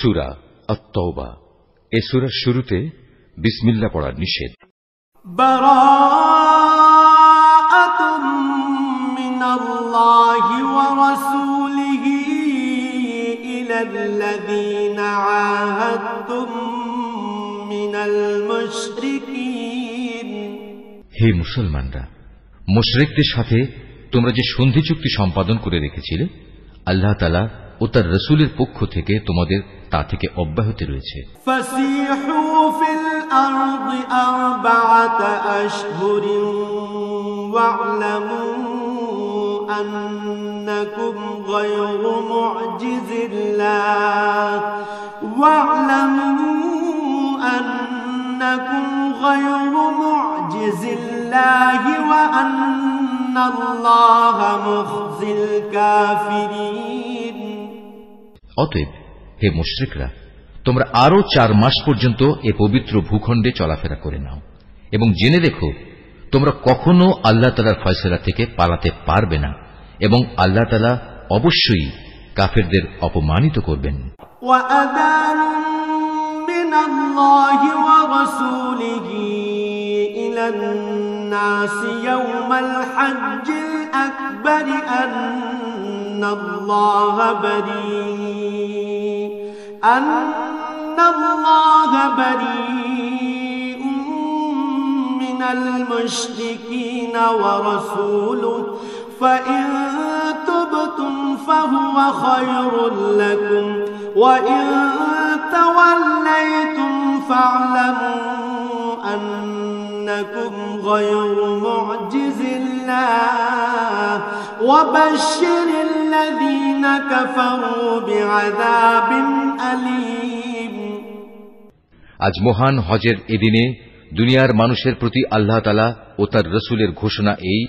সূরা আত-তাওবা। এই সূরার শুরুতে বিসমিল্লাহ পড়া নিষেধ। বারাআতুম মিনাল্লাহি ওয়া রাসূলিহি ইলাল্লাযীনা আহাদতুম মিনাল মুশরিকিন। হে মুসলমানরা, মুশরিকদের সাথে তোমরা যে সন্ধি চুক্তি সম্পাদন করে রেখেছিলে, আল্লাহ তাআলা ও তার রাসূলের পক্ষ থেকে তোমাদের তা থেকে অব্যাহত রয়েছে। ফাসিহু ফিল আরদি আরবাআতা আশহুরিন ওয়া'লামু আন্নাকুম গায়রু মু'জিজিল্লাহ ওয়া আন্নাল্লাহা মুখজিল কাফিরিন। অতএব হে মুশরিকরা, তোমরা আরো 4 মাস পর্যন্ত এ পবিত্র ভূখণ্ডে চলাফেরা করে নাও এবং জেনে রেখো তোমরা কখনো আল্লাহ তাআলার ফয়সালা থেকে পালাতে পারবে না এবং আল্লাহ তাআলা অবশ্যই কাফেরদের অপমানিত করবেন। ওয়াআযানুম মিনাল্লাহি ওয়া রাসূলিহি ইলান নাসি ইয়াওমাল হজ্জিল আকবার আন্নাল্লাহা বারীউম মিনাল মুশরিকিনা ওয়া রাসূলুহু ফাইন তুবতুম ফাহুয়া খায়রুল লাকুম ওয়া ইন তাওয়াল্লাইতুম ফা'লামু আন্নাকুম গায়রু মু'জিজিল্লাহ ওয়া বাশশিরিল লাযীনা কাফারু বি'আযাবিন আলীম। আজ মহান হজের এদিনে দুনিয়ার মানুষের প্রতি আল্লাহ তাআলা ও তার রাসূলের ঘোষণা এই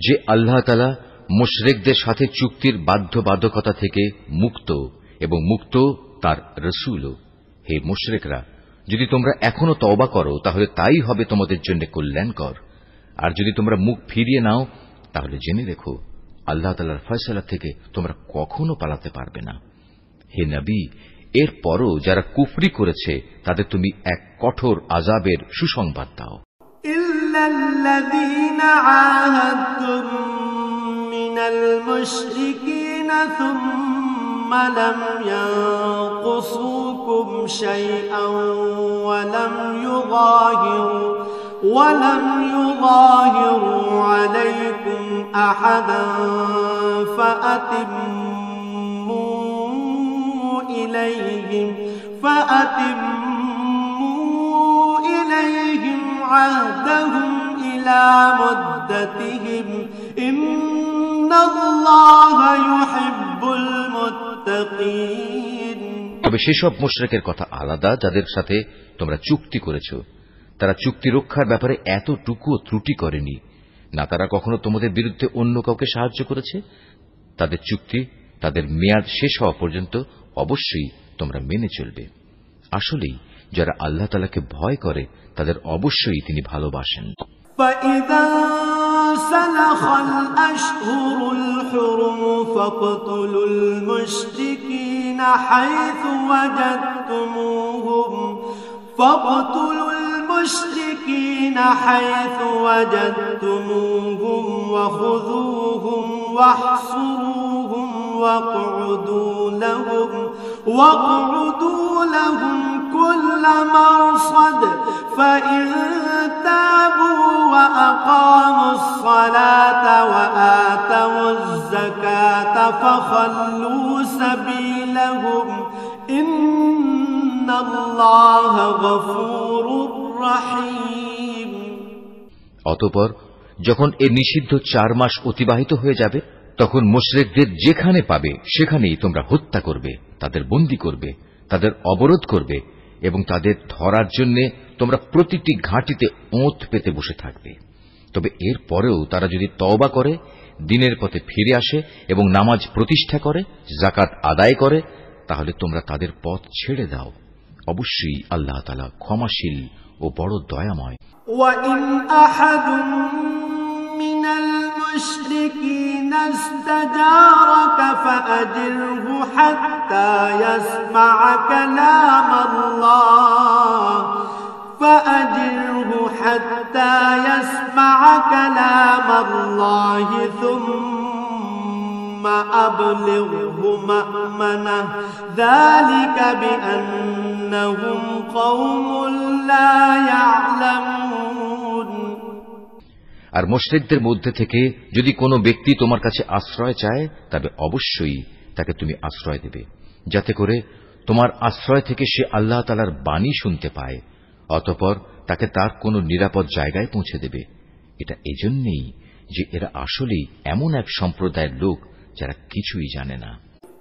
যে আল্লাহ তাআলা মুশরিকদের সাথে চুক্তির বাধ্যবাধকতা থেকে মুক্ত এবং মুক্ত তার রাসূলও। হে মুশরিকরা, যদি তোমরা এখনো তওবা করো তাহলে তাই হবে তোমাদের জন্য কল্যাণকর, আর যদি তোমরা মুখ ফিরিয়ে নাও তাহলে জেনে রেখো আল্লাহ তাআলার ফয়সালা থেকে তোমরা কখনো পালাতে পারবে না। হে নবী, এরপরও যারা কুফরি করেছে তাদের তুমি এক কঠোর আযাবের সুসংবাদ দাও। ইল্লাল্লাযীনা আহাদতুম মিনাল মুশরিকিনা সুম্মা লাম ইয়ানকুসুকুম শাইআন ওয়া লাম ইউযাহিরু আলাইকুম আহাদান ফাআতিম্মু ইলাইহিম আহদাহুম ইলা মুদ্দাতিহিম ইন্নাল্লাহা ইউহিব্বুল মুত্তাকিন। তবে সেসব মুশরিকের কথা আলাদা যাদের সাথে তোমরা চুক্তি করেছ। তারা চুক্তি রক্ষার ব্যাপারে এতটুকুও ত্রুটি করেনি, না তারা কখনো তোমাদের বিরুদ্ধে অন্য কাউকে সাহায্য করেছে। তাদের চুক্তি তাদের মেয়াদ শেষ হওয়া পর্যন্ত অবশ্যই তোমরা মেনে চলবে। আসলেই যারা আল্লাহ তাআলাকে ভয় করে তাদের অবশ্যই তিনি ভালোবাসেন। فَإِذَا سَلَخَ الْأَشْهُرُ الْحُرُمُ فَاقْتُلُوا الْمُشْرِكِينَ حَيْثُ وَجَدتُّمُوهُمْ وَخُذُوهُمْ وَاحْصُرُوهُمْ وَاقْعُدُوا لَهُمْ كُلَّ مَرْصَدٍ فَإِن تَابُوا وَأَقَامُوا الصَّلَاةَ وَآتَوُا الزَّكَاةَ فَخَلُّوا سَبِيلَهُمْ إِنَّ اللَّهَ غَفُورٌ رَحِيمٌ। অতঃপর যখন এ নিষিদ্ধ 4 মাস অতিবাহিত হয়ে যাবে তখন মুশরিকদের যেখানে পাবে সেখানেই তোমরা হত্যা করবে, তাদের বন্দী করবে, তাদের অবরোধ করবে এবং তাদের ধরার জন্য তোমরা প্রতিটি ঘাঁটিতে ওঁত পেতে বসে থাকবে। তবে এর পরেও তারা যদি তওবা করে, দ্বীনের পথে ফিরে আসে এবং নামাজ প্রতিষ্ঠা করে, যাকাত আদায় করে, তাহলে তোমরা তাদের পথ ছেড়ে দাও। অবশ্যই আল্লাহ তাআলা ক্ষমাশীল ও বড় দয়াময়। وَإِنْ أَحَدٌ مِّنَ المشركين استجارك فأجره حتى يسمع كلام الله ثم أبلغه مأمنه ذلك بأنهم قوم لا يعلمون আর মুশরিকদের মধ্যে থেকে যদি কোনো ব্যক্তি তোমার কাছে আশ্রয় চায় তবে অবশ্যই তাকে তুমি আশ্রয় দেবে, যাতে করে তোমার আশ্রয় থেকে সে আল্লাহ তাআলার বাণী শুনতে পায়, অতঃপর তাকে তার কোনো নিরাপদ জায়গায় পৌঁছে দেবে। এটা এজন্যই যে এরা আসলেই এমন এক সম্প্রদায়ের লোক যারা কিছুই জানে না।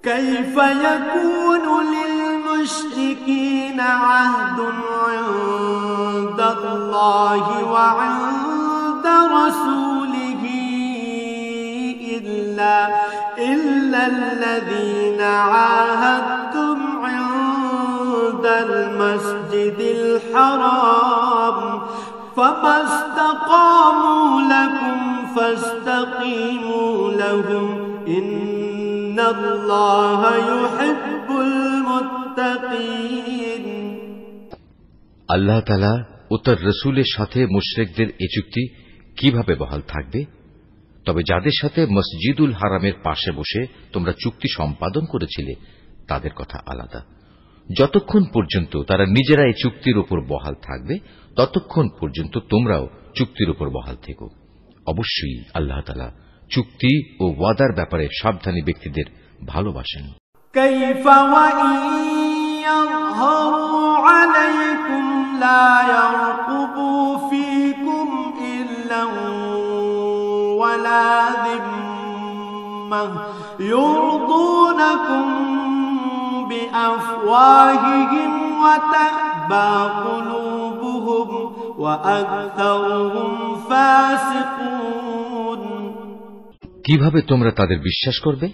كيف يكون للمشركين عهد عند الله وعند رسوله إلا الذين عاهدتم عند المسجد الحرام فما استقاموا لكم فاستقيموا لهم إن الله يحب المتقين। আল্লাহ তাআলা ও তার রাসূলের সাথে মুশরিকদের এই চুক্তি কিভাবে বহাল থাকবে? তবে যাদের সাথে মসজিদুল হারামের পাশে বসে তোমরা চুক্তি সম্পাদন করেছিলে তাদের কথা আলাদা। যতক্ষণ পর্যন্ত তারা নিজেরা এই চুক্তির উপর বহাল থাকবে ততক্ষণ পর্যন্ত তোমরাও চুক্তির উপর বহাল থেকো। অবশ্যই আল্লাহ তাআলা চুক্তি ও ওয়াদার ব্যাপারে সাবধানী ব্যক্তিদের ভালোবাসেন। كيف وإن يظهروا عليكم لا يرقبوا فيكم إلا ولا ذمة يرضونكم بأفواههم وتأبى قلوبهم وأكثرهم فاسقون। কিভাবে তোমরা তাদের বিশ্বাস করবে?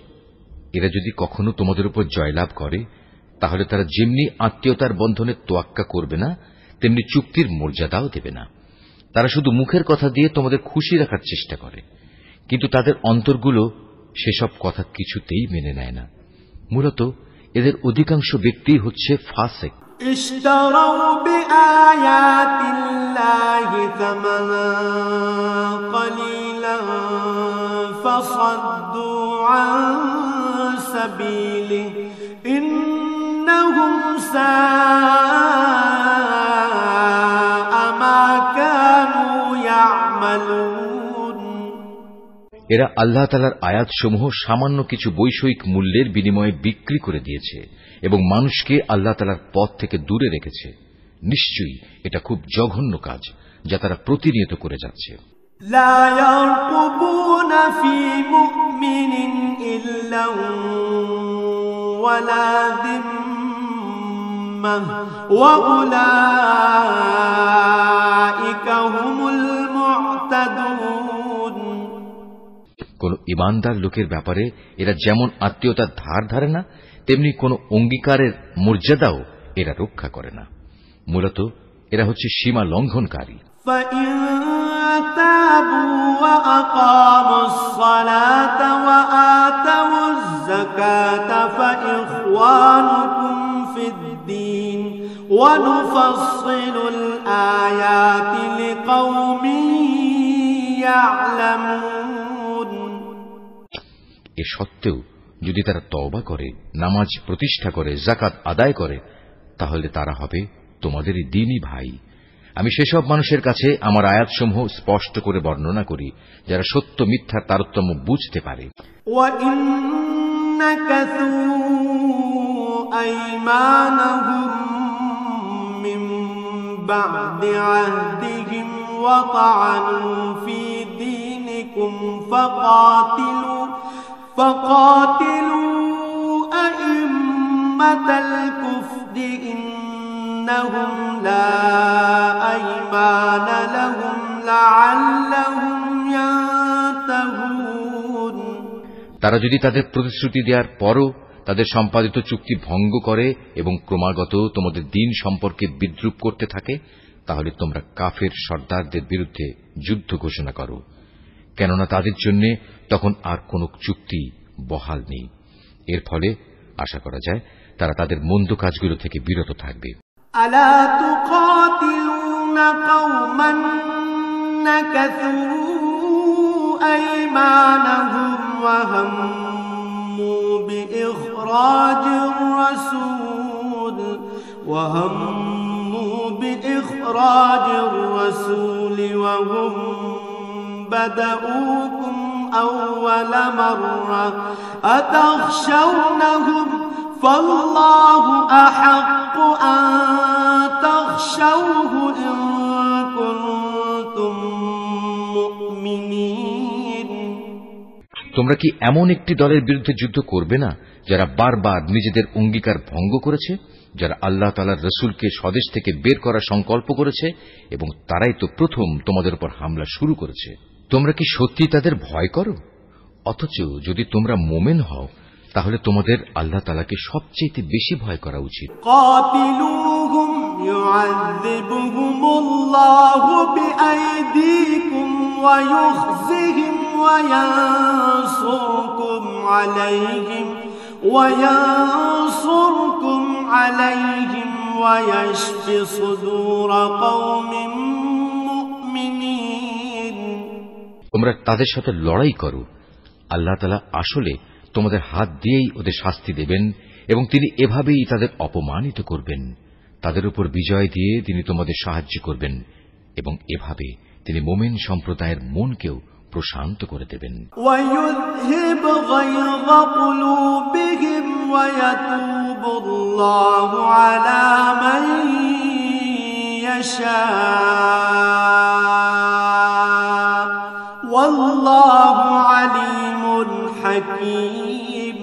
এরা যদি কখনো তোমাদের উপর জয়লাভ করে তাহলে তারা যেমনি আত্মীয়তার বন্ধনে তোয়াক্কা করবে না তেমনি চুক্তির মর্যাদাও দেবে না। তারা শুধু মুখের কথা দিয়ে তোমাদের খুশি রাখার চেষ্টা করে, কিন্তু তাদের অন্তরগুলো সেসব কথা কিছুতেই মেনে নেয় না। মূলত এদের অধিকাংশ ব্যক্তি হচ্ছে ফাসিক। اشتروا بآيات الله ثمنا قليلا فصدوا عن سبيله إنهم ساء ما كانوا يعملون। এরা আল্লাহ তাআলার আয়াতসমূহ সামান্য কিছু বৈষয়িক মূল্যের বিনিময়ে বিক্রি করে দিয়েছে এবং মানুষকে আল্লাহ তাআলার পথ থেকে দূরে রেখেছে। নিশ্চয়ই এটা খুব জঘন্য কাজ যা তারা প্রতিনিয়ত করে যাচ্ছে। لا يرقبون في مؤمن إلا ولا ذمة وأولئك هم المعتدون। কোন ইমানদার লোকের ব্যাপারে এরা যেমন আত্মীয়তার ধার ধারে না তেমনি কোন অঙ্গীকারের মর্যাদাও এরা রক্ষা করে না। মূলত এরা হচ্ছে সীমা লঙ্ঘনকারী। فإن تابوا وأقاموا الصلاة وآتوا الزكاة فإخوانكم في الدين ونفصل الآيات لقوم يعلمون। এ সত্ত্বেও যদি তারা তওবা করে, নামাজ প্রতিষ্ঠা করে, যাকাত আদায় করে, তাহলে তারা হবে তোমাদেরই দ্বীনী ভাই। আমি সেসব মানুষের কাছে আমার আয়াতসমূহ স্পষ্ট করে বর্ণনা করি যারা সত্য মিথ্যার তারতম্য বুঝতে পারে। وَإِن نَكَثُوا أَيْمَانَهُم مِّن بَعْدِ عَهْدِهِمْ وَطَعَنُوا فِي دِينِكُمْ فَقَاتِلُوا أَئِمَّةَ الْكُفْرِ إِنَّهُمْ لَا أَيْمَانَ لَهُمْ لَعَلَّهُمْ يَنْتَهُونَ। তারা যদি তাদের প্রতিশ্রুতি দেওয়ার পরও তাদের সম্পাদিত চুক্তি ভঙ্গ করে এবং ক্রমাগত তোমাদের দ্বীন সম্পর্কে বিদ্রূপ করতে থাকে, তাহলে তোমরা কাফের সর্দারদের বিরুদ্ধে যুদ্ধ ঘোষণা করো। কেননা তাদের জন্য তখন আর কোন চুক্তি বহাল নেই। এর ফলে আশা করা যায় তারা তাদের মন্দ কাজগুলো থেকে বিরত থাকবে। আলা তুকাতিলুনা কওমান নাকাসু আইমানাহুম ওয়া হাম্মু বিইখরাজির রাসূল ওয়া হুম بدأوكم أول مرة أتخشونهم فالله أحق أن تخشوه إن كنتم مؤمنين। তোমরা কি এমন একটি দলের বিরুদ্ধে যুদ্ধ করবে না যারা বারবার নিজেদের অঙ্গীকার ভঙ্গ করেছে, যারা আল্লাহ তাআলার রাসূলকে স্বদেশ থেকে বের করার সংকল্প করেছে এবং তারাই তো প্রথম তোমাদের উপর হামলা শুরু করেছে? তোমরা কি সত্যি তাদের ভয় করো? অথচ যদি তোমরা মোমেন হও তাহলে তোমাদের আল্লাহ তাআলাকে সবচেয়ে বেশি ভয় করা উচিত। কাতিলুহুম ইউআযিবুহুমুল্লাহু বিআইদিকুম ওয়া ইউখজিহিম ওয়া ইয়ানসুরকুম আলাইহিম ওয়া ইয়াশফি সুদুর কওমিন মুমিনিন। তোমরা তাদের সাথে লড়াই করো, আল্লাহ তাআলা আসলে তোমাদের হাত দিয়েই ওদের শাস্তি দেবেন এবং তিনি এভাবেই তাদের অপমানিত করবেন। তাদের উপর বিজয় দিয়ে তিনি তোমাদের সাহায্য করবেন এবং এভাবে তিনি মুমিন সম্প্রদায়ের মনকেও প্রশান্ত করে দেবেন। ওয়ায়ুযহিব গায়যা কুলুবিহিম ওয়া ইয়াতুবুল্লাহু আলা মান ইয়াশা ওয়াল্লাহু আলিমুন হাকীম।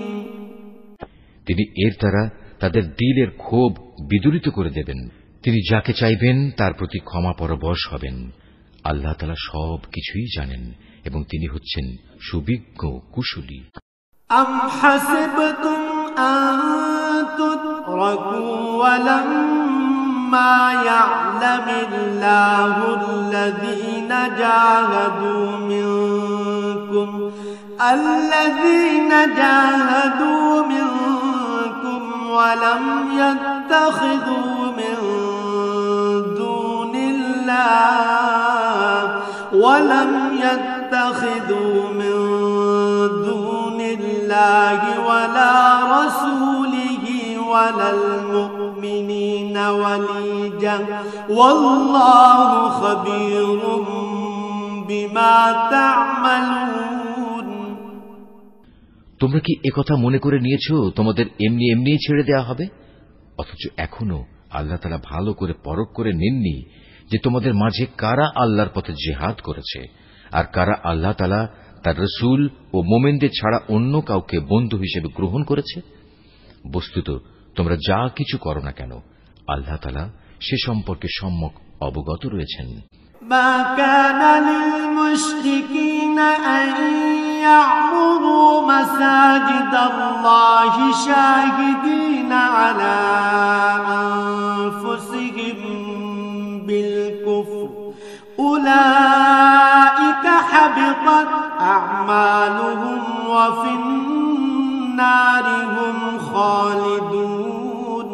তিনি এর দ্বারা তাদের দিলের ক্ষোভ বিদূরিত করে দেবেন। তিনি যাকে চাইবেন তার প্রতি ক্ষমা পরবশ হবেন। আল্লাহ তাআলা সব কিছুই জানেন এবং তিনি হচ্ছেন সুবিজ্ঞ কুশলী। আম হাসিবতুম আন তুতরাকু ওয়া লাম্মা ইয়া'লামিল্লাহুল্লাযীনা জাহাদু মিনকুম ওয়া লাম ইয়াত্তাখিযু মিন দুনিল্লাহি ওয়ালা রাসূলিহি ওয়ালাল মুমিনিনা ওয়ালিজা ওয়াল্লাহু খাবীরুম বিমা তা'মালুন। তোমরা কি একথা মনে করে নিয়েছো তোমাদের এমনি এমনি ছেড়ে দেওয়া হবে? অথচ এখনো আল্লাহ তাআলা ভালো করে পরখ করে নেননি যে তোমাদের মাঝে কারা আল্লাহর পথে জিহাদ করেছে আর কারা আল্লাহ তাআলা তার রাসূল ও মুমিনদের ছাড়া অন্য কাউকে বন্ধু হিসেবে গ্রহণ করেছে। বস্তুত তোমরা যা কিছু করো না কেন আল্লাহ তাআলা সে সম্পর্কে সম্যক অবগত রয়েছেন। মা কানা লিল মুশরিকিনা আন ইয়া'মুরু মাসাজিদাল্লাহি শাহিদিনা আলা আনফুসিহিম বিল কুফর উলাইকা হাবিতাত আ'মালুহুম ওয়া ফিন নারি হুম খালিদুন।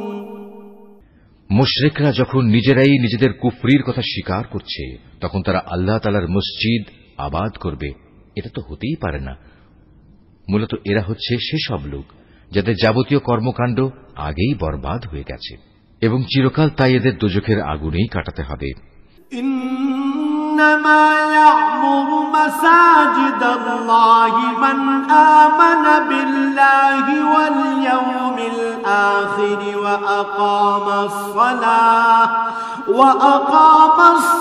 মুশরিকরা যখন নিজেরাই নিজেদের কুফরির কথা স্বীকার করছে তখন তারা আল্লাহ তাআলার মসজিদ আবাদ করবে, এটা তো হতেই পারে না। মূলত এরা হচ্ছে সেসব লোক যাদের যাবতীয় কর্মকাণ্ড আগেই বরবাদ হয়ে গেছে এবং চিরকাল তাই এদের দোজখের আগুনেই কাটাতে হবে। ইন্নামা ইয়া'মুরু মাসাজিদাল্লাহি মান আমানা বিল্লাহি ওয়াল ইয়াউমিল আখির ওয়া আকামাস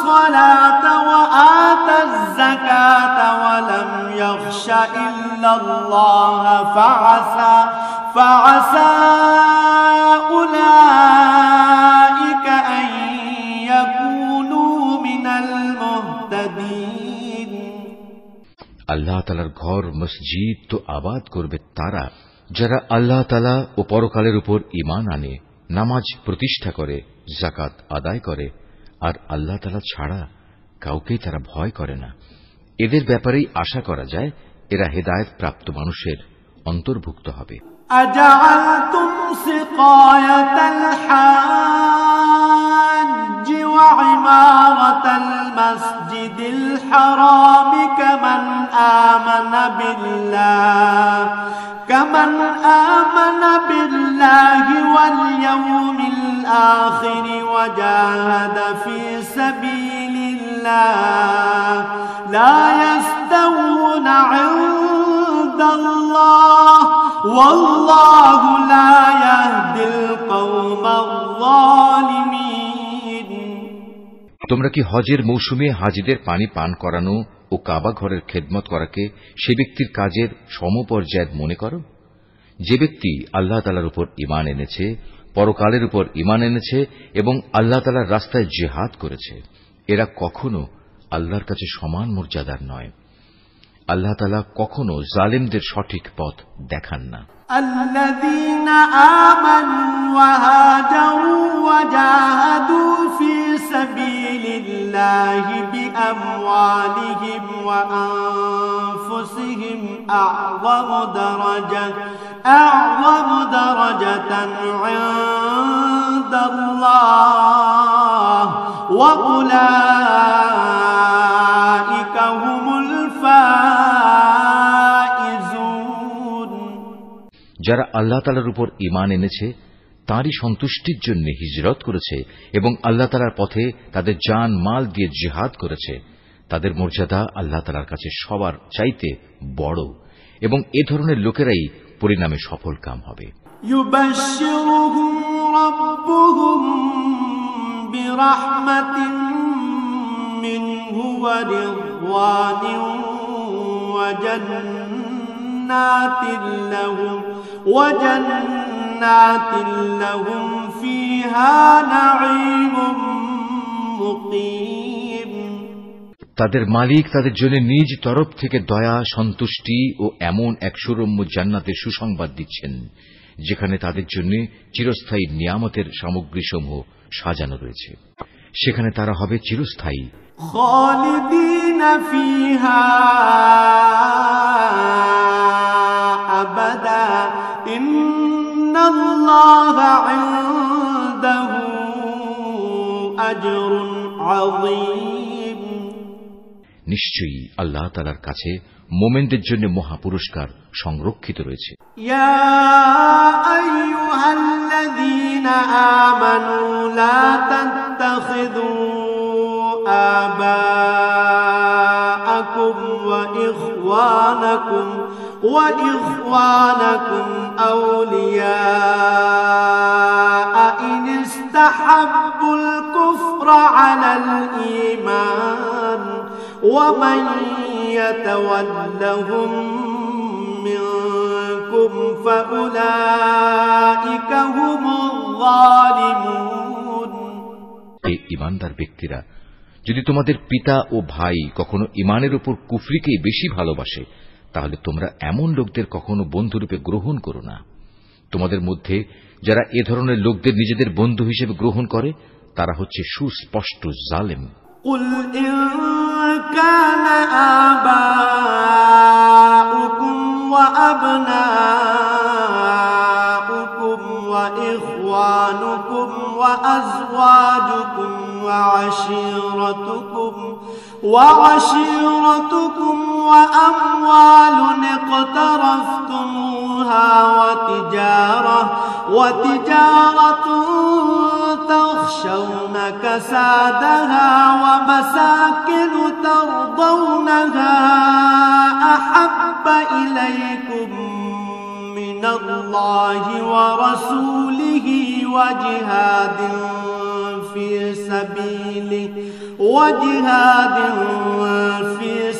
সালাতা ওয়া আতাজ যাকাতা ওয়া লাম ইয়াখশা ইল্লাল্লাহ ফাআসা উলাইকা আন ইয়াকুনু মিনাল মুহতাদিন। আল্লাহ তাআলার ঘর মসজিদ তো আবাদ করবে তারা যারা আল্লাহ তাআলা ও পরকালের উপর ঈমান আনে, নামাজ প্রতিষ্ঠা করে, যাকাত আদায় করে আর আল্লাহ তাআলা ছাড়া কাউকে তারা ভয় করে না। এদের ব্যাপারেই আশা করা যায় এরা হেদায়েত প্রাপ্ত মানুষের অন্তর্ভুক্ত হবে। أجعلتم سقاية الحاج وعمارة المسجد الحرام كمن آمن بالله واليوم الآخر وجاهد في سبيل الله لا يستوون عند الله والله لا يهدي القوم الظالمين। তোমরা কি হজের মৌসুমে হাজিদের পানি পান করানো ও কাবা ঘরের খেদমত করাকে সে ব্যক্তির কাজের সমপর্যায় মনে করো? যে ব্যক্তি আল্লাহ তাআলার উপর ঈমান এনেছে, পরকালের উপর ঈমান এনেছে এবং আল্লাহ তাআলার রাস্তায় জিহাদ করেছে, এরা কখনো আল্লাহর কাছে সমান মর্যাদার নয়। আল্লাহ তাআলা কখনো জালিমদের সঠিক পথ দেখান না। الذين آمنوا وهاجروا وجاهدوا في سبيل الله بأموالهم وأنفسهم أعظم درجة عند الله وأولئك هم الفائزون। যারা আল্লাহ তাআলার উপর ঈমান এনেছে, তাঁরই সন্তুষ্টির জন্য হিজরত করেছে এবং আল্লাহ তাআলার পথে তাদের জান মাল দিয়ে জিহাদ করেছে, তাদের মর্যাদা আল্লাহ তাআলার কাছে সবার চাইতে বড় এবং এ ধরনের লোকেরাই পরিণামে সফল কাম হবে। يبشرهم ربهم برحمة منه ورضوان وجنات لهم فيها نعيم مقيم। তাদের মালিক তাদের জন্য নিজ তরফ থেকে দয়া, সন্তুষ্টি ও এমন এক সুরম্য জান্নাতের সুসংবাদ দিচ্ছেন যেখানে তাদের জন্য চিরস্থায়ী নিয়ামতের সামগ্রীসমূহ সাজানো রয়েছে। সেখানে তারা হবে চিরস্থায়ী। খালিদিন ফিহা আবাদা ইন্নাল্লাহা ইনদাহু আজরুন আযীম। নিশ্চয়ই আল্লাহ তাআলার কাছে মুমিনদের জন্য মহা পুরস্কার সংরক্ষিত রয়েছে। ইয়া আইয়ুহাল্লাযীনা আমানু লা তাত্তাখিযু আবাআকুম ওয়া ইখওয়ানাকুম আউলিয়া ইন ইসতাহাব্বুল কুফরা আলাল ঈমান ومن يتولهم منكم فأولئك هم الظالمون। এই ঈমানদার ব্যক্তিরা, যদি তোমাদের পিতা ও ভাই কখনো ঈমানের উপর কুফরিকেই বেশি ভালোবাসে, তাহলে তোমরা এমন লোকদের কখনো বন্ধুরূপে গ্রহণ করো না। তোমাদের মধ্যে যারা এ ধরনের লোকদের নিজেদের বন্ধু হিসেবে গ্রহণ করে, তারা হচ্ছে সুস্পষ্ট জালেম। قل إن كان آباؤكم وأبناؤكم وإخوانكم وأزواجكم وعشيرتكم وأموال اقترفتموها وتجارة تخشون كسادها ومساكن ترضونها أحب إليكم من الله ورسوله وجهاد في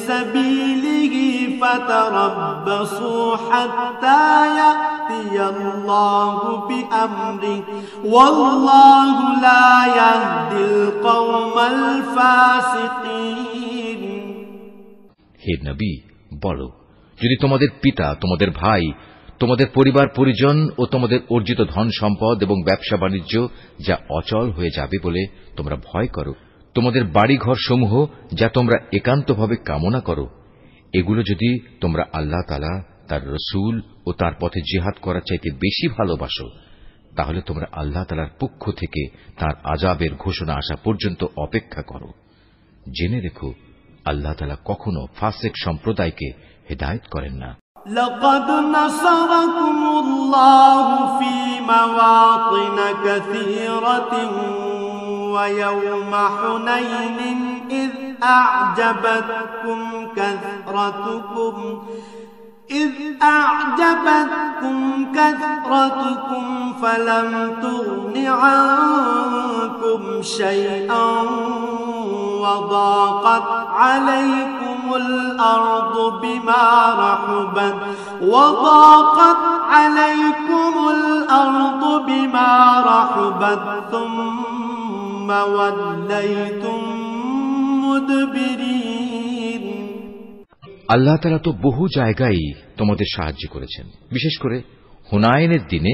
سبيله فتربصوا حتى يأتي الله بأمره والله لا يهدي القوم الفاسقين। হে নবী, বলো, যদি তোমাদের পিতা, তোমাদের ভাই, তোমাদের পরিবার পরিজন ও তোমাদের অর্জিত ধন সম্পদ এবং ব্যবসা বাণিজ্য যা অচল হয়ে যাবে বলে তোমরা ভয় করো, তোমাদের বাড়িঘর সমূহ যা তোমরা একান্তভাবে কামনা করো, এগুলো যদি তোমরা আল্লাহ তাআলা, তার রসূল ও তার পথে জিহাদ করার চাইতে বেশি ভালোবাসো, তাহলে তোমরা আল্লাহ তাআলার পক্ষ থেকে তার আযাবের ঘোষণা আসা পর্যন্ত অপেক্ষা করো। জেনে রেখো, আল্লাহ তাআলা কখনো ফাসিক সম্প্রদায়কে হেদায়েত করেন না। لقد نصركم الله في مواطن كثيرة ويوم حنين إذ أعجبتكم كثرتكم فلم تغن عنكم شيئا وضاقت عليكم الأرض بما رحبت ثم وليتم مدبرين। আল্লাহ তাআলা তো বহু জায়গায় তোমাদের সাহায্য করেছেন। বিশেষ করে হুনাইনের দিনে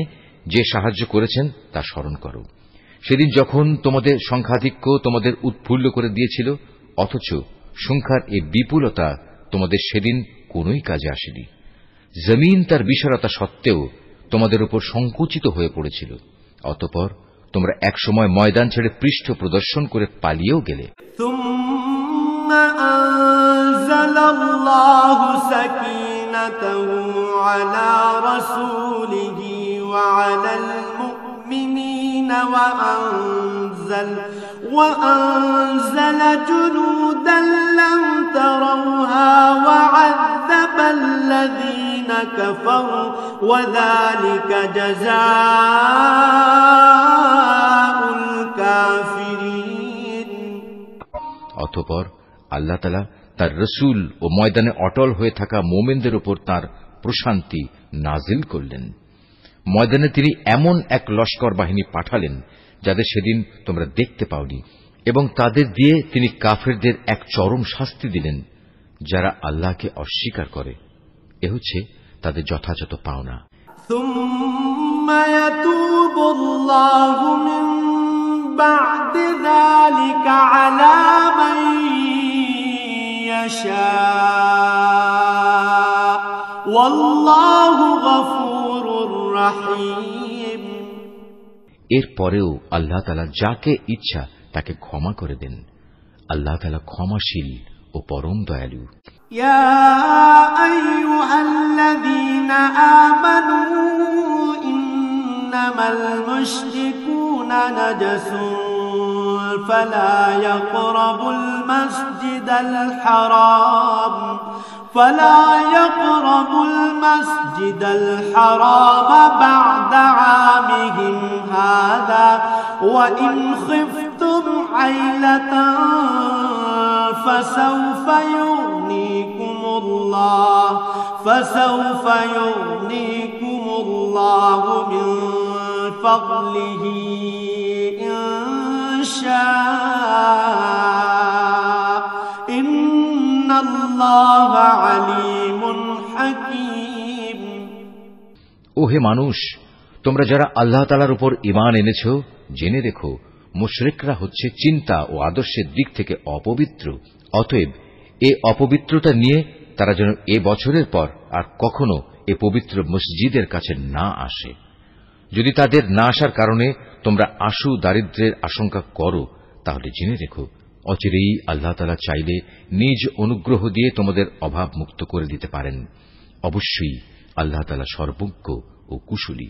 যে সাহায্য করেছেন তা স্মরণ করো। সেদিন যখন তোমাদের সংখ্যাধিক্য তোমাদের উৎফুল্ল করে দিয়েছিল, অথচ সংখ্যার এই বিপুলতা তোমাদের সেদিন কোনোই কাজে আসেনি। জমিন তার বিশালতা সত্ত্বেও তোমাদের উপর সংকুচিত হয়ে পড়েছিল। অতঃপর তোমরা একসময় ময়দান ছেড়ে পৃষ্ঠ প্রদর্শন করে পালিয়েও গেলে। ثم أنزل الله سكينته على رسوله وعلى المؤمنين وأنزل جنودا لم تروها وعذب الذين كفروا وذلك جزاء الكافرين। অতঃপর আল্লাহ তাআলা তার রসূল ও ময়দানে অটল হয়ে থাকা মুমিনদের উপর তাঁর প্রশান্তি নাজিল করলেন। ময়দানে তিনি এমন এক লস্কর বাহিনী পাঠালেন যাদের সেদিন তোমরা দেখতে পাওনি, এবং তাদের দিয়ে তিনি কাফেরদের এক চরম শাস্তি দিলেন, যারা আল্লাহকে অস্বীকার করে। এ হচ্ছে তাদের যথাযথ পাওনা। ثم يتوب الله من بعد ذلك على من يشاء والله غفور رحيم। এরপরেও আল্লাহ তাআলা যাকে ইচ্ছা তাকে ক্ষমা করে দেন। আল্লাহ তাআলা ক্ষমাশীল ও পরম দয়ালু। يا أيها الذين آمنوا إنما المشركون نجس فلا يقربوا المسجد الحرام بعد عامهم هذا وإن خفتم عيلة فسوف يغنيكم الله من فضله إن شاء إن الله عليم حكيم। ওহে মানুষ, তোমরা যারা আল্লাহ তাআলার উপর ঈমান এনেছ, জেনে রেখো, মুশরিকরা হচ্ছে চিন্তা ও আদর্শের দিক থেকে অপবিত্র। অতএব এ অপবিত্রতা নিয়ে তারা যেন এ বছরের পর আর কখনো এ পবিত্র মসজিদের কাছে না আসে। যদি তাদের না আসার কারণে তোমরা আশু দারিদ্র্যের আশঙ্কা করো, তাহলে জেনে রেখো, অচিরেই আল্লাহ তাআলা চাইলে নিজ অনুগ্রহ দিয়ে তোমাদের অভাব মুক্ত করে দিতে পারেন। অবশ্যই আল্লাহ তাআলা সর্বজ্ঞ ও কুশলী।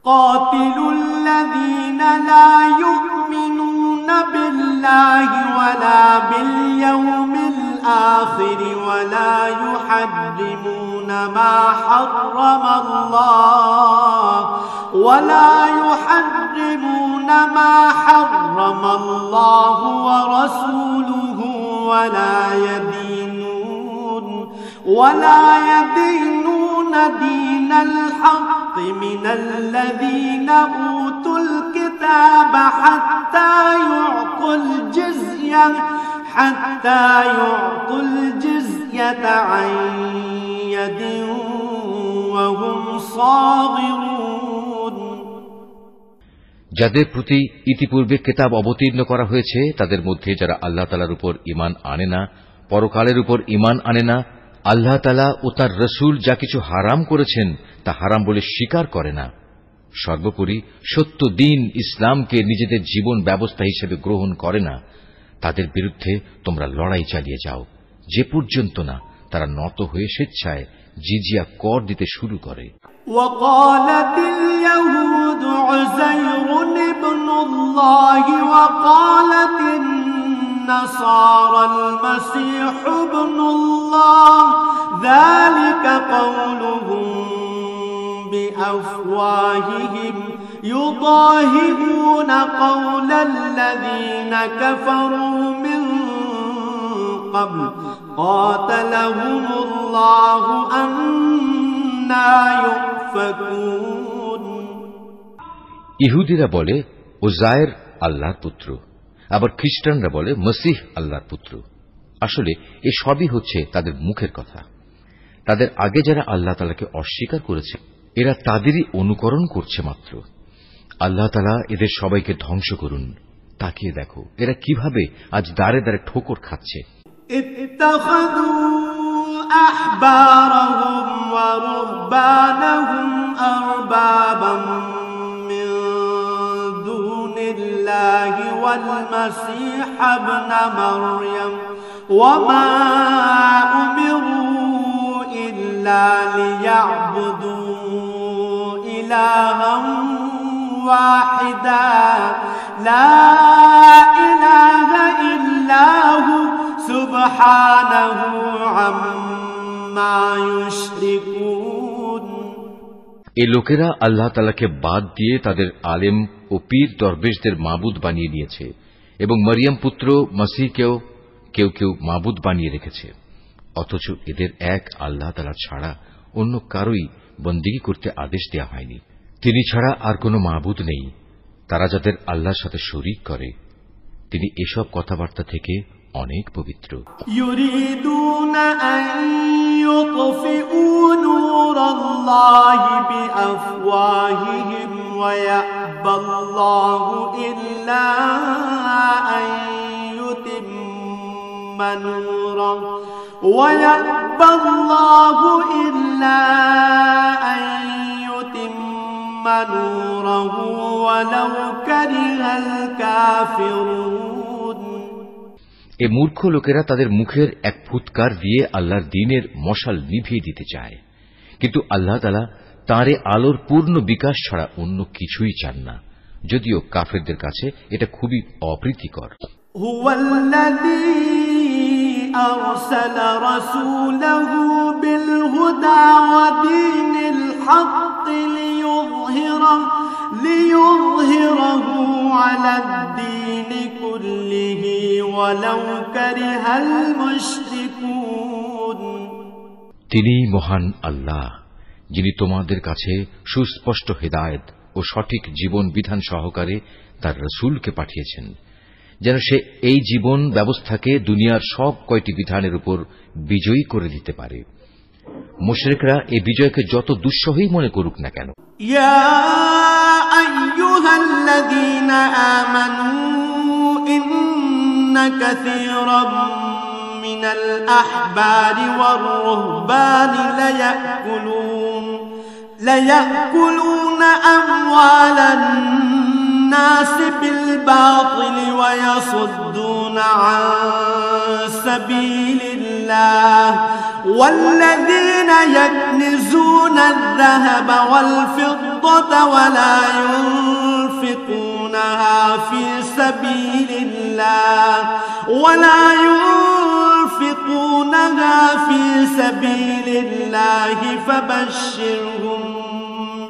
قاتلوا الذين لا يؤمنون بالله ولا باليوم الآخر ولا يحرمون ما حرم الله ورسوله ولا يدينون دين الحق من الذين أوتوا الكتاب حتى يعطوا الجزية عن يد وهم صاغرون। যাদের প্রতি ইতিপূর্বে কিতাব অবতীর্ণ করা হয়েছে তাদের মধ্যে যারা আল্লাহ তাআলার উপর ঈমান আনে না, পরকালের উপর ঈমান আনে না, আল্লাহ তাআলা ও তাঁর রাসূল যা কিছু হারাম করেছেন তা হারাম বলে স্বীকার করে না, সর্বোপরি সত্য দ্বীন ইসলামকে নিজেদের জীবন ব্যবস্থা হিসেবে গ্রহণ করে না, তাদের বিরুদ্ধে তোমরা লড়াই চালিয়ে যাও যে পর্যন্ত না তারা নত হয়ে স্বেচ্ছায় জিজিয়া কর দিতে শুরু করে। وقالت اليهود عزير ابن الله وقالت النصارى المسيح ابن الله ذلك قولهم بأفواههم يضاهئون قول الذين كفروا من قبل قاتلهم الله أنا يؤفكون। ইহুদিরা বলে উজায়ের আল্লাহর পুত্র, আবার খ্রিস্টানরা বলে মসিহ আল্লাহর পুত্র। আসলে এ সবই হচ্ছে তাদের মুখের কথা। তাদের আগে যারা আল্লাহ তাআলাকে অস্বীকার করেছে এরা তাদেরই অনুকরণ করছে মাত্র। আল্লাহ তাআলা এদের সবাইকে ধ্বংস করুন। তাকিয়ে দেখো এরা কিভাবে আজ দাঁড়ে দাঁড়ে ঠোকর খাচ্ছে। أحبارهم ورهبانهم أربابا من دون الله والمسيح ابن مريم وما أمروا إلا ليعبدوا إلها واحدا لا إله إلا هو سبحانه عما يشركون। এই লোকেরা আল্লাহ তাআলাকে বাদ দিয়ে তাদের আলেম ও পীর দরবেশদের মাবুদ বানিয়ে নিয়েছে এবং মরিয়ম পুত্র মসিহকেও কেউ কেউ মাবুদ বানিয়ে রেখেছে। অথচ এদের এক আল্লাহ তাআলা ছাড়া অন্য কারোই বন্দেগী করতে আদেশ দেওয়া হয়নি। তিনি ছাড়া আর কোনো মাবুদ নেই। তারা যাদের আল্লাহর সাথে শরীক করে তিনি এসব কথাবার্তা থেকে অনেক পবিত্র। ইউরিদুনা আন ইউতফিউ নূরাল্লাহি বিআফওয়াহিহিম ওয়া ইয়াবাল্লাহু ইল্লা আন ইউতিম্মা নূরাহু ওয়া ইয়াবাল্লাহু ইল্লা আন ইউতিম্মা নূরাহু ওয়ালাউ কারিহাল কাফিরুন। এ মূর্খ লোকেরা তাদের মুখের এক ফুৎকার দিয়ে আল্লাহর দ্বীনের মশাল নিভিয়ে দিতে চায়, কিন্তু আল্লাহ তাআলা তাঁর আলোর পূর্ণ বিকাশ ছাড়া অন্য কিছুই চান না, যদিও কাফেরদের কাছে এটা খুবই অপ্রীতিকর। হুয়াল্লাযী আরসালা রাসূলাহু বিল হুদা ওয়া দীনিল হক লিইয়ুযহিরাহু আলাদ দীনি কুল্লিহি ওয়ালাউ কারিহাল মুশরিকুন। তিনি মহান আল্লাহ, যিনি তোমাদের কাছে সুস্পষ্ট হিদায়াত ও সঠিক জীবন বিধান সহকারে তার রাসূলকে পাঠিয়েছেন, যেন সে এই জীবন ব্যবস্থাকে দুনিয়ার সব কয়টি বিধানের উপর বিজয়ী করে দিতে পারে। মুশরিকরা এই বিজয়কে যত দুঃসহই মনে করুক না কেন। ইয়া আইয়ুহাল্লাযীনা আমানু ইন্না কাসীরাম মিনাল আহবারি ওয়ার রুহবানি লায়াকুলুনা আমওয়ালান الناس بالباطل ويصدون عن سبيل الله والذين يكنزون الذهب والفضة ولا ينفقونها في سبيل الله فبشرهم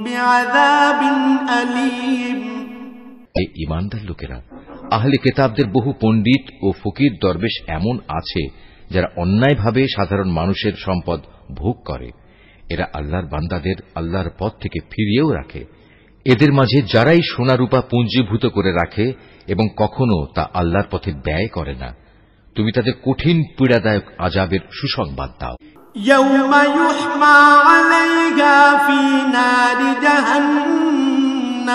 بعذاب أليم। এই ঈমানদার লোকেরা, আহলে কিতাবদের বহু পণ্ডিত ও ফকির দরবেশ এমন আছে যারা অন্যায়ভাবে সাধারণ মানুষের সম্পদ ভোগ করে। এরা আল্লাহর বান্দাদের আল্লাহর পথ থেকে ফিরিয়েও রাখে। এদের মাঝে যারাই সোনা রূপা পুঞ্জীভূত করে রাখে এবং কখনো তা আল্লাহর পথে ব্যয় করে না, তুমি তাদের কঠিন পীড়াদায়ক আযাবের সুসংবাদ দাও। ইয়াউমা ইউহমা আলাইহা ফি নারি জাহান্নাম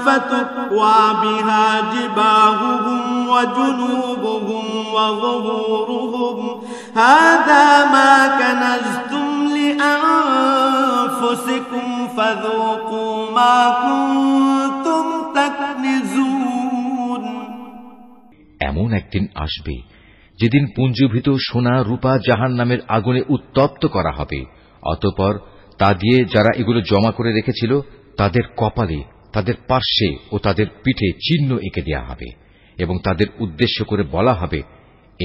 فتكوى بها جباههم وجنوبهم وظهورهم هذا ما كنزتم لأنفسكم فذوقوا ما كنتم تكنزون এমন একদিন আসবে যেদিন পুঞ্জীভূত সোনা রূপা জাহান্নামের আগুনে উত্তপ্ত করা হবে, অতঃপর তা দিয়ে যারা এগুলো জমা করে রেখেছিল তাদের কপালে, তাদের পার্শ্বে ও তাদের পিঠে চিহ্ন এঁকে দেয়া হবে এবং তাদের উদ্দেশ্য করে বলা হবে,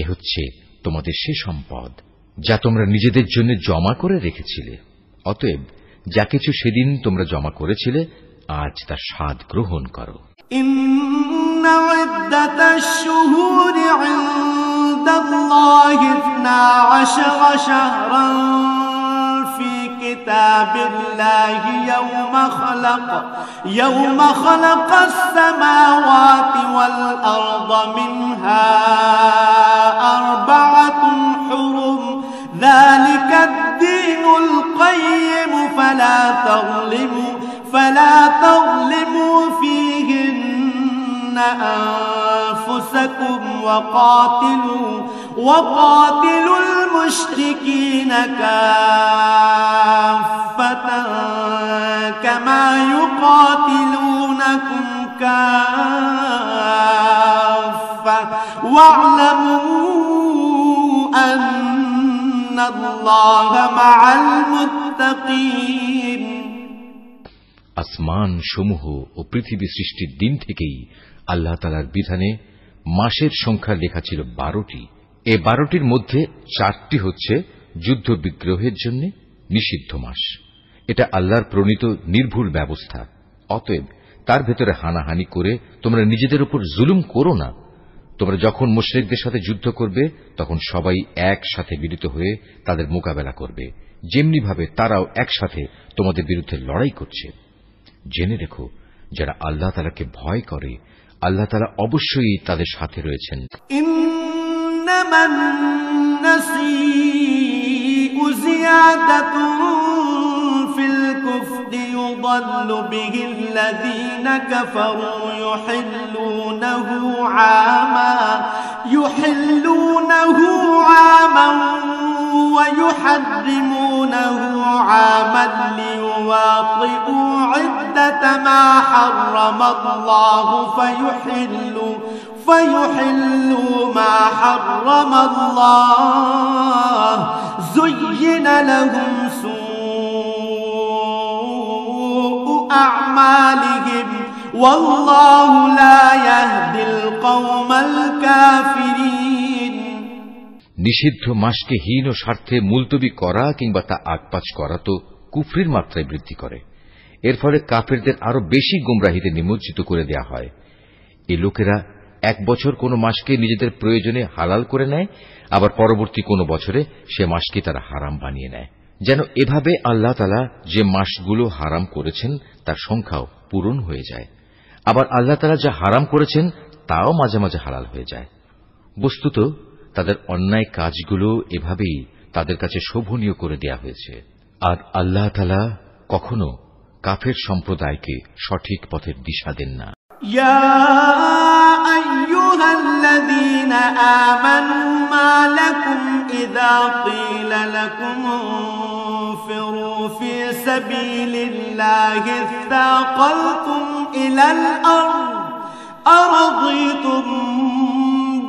এ হচ্ছে তোমাদের সে সম্পদ যা তোমরা নিজেদের জন্য জমা করে রেখেছিলে। অতএব যা কিছু সেদিন তোমরা জমা করেছিলে আজ তার স্বাদ গ্রহণ করো। إن عدة الشهور عند الله 12 شهرا في كتاب الله يوم خلق السماوات والأرض منها 4 حرم ذلك الدين القيم فلا تظلموا فيهن أنفسكم وقاتلوا المشركين كافة كما يقاتلونكم كافة واعلموا أن الله مع المتقين আসমান সমূহ ও পৃথিবী সৃষ্টির দিন থেকেই আল্লাহ তাআলার বিধানে মাসের সংখ্যা লেখা ছিল 12টি। এই 12টির মধ্যে 4টি হচ্ছে যুদ্ধ বিগ্রহের জন্য নিষিদ্ধ মাস। এটা আল্লাহর প্রণীত নির্ভুল ব্যবস্থা। অতএব তার ভেতরে হানাহানি করে তোমরা নিজেদের উপর জুলুম করো না। তোমরা যখন মুশরিকদের সাথে যুদ্ধ করবে তখন সবাই একসাথে মিলিত হয়ে তাদের মোকাবেলা করবে, যেমনি ভাবে তারাও একসাথে তোমাদের বিরুদ্ধে লড়াই করছে। জেনে রেখো, যারা আল্লাহ তাআলাকে ভয় করে আল্লাহ তাআলা অবশ্যই তাদের সাথে রয়েছেন। ইন্নামান নাসিউ জিয়াদাতুন ফিল কুফরি ইউদাল্লু বিহিল্লাযীনা কাফারু ইউহিল্লুনাহু আমান ويحرمونه عاما ليواطئوا عدة ما حرم الله فيحلوا ما حرم الله زين لهم سوء أعمالهم والله لا يهدي القوم الكافرين নিষিদ্ধ মাসকে হীন ও স্বার্থে মুলতবি করা কিংবা তা আগপাচ করা তো কুফরির মাত্রায় বৃদ্ধি করে। এর ফলে কাফেরদের আরো বেশি গুমরাহিতে নিমজ্জিত করে দেয়া হয়। এই লোকেরা এক বছর কোন মাসকে নিজেদের প্রয়োজনে হালাল করে নেয়, আবার পরবর্তী কোন বছরে সে মাসকে তারা হারাম বানিয়ে নেয়, যেন এভাবে আল্লাহ তাআলা যে মাসগুলো হারাম করেছেন তার সংখ্যাও পূরণ হয়ে যায়। আবার আল্লাহ তাআলা যা হারাম করেছেন তাও মাঝে মাঝে হালাল হয়ে যায়। বস্তুত তাদের অন্যায় কাজগুলো এভাবেই তাদের কাছে শোভনীয় করে দেয়া হয়েছে। আর আল্লাহ তাআলা কখনো কাফের সম্প্রদায়কে সঠিক পথের দিশা দেন না। ইয়া আইয়ুহাল্লাযীনা আমানু মা লাকুম ইযা ক্বিলা লাকুম ইনফিরু ফি সাবিলিল্লাহি ইসতাকালতুম ইলাল আরদ আরাদিতুম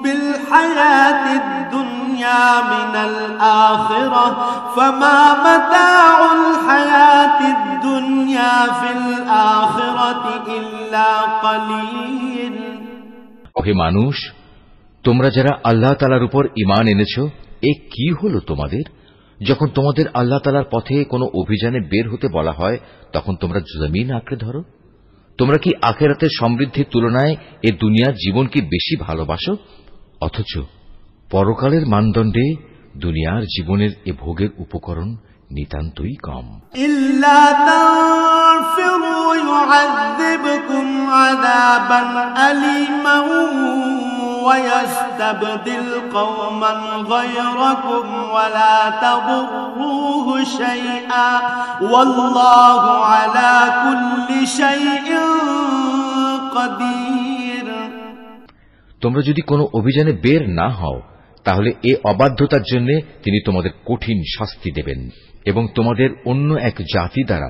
بالحياة الدنيا من الآخرة فما متاع الحياة الدنيا في الآخرة إلا قليل ওহে মানুষ, তোমরা যারা আল্লাহ তাআলার উপর ঈমান এনেছো, এ কি হলো তোমাদের? যখন তোমাদের আল্লাহ তাআলার পথে কোনো অভিযানে বের হতে বলা হয় তখন তোমরা জমিন আঁকড়ে ধরো। তোমরা কি আখিরাতের সমৃদ্ধির তুলনায় এ দুনিয়ার জীবন কি বেশি ভালোবাসো? অথচ পরকালের মানদণ্ডে দুনিয়ার জীবনের এ ভোগের উপকরণ নিতান্তই কম। ইল্লা তানফিরু ইউআযিবকুম আযাবান আলীমান ওয়া ইস্তাবদিল কওমান গায়রাকুম ওয়া লা তাদুররুহু শাইআ ওয়াল্লাহু আলা কুল্লি শাইইন قدير তোমরা যদি কোনো অভিযানে বের না হও তাহলে এ অবাধ্যতার জন্য তিনি তোমাদের কঠিন শাস্তি দেবেন এবং তোমাদের অন্য এক জাতি দ্বারা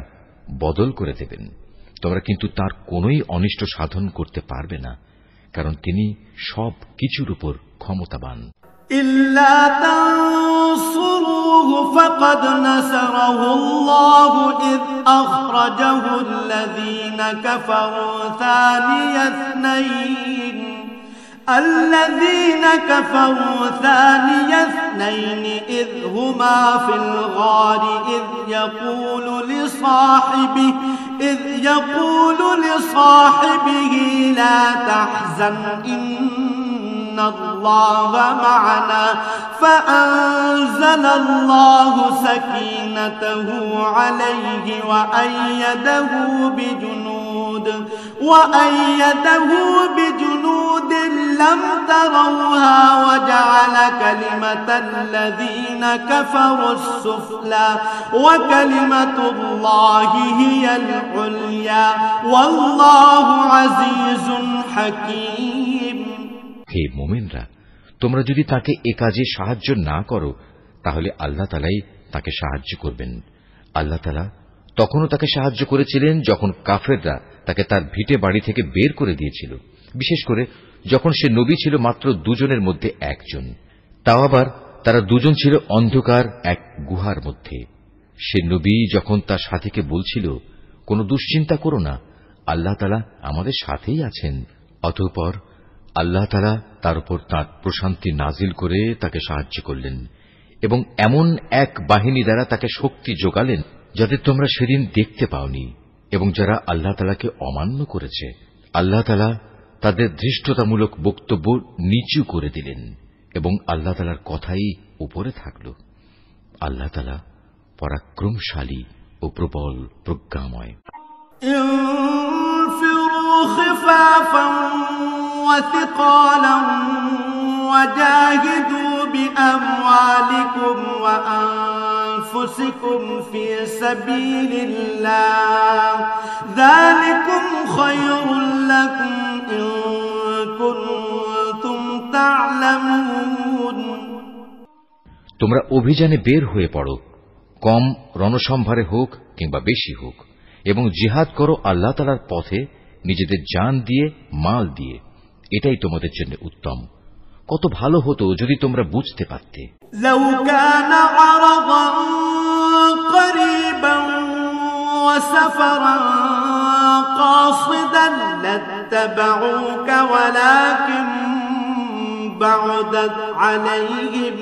বদল করে দেবেন। তোমরা কিন্তু তার কোনোই অনিষ্ট সাধন করতে পারবে না, কারণ তিনি সব কিছুর উপর ক্ষমতাবান। إلا تنصروه فقد نصره الله إذ أخرجه الذين كفروا ثاني اثنين إذ هما في الغار إذ يقول لصاحبه لا تحزن إن الله معنا فأنزل الله سكينته عليه وأيده بجنود لم تروها وجعل كلمة الذين كفروا السفلى وكلمة الله هي العليا والله عزيز حكيم। হে মুমিনরা, তোমরা যদি তাকে এ কাজে সাহায্য না করো তাহলে আল্লাহ তাআলাই তাকে সাহায্য করবেন। আল্লাহ তাআলা তখনও তাকে সাহায্য করেছিলেন যখন কাফেররা তাকে তার ভিটে বাড়ি থেকে বের করে দিয়েছিল, বিশেষ করে যখন সে নবী ছিল মাত্র দুজনের মধ্যে একজন, তাও আবার তারা দুজন ছিল অন্ধকার এক গুহার মধ্যে। সে নবী যখন তার সাথীকে বলছিল, কোনো দুশ্চিন্তা করো না, আল্লাহ তাআলা আমাদের সাথেই আছেন, অতঃপর আল্লাহ তাআলা তার উপর তাঁর প্রশান্তি নাজিল করে তাকে সাহায্য করলেন এবং এমন এক বাহিনী দ্বারা তাকে শক্তি যোগালেন যাদের তোমরা সেদিন দেখতে পাওনি, এবং যারা আল্লাহ তাআলাকে অমান্য করেছে আল্লাহ তাআলা তাদের ধৃষ্টতামূলক বক্তব্য নিচু করে দিলেন এবং আল্লাহ তাআলার কথাই উপরে থাকল। আল্লাহ তাআলা পরাক্রমশালী ও প্রবল প্রজ্ঞাময়। وثقالا وجاهدوا بأموالكم وأنفسكم في سبيل الله ذلكم خير لكم إن كنتم تعلمون। তোমরা অভিযানে বের হয়ে পড়ো, কম রণসম্ভারে হোক কিংবা বেশি হোক, এবং জিহাদ করো আল্লাহ তাআলার পথে নিজেদের জান দিয়ে, মাল দিয়ে। এটাই তোমাদের জন্য উত্তম। কত ভালো হতো যদি তোমরা বুঝতে পারতে। لو كان عرضا قريبا وسفرا قاصدا لاتبعوك ولكن بعدت عليهم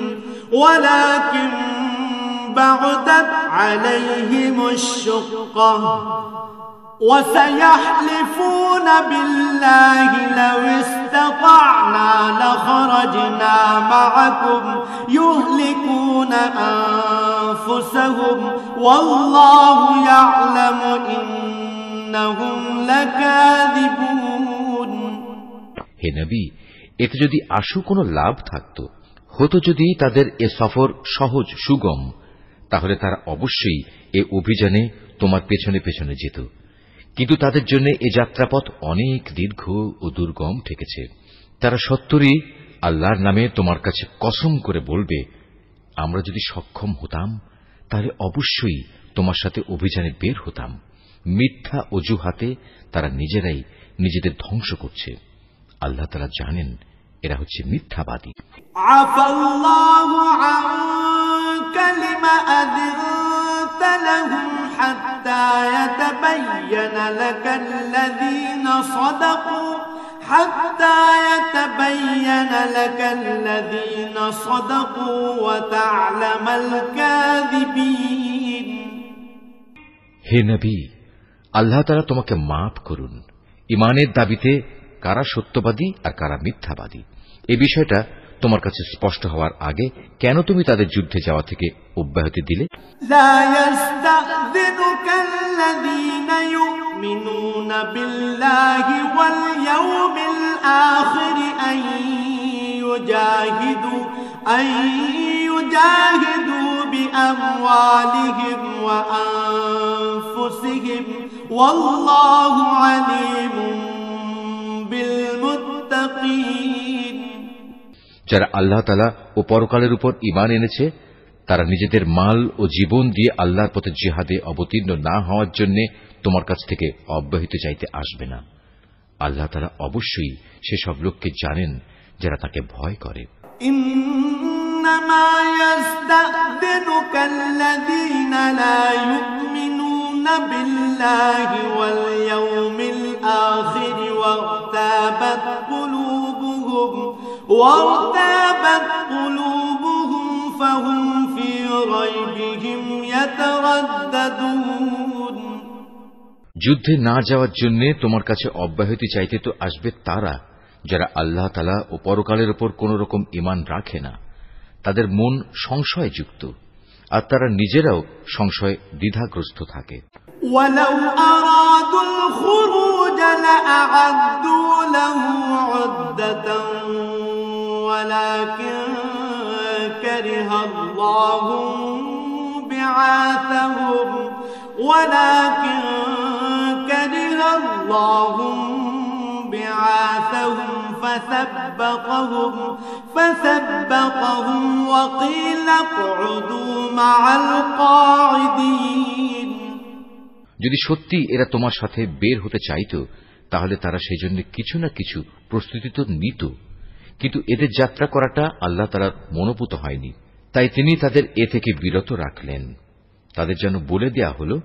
الشقة وسيحلفون بالله لو استطعنا لخرجنا معكم يهلكون أنفسهم والله يعلم إنهم لكاذبون। হে নবী, এতে যদি আশু কোনো লাভ থাকত, হতো যদি তাদের এ সফর সহজ সুগম, তাহলে তারা অবশ্যই এ অভিযানে তোমার পেছনে পেছনে যেত, কিন্তু তাদের জন্য এ যাত্রাপথ অনেক দীর্ঘ ও দুর্গম ঠেকেছে। তারা সত্তরই আল্লাহর নামে তোমার কাছে কসম করে বলবে, আমরা যদি সক্ষম হতাম তাহলে অবশ্যই তোমার সাথে অভিযানে বের হতাম। মিথ্যা অজুহাতে তারা নিজেরাই নিজেদের ধ্বংস করছে। আল্লাহ তাআলা জানেন এরা হচ্ছে মিথ্যাবাদী। আফাল্লাহু আনকা লিমা আযনতা লাহুম হাত্তা ইয়াতাবায়্যানা লাকাল্লাযীনা সাদাকু ওয়া তা'লামাল কাযিবিন। হে নবী, আল্লাহ তাআলা তোমাকে মাফ করুন। ঈমানের দাবিতে কারা সত্যবাদী আর কারা মিথ্যাবাদী এই বিষয়টা তোমার কাছে স্পষ্ট হওয়ার আগে কেন তুমি তাদের যুদ্ধে যাওয়া থেকে অব্যাহতি দিলে? লা ইয়াস্তাযিনুকাল্লাযীনা ইউমিনুনা বিল্লাহি ওয়াল ইয়াউমিল আখির আন ইউজাহিদু বিআমওয়ালিহিম ওয়া আনফুসিহিম ওয়াল্লাহু আলীমুন بالمتقين যারা আল্লাহ তাআলা ও পরকালের উপর ঈমান এনেছে তারা নিজেদের মাল ও জীবন দিয়ে আল্লাহর পথে জিহাদে অবতীর্ণ না হওয়ার জন্য তোমার কাছ থেকে অব্যাহতি চাইতে আসবে না। আল্লাহ তাআলা অবশ্যই সেসব লোককে জানেন যারা তাকে ভয় করে। إنما يستأذنك الذين لا يؤمنون بالله واليوم الآخر وارتابت قلوبهم فهم في ريبهم يترددون যুদ্ধে না যাওয়ার জন্য তোমার কাছে অব্যাহতি চাইতে তো আসবে তারা যারা আল্লাহ তাআলা ও পরকালের উপর কোন রকম ঈমান রাখে না, তাদের মন সংশয়যুক্ত আর তারা নিজেরাও সংশয় দ্বিধাগ্রস্ত থাকে। ولو أرادوا الخروج لأعدوا له عدة ولكن كره الله بعاثهم فثبطهم وقيل اقعدوا مع القاعدين যদি সত্যি এরা তোমার সাথে বের হতে চাইত তাহলে তারা সেজন্য কিছু না কিছু প্রস্তুতি তো নিত, কিন্তু এদের যাত্রা করাটা আল্লাহ তাআলার মনোপুত হয়নি, তাই তিনি তাদের এ থেকে বিরত রাখলেন। তাদের যেন বলে দেয়া হলো,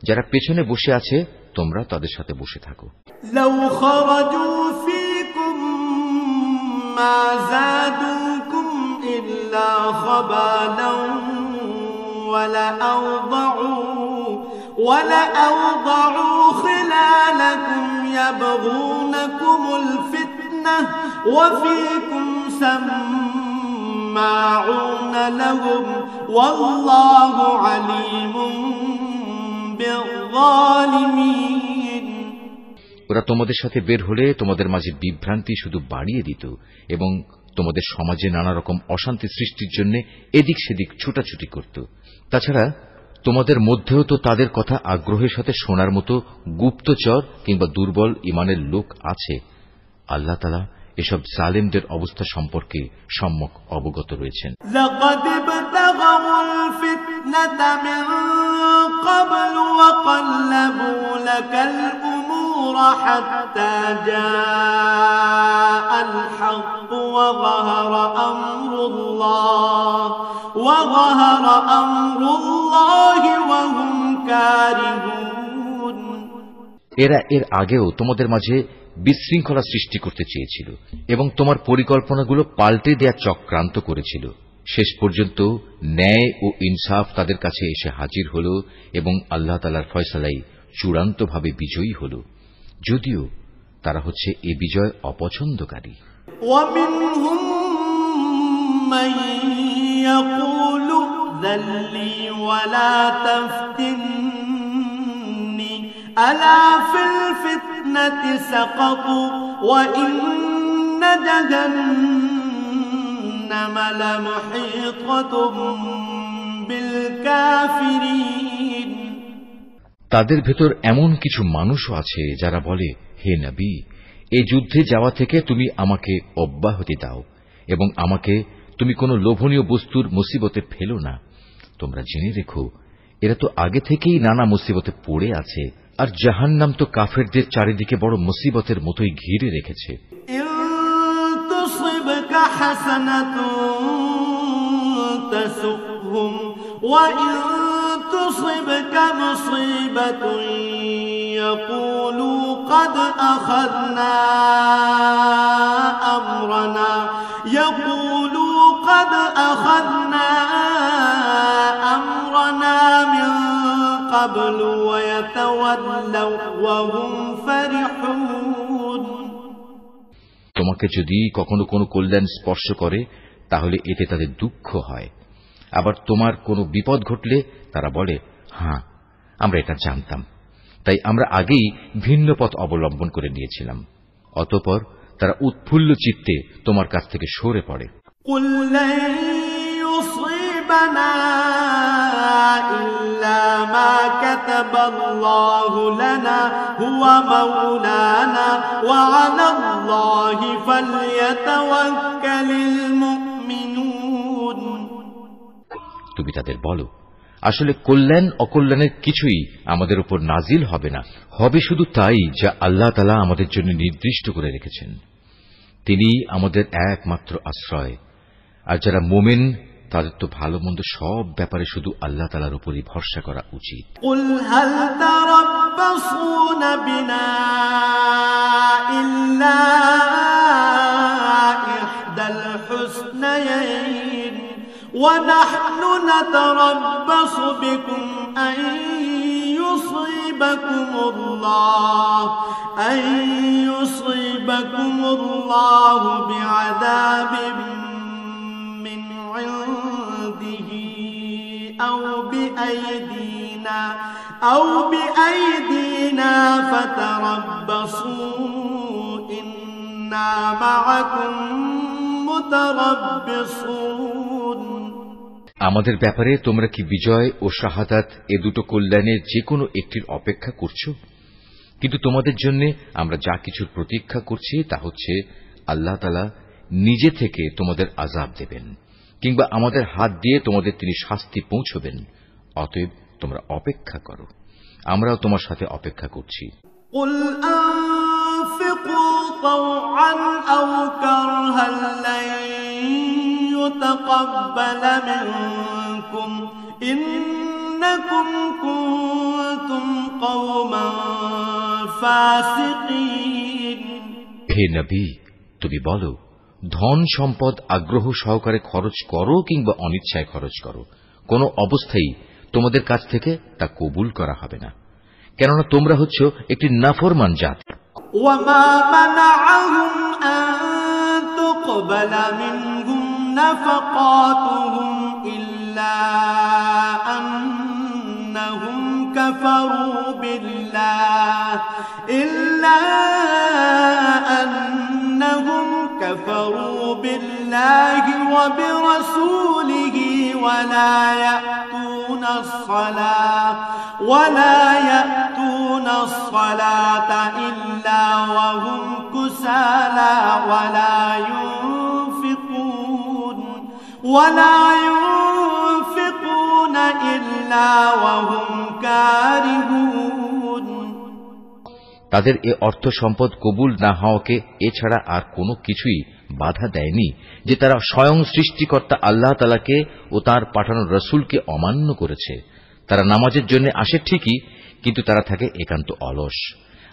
যারা পেছনে বসে আছে তোমরা তাদের সাথে বসে থাকো। لو خرجوا فيكم ما زادوكم إلا خبالا ولأوضعوا خلالكم يبغونكم الفتنة وفيكم سماعون لهم والله عليم بالظالمين ওরা তোমাদের সাথে বের হলে তোমাদের মাঝে বিভ্রান্তি শুধু বাড়িয়ে দিত এবং তোমাদের সমাজে নানা রকম অশান্তি সৃষ্টির জন্য এদিক সেদিক ছুটাছুটি করত। তাছাড়া তোমাদের মধ্যেও তো তাদের কথা আগ্রহের সাথে শোনার মতো গুপ্তচর কিংবা দুর্বল ঈমানের লোক আছে। আল্লাহ তাআলা এসব জালেমদের অবস্থা সম্পর্কে সম্যক অবগত রয়েছেন। لقد ابتغوا الفتنة من قبل وقلبوا لك الأمور حتى جاء الحق وظهر أمر الله وهم كارهون এরা এর আগেও তোমাদের মাঝে বিশৃঙ্খলা সৃষ্টি করতে চেয়েছিল এবং তোমার পরিকল্পনাগুলো পাল্টে দেয়া চক্রান্ত করেছিল। শেষ পর্যন্ত ন্যায় ও ইনসাফ তাদের কাছে এসে হাজির হল এবং আল্লাহ তাআলার ফয়সালাই চূড়ান্তভাবে বিজয়ী হল, যদিও তারা হচ্ছে এ বিজয় অপছন্দকারী। ومنهم من يقول ذلي ولا تفتني ألا في الفتنة سقطوا وإن جهنم لمحيطة بالكافرين তাদের ভেতর এমন কিছু মানুষও আছে যারা বলে, হে নবী, এই যুদ্ধে যাওয়া থেকে তুমি আমাকে অব্যাহতি দাও এবং আমাকে তুমি কোন লোভনীয় বস্তুর মুসিবতে ফেলো না। তোমরা জেনে রেখো, এরা তো আগে থেকেই নানা মুসিবতে পড়ে আছে, আর জাহান্নাম তো কাফেরদের চারিদিকে বড় মুসিবতের মতোই ঘিরে রেখেছে। تصبك مصيبة يقولوا قد أخذنا أمرنا من قبل ويتولوا وهم فرحون তোমাকে যদি কখনো কোনো কল্যাণ স্পর্শ করে তাহলে এতে তাদের দুঃখ হয়, আবার তোমার কোনো বিপদ ঘটলে তারা বলে, হ্যাঁ আমরা এটা জানতাম, তাই আমরা আগেই ভিন্ন পথ অবলম্বন করে নিয়েছিলাম। অতঃপর তারা উৎফুল্ল চিত্তে তোমার কাছ থেকে সরে পড়ে। قل لن يصيبنا إلا ما كتب الله لنا هو مولانا وعلى الله فليتوكل المؤمنون তুমি তাদের বলো, আসলে কল্যাণ অকল্যাণের কিছুই আমাদের উপর নাজিল হবে না, হবে শুধু তাই যা আল্লাহ তাআলা আমাদের জন্য নির্দিষ্ট করে রেখেছেন। তিনি আমাদের একমাত্র আশ্রয়। আর যারা মুমিন তাদের তো ভালো মন্দ সব ব্যাপারে শুধু আল্লাহ তাআলার উপরই ভরসা করা উচিত। قل هل تربصون بنا إلا إحدى الحسنيين ونحن نتربص بكم أن يصيبكم الله بعذاب من عنده أو بأيدينا فتربصوا إنا معكم متربصون আমাদের ব্যাপারে তোমরা কি বিজয় ও শাহাদাত এ দুটো কল্যাণের যে কোনো একটির অপেক্ষা করছো? কিন্তু তোমাদের জন্য আমরা যা কিছুর প্রতীক্ষা করছি তা হচ্ছে আল্লাহ তাআলা নিজে থেকে তোমাদের আযাব দেবেন, কিংবা আমাদের হাত দিয়ে তোমাদের তিনি শাস্তি পৌঁছবেন। অতএব তোমরা অপেক্ষা করো, আমরাও তোমার সাথে অপেক্ষা করছি। قل أنفقوا طوعا أو كرها لن يتقبل منكم إنكم كنتم قوما فاسقين হে নবী, তুমি বলো, ধন সম্পদ আগ্রহ সহকারে খরচ করো কিংবা অনিচ্ছায় খরচ করো, কোন অবস্থায় তোমাদের কাছ থেকে তা কবুল করা হবে না, কেননা তোমরা হচ্ছ একটি নাফরমান জাত। وما منعهم أن تقبل منهم نفقاتهم إلا أنهم كفروا بالله وبرسوله ولا يأتون الصلاة إلا وهم كسالى ولا ينفقون إلا وهم كارهون তাদের এ অর্থ সম্পদ কবুল না হওয়াকে এছাড়া আর কোনো কিছুই বাধা দেয়নি যে তারা স্বয়ং সৃষ্টিকর্তা আল্লাহ তাআলাকে ও তাঁর পাঠানো রাসূলকে অমান্য করেছে। তারা নামাজের জন্য আসে ঠিকই, কিন্তু তারা থাকে একান্ত অলস,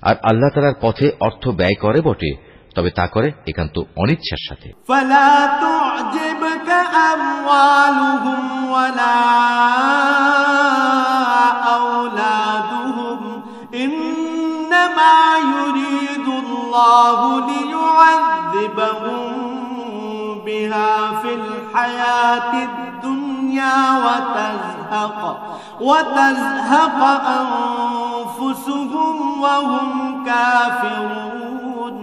আর আল্লাহ তাআলার পথে অর্থ ব্যয় করে বটে, তবে তা করে একান্ত অনিচ্ছার সাথে। فلا تعجبك أموالهم ولا أولادهم إنما يريد الله ليعذبهم بها في الحياة الدنيا وتزهق أنفسهم وهم كافرون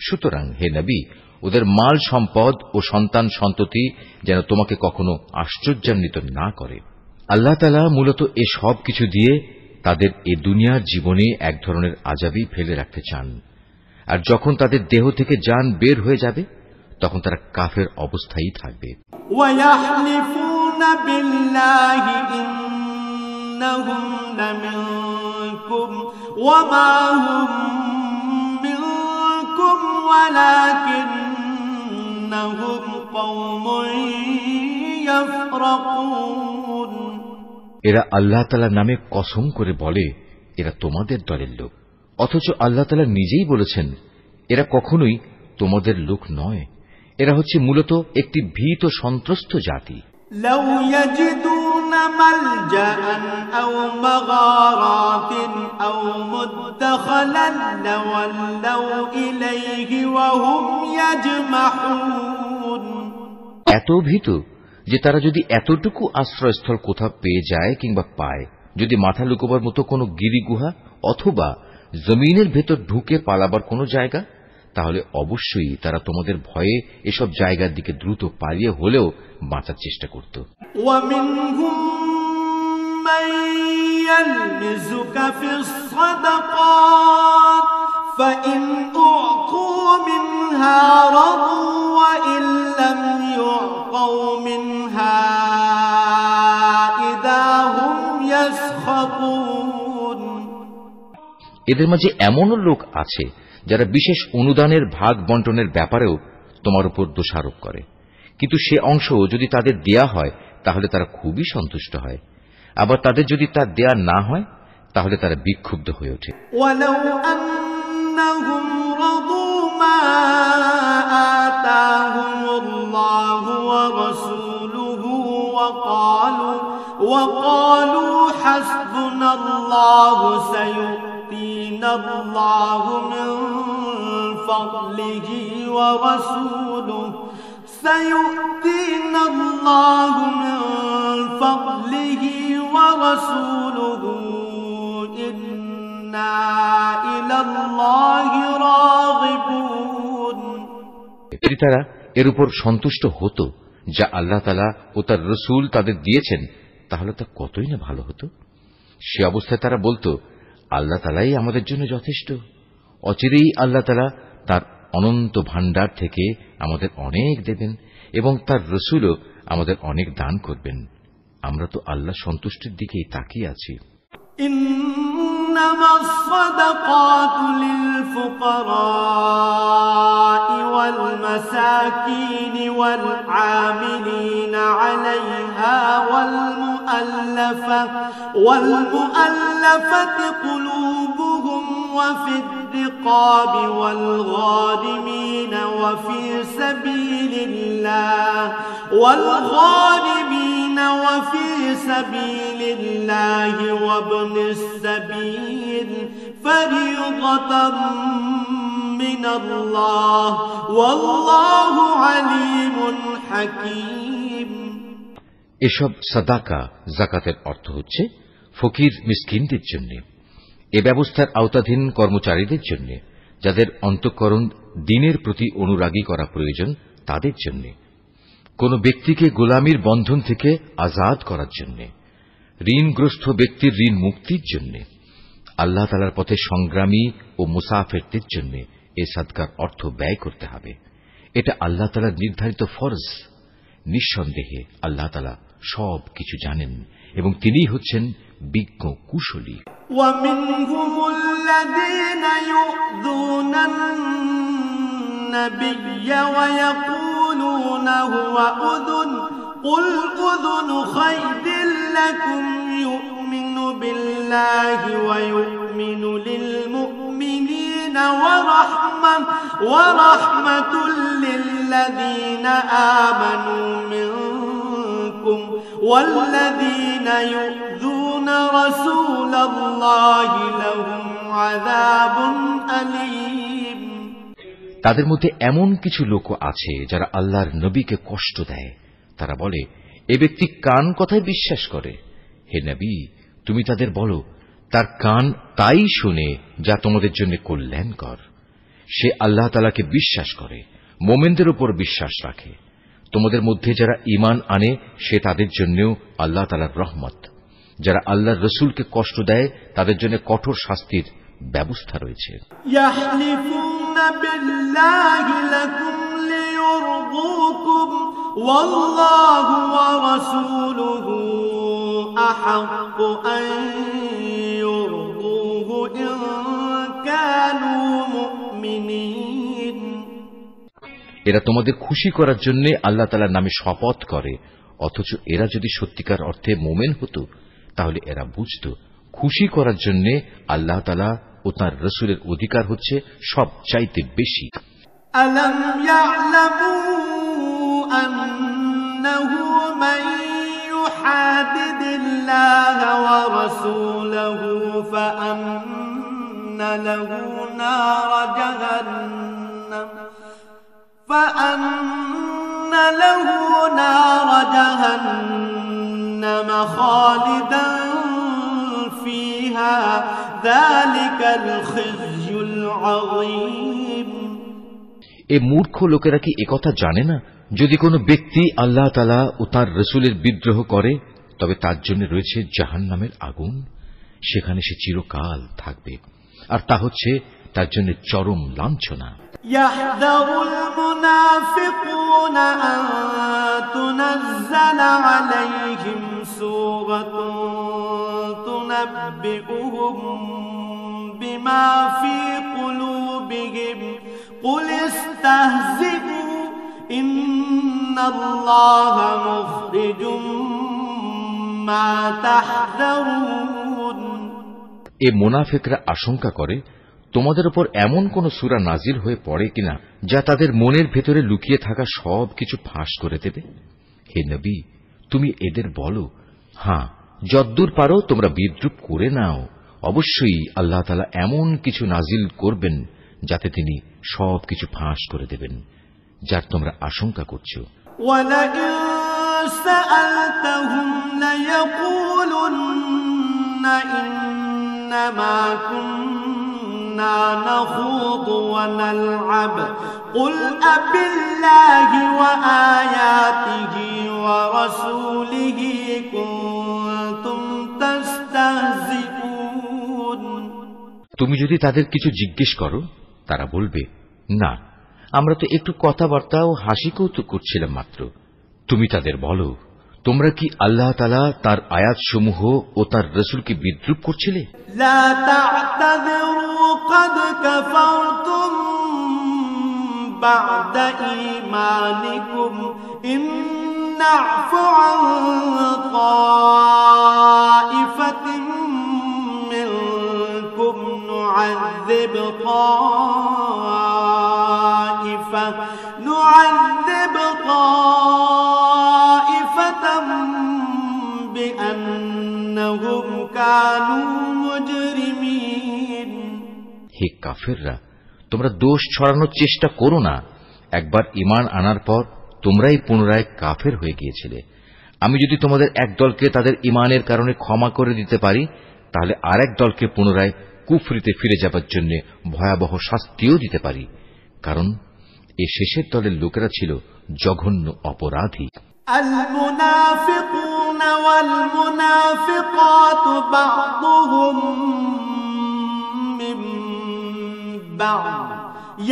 সুতরাং হে নবী, ওদের মাল সম্পদ ও সন্তান সন্ততি যেন তোমাকে কখনো আশ্চর্যান্বিত না করে। আল্লাহ তাআলা মূলত এ সব কিছু দিয়ে তাদের এ দুনিয়ার জীবনে এক ধরনের আযাবই ফেলে রাখতে চান, আর যখন তাদের দেহ থেকে জান বের হয়ে যাবে তখন তারা কাফের অবস্থায় থাকবে। وَيَحْلِفُونَ بِاللَّهِ إِنَّهُمْ لَمِنكُمْ وَمَا هُمْ مِنكُمْ وَلَكِنَّهُمْ قَوْمٌ يَفْرَقُونَ এরা আল্লাহ তাআলার নামে কসম করে বলে এরা তোমাদের দলের লোক, অথচ আল্লাহ তাআলা নিজেই বলেছেন এরা কখনোই তোমাদের লোক নয়। এরা হচ্ছে মূলত একটি ভীত সন্ত্রস্ত জাতি। لو يجدون ملجأ أو مغارات أو مدخلا لولوا إليه وهم يجمحون এত ভীত যে তারা যদি এতটুকু আশ্রয়স্থল কোথাও পেয়ে যায় কিংবা পায়, যদি মাথা লুকোবার মতো কোনো গিরিগুহা অথবা জমিনের ভেতর ঢুকে পালাবার কোনো জায়গা, তাহলে অবশ্যই তারা তোমাদের ভয়ে এসব জায়গার দিকে দ্রুত পালিয়ে হলেও বাঁচার চেষ্টা করত। ومنهم من يلمزك في الصدقات فإن أعطوا منها رضوا وإن لم يعطوا منها إذا هم يسخطون। এদের মাঝে এমনও লোক আছে যারা বিশেষ অনুদানের ভাগ বন্টনের ব্যাপারেও তোমার উপর দোষারোপ করে, কিন্তু সে অংশ যদি তাদের দেয়া হয় তাহলে তারা খুবই সন্তুষ্ট হয়, আবার তাদের যদি তা দেয়া না হয় তাহলে তারা বিক্ষুব্ধ হয়ে ওঠে। ওয়ালাউ আন্নাহুম রাদু মা আতাহুমুল্লাহু ওয়া রাসূলুহু ওয়া ক্বালু হাসবুনাল্লাহু সায়ু'তিনাল্লাহু মিন ফাদলিহি ওয়া রাসূলুহু সায়ু'তিনাল্লাহু মিন ফাদলিহি ওয়া রাসূলুহু ইন্না ইলাল্লাহি রাগিবুন। যদি তারা এর উপর সন্তুষ্ট হতো যা আল্লাহ তাআলা ও তার রাসূল তাদের দিয়েছেন তাহলে তা কতই না ভালো হতো। সে অবস্থায় তারা বলতো, আল্লাহ তাআলাই আমাদের জন্য যথেষ্ট। অচিরেই আল্লাহ তাআলা তার অনন্ত ভাণ্ডার থেকে আমাদের অনেক দেবেন এবং তার রাসূলও আমাদের অনেক দান করবেন। আমরা তো আল্লাহ সন্তুষ্টির দিকেই তাকিয়ে আছি। ইন্নামাস সাদাকাতু লিল ফুকারা'i ওয়াল মাসাকিন ওয়াল আমিলিনা আলাইহা ওয়াল মুআল্লাফাতি কুলুবুহুম ওয়া ফিদ রিকাবি ওয়াল গারিমিনা ওয়া ফি সাবিলিল্লাহ وفي سبيل الله وابن السبيل فريضة من الله والله عليم حكيم। এসব সাদাকা যাকাতের অর্থ হচ্ছে ফকির মিসকিনদের জন্য, এ ব্যবস্থার আওতাধীন কর্মচারীদের জন্য, যাদের অন্তঃকরণ দ্বীনের প্রতি অনুরাগী করা প্রয়োজন তাদের জন্য, কোন ব্যক্তিকে গোলামীর বন্ধন থেকে আজাদ করার জন্য, ঋণগ্রস্ত ব্যক্তির ঋণ মুক্তির জন্য, আল্লাহ তাআলার পথে সংগ্রামী ও মুসাফিরদের জন্য এই সাদকার অর্থ ব্যয় করতে হবে। এটা আল্লাহ তাআলার নির্ধারিত ফরজ। নিঃসন্দেহে আল্লাহ তাআলা সব কিছু জানেন এবং তিনিই হচ্ছেন বিজ্ঞ কুশলী। وَمِنْهُمُ الَّذِينَ يُؤْذُونَ النَّبِيَّ وَيَقُولُونَ هُوَ أُذُنٌ قُلْ أُذُنُ خَيْرٍ لَكُمْ يُؤْمِنُ بِاللَّهِ وَيُؤْمِنُ لِلْمُؤْمِنِينَ وَرَحْمَةٌ لِلَّذِينَ آمَنُوا مِنكُمْ وَالَّذِينَ يُؤْذُونَ رَسُولَ اللَّهِ لَهُمْ عَذَابٌ أَلِيمٌ। তাদের মধ্যে এমন কিছু লোক আছে যারা আল্লাহর নবীকে কষ্ট দেয়। তারা বলে, এ ব্যক্তি কান কথায় বিশ্বাস করে। হে নবী, তুমি তাদের বলো, তার কান তাই শুনে যা তোমাদের জন্য কল্যাণকর। সে আল্লাহ তাআলাকে বিশ্বাস করে, মোমেনদের উপর বিশ্বাস রাখে। তোমাদের মধ্যে যারা ঈমান আনে সে তাদের জন্যও আল্লাহ তাআলার রহমত। যারা আল্লাহর রাসূলকে কষ্ট দেয় তাদের জন্য কঠোর শাস্তির ব্যবস্থা রয়েছে। ইয়াহলিফুনা বিল্লাহি লাকুম লিয়ুরদুকুম ওয়াল্লাহু ওয়া রাসূলুহু আহাক্কু আন ইউরদুহু ইন কানু মুমিনিন। এরা তোমাদের খুশি করার জন্য আল্লাহ তাআলার নামে শপথ করে, অথচ এরা যদি সত্যিকার অর্থে মুমিন হতো তাহলে এরা বুঝত খুশি করার জন্য আল্লাহ তাআলা ও তাঁর রাসূলের অধিকার হচ্ছে সবচাইতে বেশি। আলাম ইয়ালামু আন্নাহু মান ইউহাদিদিল্লাহ ওয়া রাসূলহু ফাআন্না লাহু নার জাহান্নাম খালিদান ফিহা যালিকাল খিজয়ুল আযীম। এ মূর্খ লোকেরা কি একথা জানে না, যদি কোনো ব্যক্তি আল্লাহ তাআলা ও তাঁর রাসূলের বিদ্রোহ করে তবে তার জন্য রয়েছে জাহান্নামের আগুন, সেখানে সে চিরকাল থাকবে, আর তা হচ্ছে তার জন্য চরম লাঞ্ছনা। يحذر المنافقون أن تنزل عليهم سورة تنبئهم بما في قلوبهم قل استهزئوا إن الله مخرج ما تحذرون। এ মুনাফিকরা আশঙ্কা করে তোমাদের উপর এমন কোন সূরা নাজিল হয়ে পড়ে কিনা যা তাদের মনের ভেতরে লুকিয়ে থাকা সবকিছু ফাঁস করে দেবে। হে নবী, তুমি এদের বলো, হ্যাঁ, যদ্দূর পারো তোমরা বিদ্রূপ করে নাও, অবশ্যই আল্লাহ তাআলা এমন কিছু নাজিল করবেন যাতে তিনি সবকিছু ফাঁস করে দেবেন, যার তোমরা আশঙ্কা করছো। وَلَئِن سَأَلْتَهُمْ لَيَقُولُنَّ إِنَّمَا كُنَّا نَخُوضُ وَنَلْعَبُ قُلْ أَبِاللَّهِ وَآيَاتِهِ وَرَسُولِهِ كُنتُمْ تَسْتَهْزِئُونَ। তুমি যদি তাদের কিছু জিজ্ঞেস করো, তারা বলবে, না, আমরা তো একটু কথাবার্তা ও হাসি কৌতুক করছিলাম মাত্র। তুমি তাদের বলো, তোমরা কি আল্লাহ তাআলা তার আয়াতসমূহ ও তার রাসূলকে বিদ্রূপ করছিলে? লা তা'তাযিরু ক্বাদ কাফারতুম বা'দা ঈমানিকুম ইন না'ফু আন তা'iফাতিন মিনকুম নু'আযিব তা'iফাতাম বিআন্নাহুম কানু মুজরিমিন। হে কাফেররা, তোমরা দোষ ছড়ানোর চেষ্টা করো না। একবার ঈমান আনার পর তোমরাই পুনরায় কাফের হয়ে গিয়েছিলে। আমি যদি তোমাদের এক দলকে তাদের ঈমানের কারণে ক্ষমা করে দিতে পারি, তাহলে আরেক দলকে পুনরায় কুফরিতে ফিরে যাবার জন্য ভয়াবহ শাস্তিও দিতে পারি, কারণ এই শেষের দলের লোকেরা ছিল জঘন্য অপরাধী। المنافقون والمنافقات بعضهم من بعض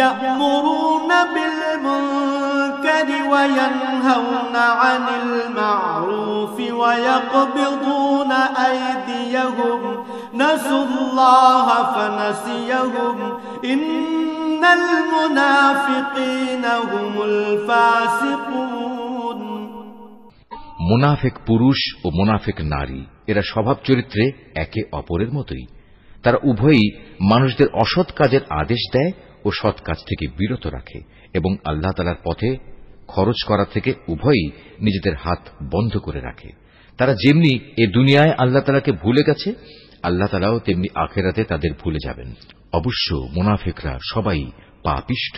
يأمرون بالمنكر وينهون عن المعروف ويقبضون أيديهم نسوا الله فنسيهم إن المنافقين هم الفاسقون। মুনাফিক পুরুষ ও মুনাফিক নারী এরা স্বভাব চরিত্রে একে অপরের মতোই। তারা উভয়ই মানুষদের অসৎ কাজের আদেশ দেয় ও সৎ কাজ থেকে বিরত রাখে এবং আল্লাহ তাআলার পথে খরচ করা থেকে উভয়ই নিজেদের হাত বন্ধ করে রাখে। তারা যেমনি এ দুনিয়ায় আল্লাহ তাআলাকে ভুলে গেছে, আল্লাহ তাআলাও তেমনি আখিরাতে তাদের ভুলে যাবেন। অবশ্য মুনাফিকরা সবাই পাপিষ্ঠ।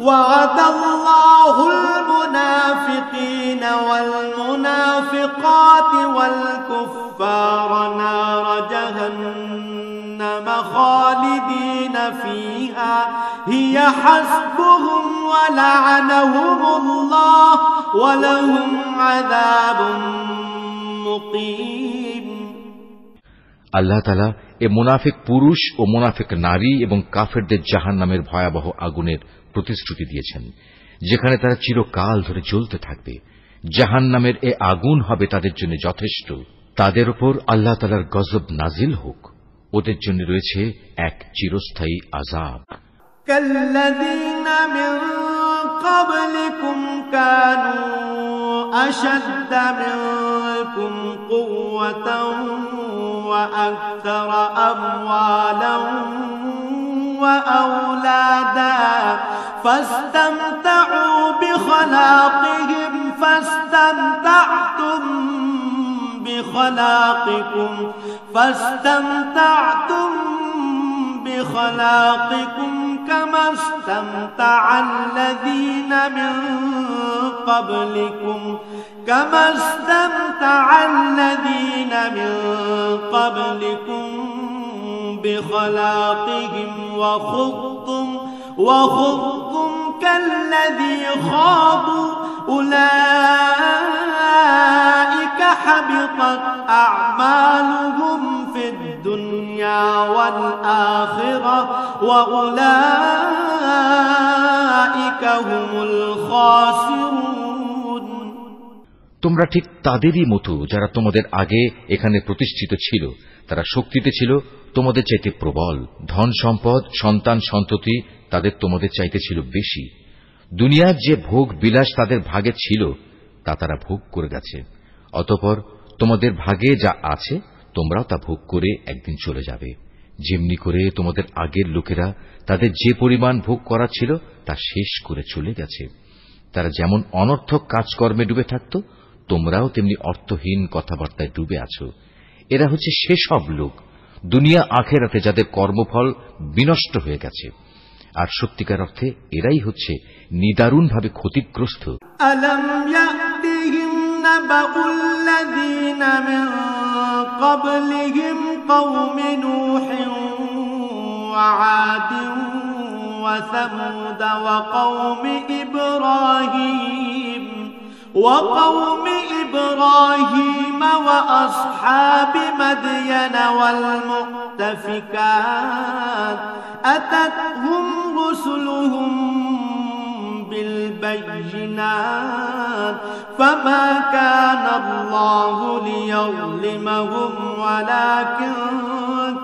وعد الله المنافقين والمنافقات والكفار نار جهنم خالدين فيها هي حسبهم ولعنهم الله ولهم عذاب مقيم। আল্লাহ তাআলা এ মুনাফিক পুরুষ ও মুনাফিক নারী এবং কাফেরদের জাহান্নামের ভয়াবহ আগুনের প্রতিশ্রুতি দিয়েছেন, যেখানে তারা চিরকাল ধরে জ্বলতে থাকবে। জাহান্নামের এ আগুন হবে তাদের জন্য যথেষ্ট। তাদের উপর আল্লাহ তাআলার গজব নাজিল হোক। ওদের জন্য রয়েছে এক চিরস্থায়ী আযাব। কাল্লাযীনা মিন ক্বাবলিকুম কানু আশাদ্দা মিনকুম কুওয়াতান ওয়া আকতারা আমওয়ালান ওয়া আওলাদা ফাস্তামতাউ বিখলাকিহিম ফাস্তামতা'তুম بخلاقكم كما استمتع الذين من قبلكم بخلاقهم وخضتم كالذي خاضوا أولئك حبطت حبطت أعمالهم في الدنيا والآخرة وأولئك هم الخاسرون তোমরা ঠিক তাদেরই মতো যারা তোমাদের আগে এখানে প্রতিষ্ঠিত ছিল। তারা শক্তিতে ছিল তোমাদের চাইতে প্রবল, ধন সম্পদ, সন্তান সন্ততি তাদের তোমাদের চাইতে ছিল বেশি। দুনিয়ার যে ভোগ বিলাস তাদের ভাগে ছিল তা তারা ভোগ করে গেছে। অতঃপর তোমাদের ভাগে যা আছে তোমরাও তা ভোগ করে একদিন চলে যাবে। যেমনি করে তোমাদের আগের লোকেরা তাদের যে পরিমাণ ভোগ করা ছিল তা শেষ করে চলে গেছে। তারা যেমন অনর্থক কাজকর্মে ডুবে থাকত, তোমরাও তেমনি অর্থহীন কথাবার্তায় ডুবে আছো। এরা হচ্ছে সেসব লোক দুনিয়া আখেরাতে যাদের কর্মফল বিনষ্ট হয়ে গেছে, আর সত্যিকার অর্থে এরাই হচ্ছে নিদারুণভাবে ক্ষতিগ্রস্ত। ألم يأتهم نبأ الذين من قبلهم قوم نوح وعاد وثمود وقوم إبراهيم وأصحاب مدين والمؤتفكات أتتهم رسلهم بالبينات فما كان الله ليظلمهم ولكن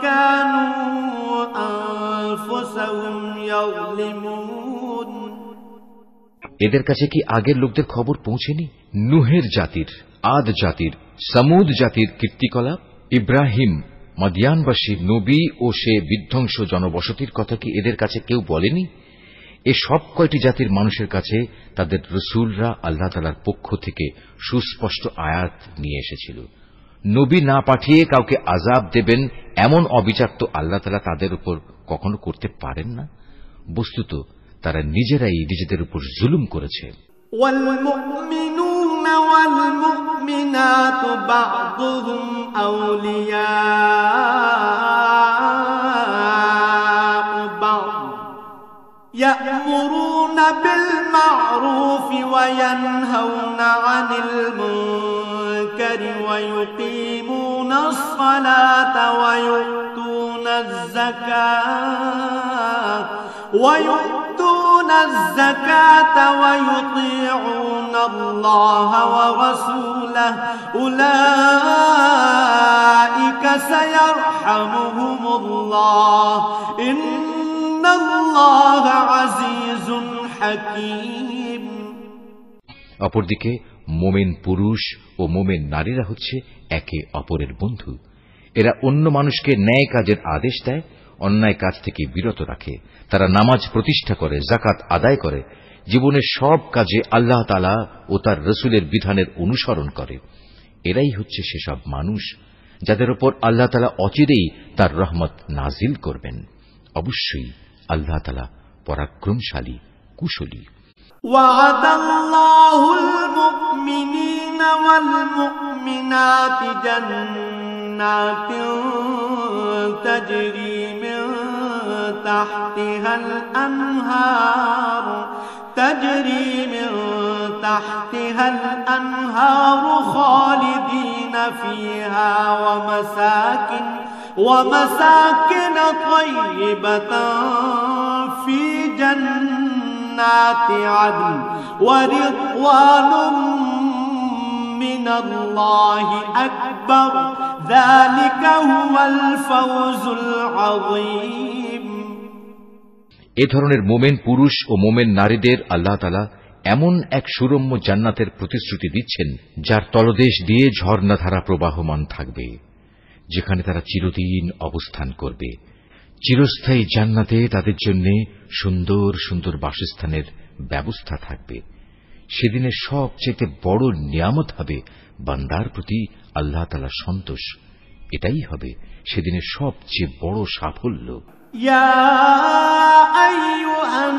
كانوا أنفسهم يظلمون এদের কাছে কি আগের লোকদের খবর পৌঁছেনি? নুহের জাতির, আদ জাতির, সামুদ জাতির কীর্তিকলাপ, ইব্রাহিম, মাদিয়ানবাসী নবী ও সে বিধ্বংস জনবসতির কথা কি এদের কাছে কেউ বলেনি? এ সব কয়টি জাতির মানুষের কাছে তাদের রসুলরা আল্লাহ তাআলার পক্ষ থেকে সুস্পষ্ট আয়াত নিয়ে এসেছিল। নবী না পাঠিয়ে কাউকে আযাব দেবেন এমন অবিচার তো আল্লাহ তাআলা তাদের উপর কখনো করতে পারেন না। বস্তুত তারা নিজেরাই নিজেদের উপর জুলুম করেছে। والمؤمنون والمؤمنات بعضهم أولياء بعض يأمرون بالمعروف وينهون عن المنكر ويقيمون الصلاة ويؤتون الزكاة ويطيعون الله ورسوله أولئك سيرحمهم الله إن الله عزيز حكيم অপরদিকে মোমেন পুরুষ ও মোমেন নারীরা হচ্ছে একে অপরের বন্ধু। এরা অন্য মানুষকে ন্যায় কাজের আদেশ দেয়, অন্যায় কাজ থেকে বিরত রাখে। তারা নামাজ প্রতিষ্ঠা করে, যাকাত আদায় করে, জীবনের সব কাজে আল্লাহ তাআলা ও তার রসুলের বিধানের অনুসরণ করে। এরাই হচ্ছে সেসব মানুষ যাদের উপর আল্লাহ তাআলা অচিরেই তার রহমত নাজিল করবেন। অবশ্যই আল্লাহ তাআলা পরাক্রমশালী, কুশলী। وعد الله المؤمنين والمؤمنات جنات تجري من تحتها الأنهار خالدين فيها ومساكن طيبة في جنات عدن ورضوان من الله أكبر ذلك هو الفوز العظيم। এ ধরনের মোমেন পুরুষ ও মোমেন নারীদের আল্লাহ তাআলা এমন এক সুরম্য জান্নাতের প্রতিশ্রুতি দিচ্ছেন যার তলদেশ দিয়ে ঝর্ণাধারা প্রবাহমান থাকবে, যেখানে তারা চিরদিন অবস্থান করবে। চিরস্থায়ী জান্নাতে তাদের জন্য সুন্দর সুন্দর বাসস্থানের ব্যবস্থা থাকবে। সেদিনের সবচেয়ে বড় নিয়ামত হবে বান্দার প্রতি আল্লাহ তাআলার সন্তোষ। এটাই হবে সেদিনের সবচেয়ে বড় সাফল্য। ইয়া আইয়ুহান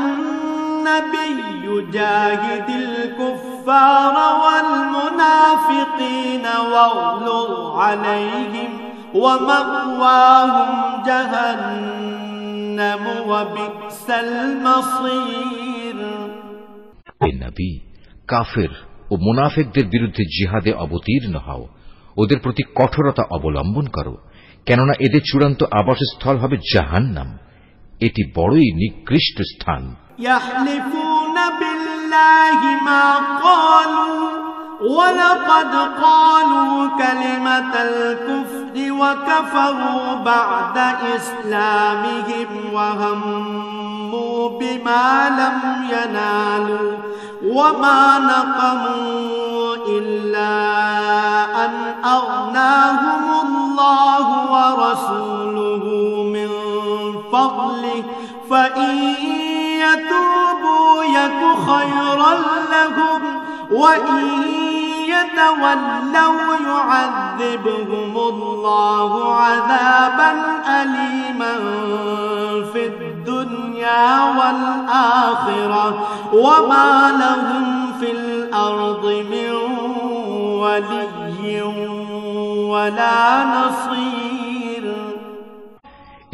নাবিয়্যু জাহিদিল কুফফারা ওয়াল মুনাফিকিনা ওয়াগলুয আলাইহিম ওয়া মাওয়াহুম জাহান্নাম ওয়া বি'সাল মাসীর। হে নবী, কাফের ও মুনাফিকদের বিরুদ্ধে জিহাদে অবতীর্ণ হও ওদের প্রতি কঠোরতা অবলম্বন করো, কেননা এদের চূড়ান্ত আবাসস্থল হবে জাহান্নাম। এটি বড়ই নিকৃষ্ট স্থান। يحلفون بالله ما قالوا ولقد قالوا كلمة الكفر وكفروا بعد إسلامهم وهموا بما لم ينالوا وما نقموا إلا أن أغناهم الله ورسوله من فضله فإن يتوبوا يك خيرا لهم وإن يتولوا يعذبهم الله عذابا أليما في الدنيا والآخرة وما لهم في الأرض من ولي ولا نصير।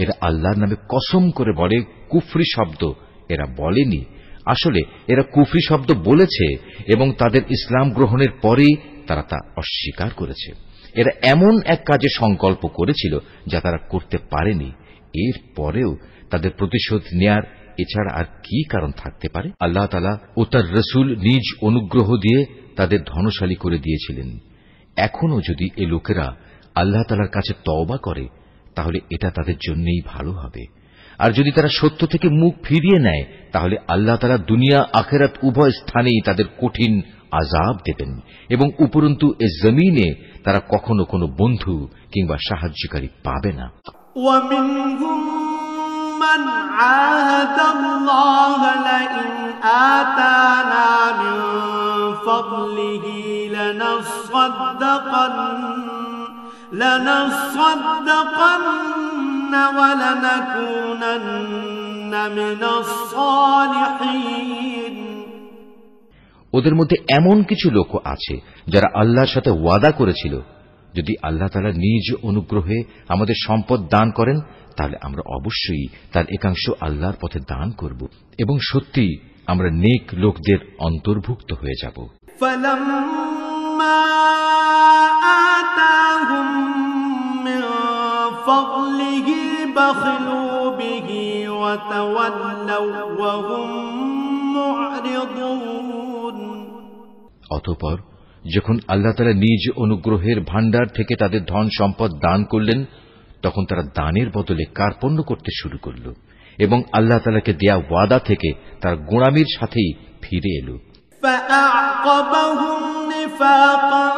এরা আল্লাহর নামে কসম করে বলে কুফরি শব্দ এরা বলেনি, আসলে এরা কুফরি শব্দ বলেছে এবং তাদের ইসলাম গ্রহণের পরেই তারা তা অস্বীকার করেছে। এরা এমন এক কাজে সংকল্প করেছিল যা তারা করতে পারেনি, এর পরেও তাদের প্রতিশোধ নেয়ার এছাড়া আর কি কারণ থাকতে পারে? আল্লাহ তাআলা ও তার রাসূল নিজ অনুগ্রহ দিয়ে তাদের ধনশালী করে দিয়েছিলেন। এখনো যদি এ লোকেরা আল্লাহ তাআলার কাছে তওবা করে তাহলে এটা তাদের জন্যই ভালো হবে। আর যদি তারা সত্য থেকে মুখ ফিরিয়ে নেয় তাহলে আল্লাহ তাআলা দুনিয়া আখিরাত উভয় স্থানেই তাদের কঠিন আযাব দেবেন এবং উপরন্তু এ জমিনে তারা কখনো কোনো বন্ধু কিংবা সাহায্যকারী পাবে না। ومنهم من عاهد الله لئن آتانا من فضله لنصدقن ولنكونن من الصالحين। ওদের মধ্যে এমন কিছু লোক আছে যারা আল্লাহর সাথে ওয়াদা করেছিল, যদি আল্লাহ তাআলা নিজ অনুগ্রহে আমাদের সম্পদ দান করেন তাহলে আমরা অবশ্যই তার একাংশ আল্লাহর পথে দান করব এবং সত্যি আমরা নেক লোকদের অন্তর্ভুক্ত হয়ে যাব। فلما آتاهم من فضله بخلوا به وتولوا وهم معرضون। অতঃপর যখন আল্লাহ তাআলা নিজ অনুগ্রহের ভাণ্ডার থেকে তাদের ধন সম্পদ দান করলেন তখন তারা দানের বদলে কার্পণ্য করতে শুরু করল এবং আল্লাহ তাআলাকে দেয়া ওয়াদা থেকে তার গোঁড়ামির সাথেই ফিরে এলো। فأعقبهم نفاقا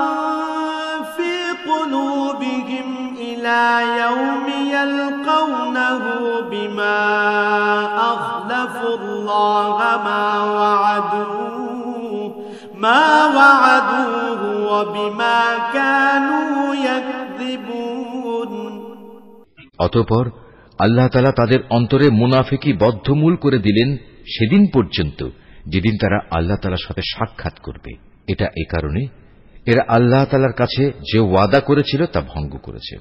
في قلوبهم إلى يوم يلقونه بما أخلفوا الله ما وعدوه وبما كانوا يكذبون। অতঃপর আল্লাহ তাআলা তাদের অন্তরে মুনাফিকি বদ্ধমূল করে দিলেন সেদিন পর্যন্ত যেদিন তারা আল্লাহ তাআলার সাথে সাক্ষাৎ করবে। এটা এই কারণে এরা আল্লাহ তাআলার কাছে যে ওয়াদা করেছিল তা ভঙ্গ করেছে।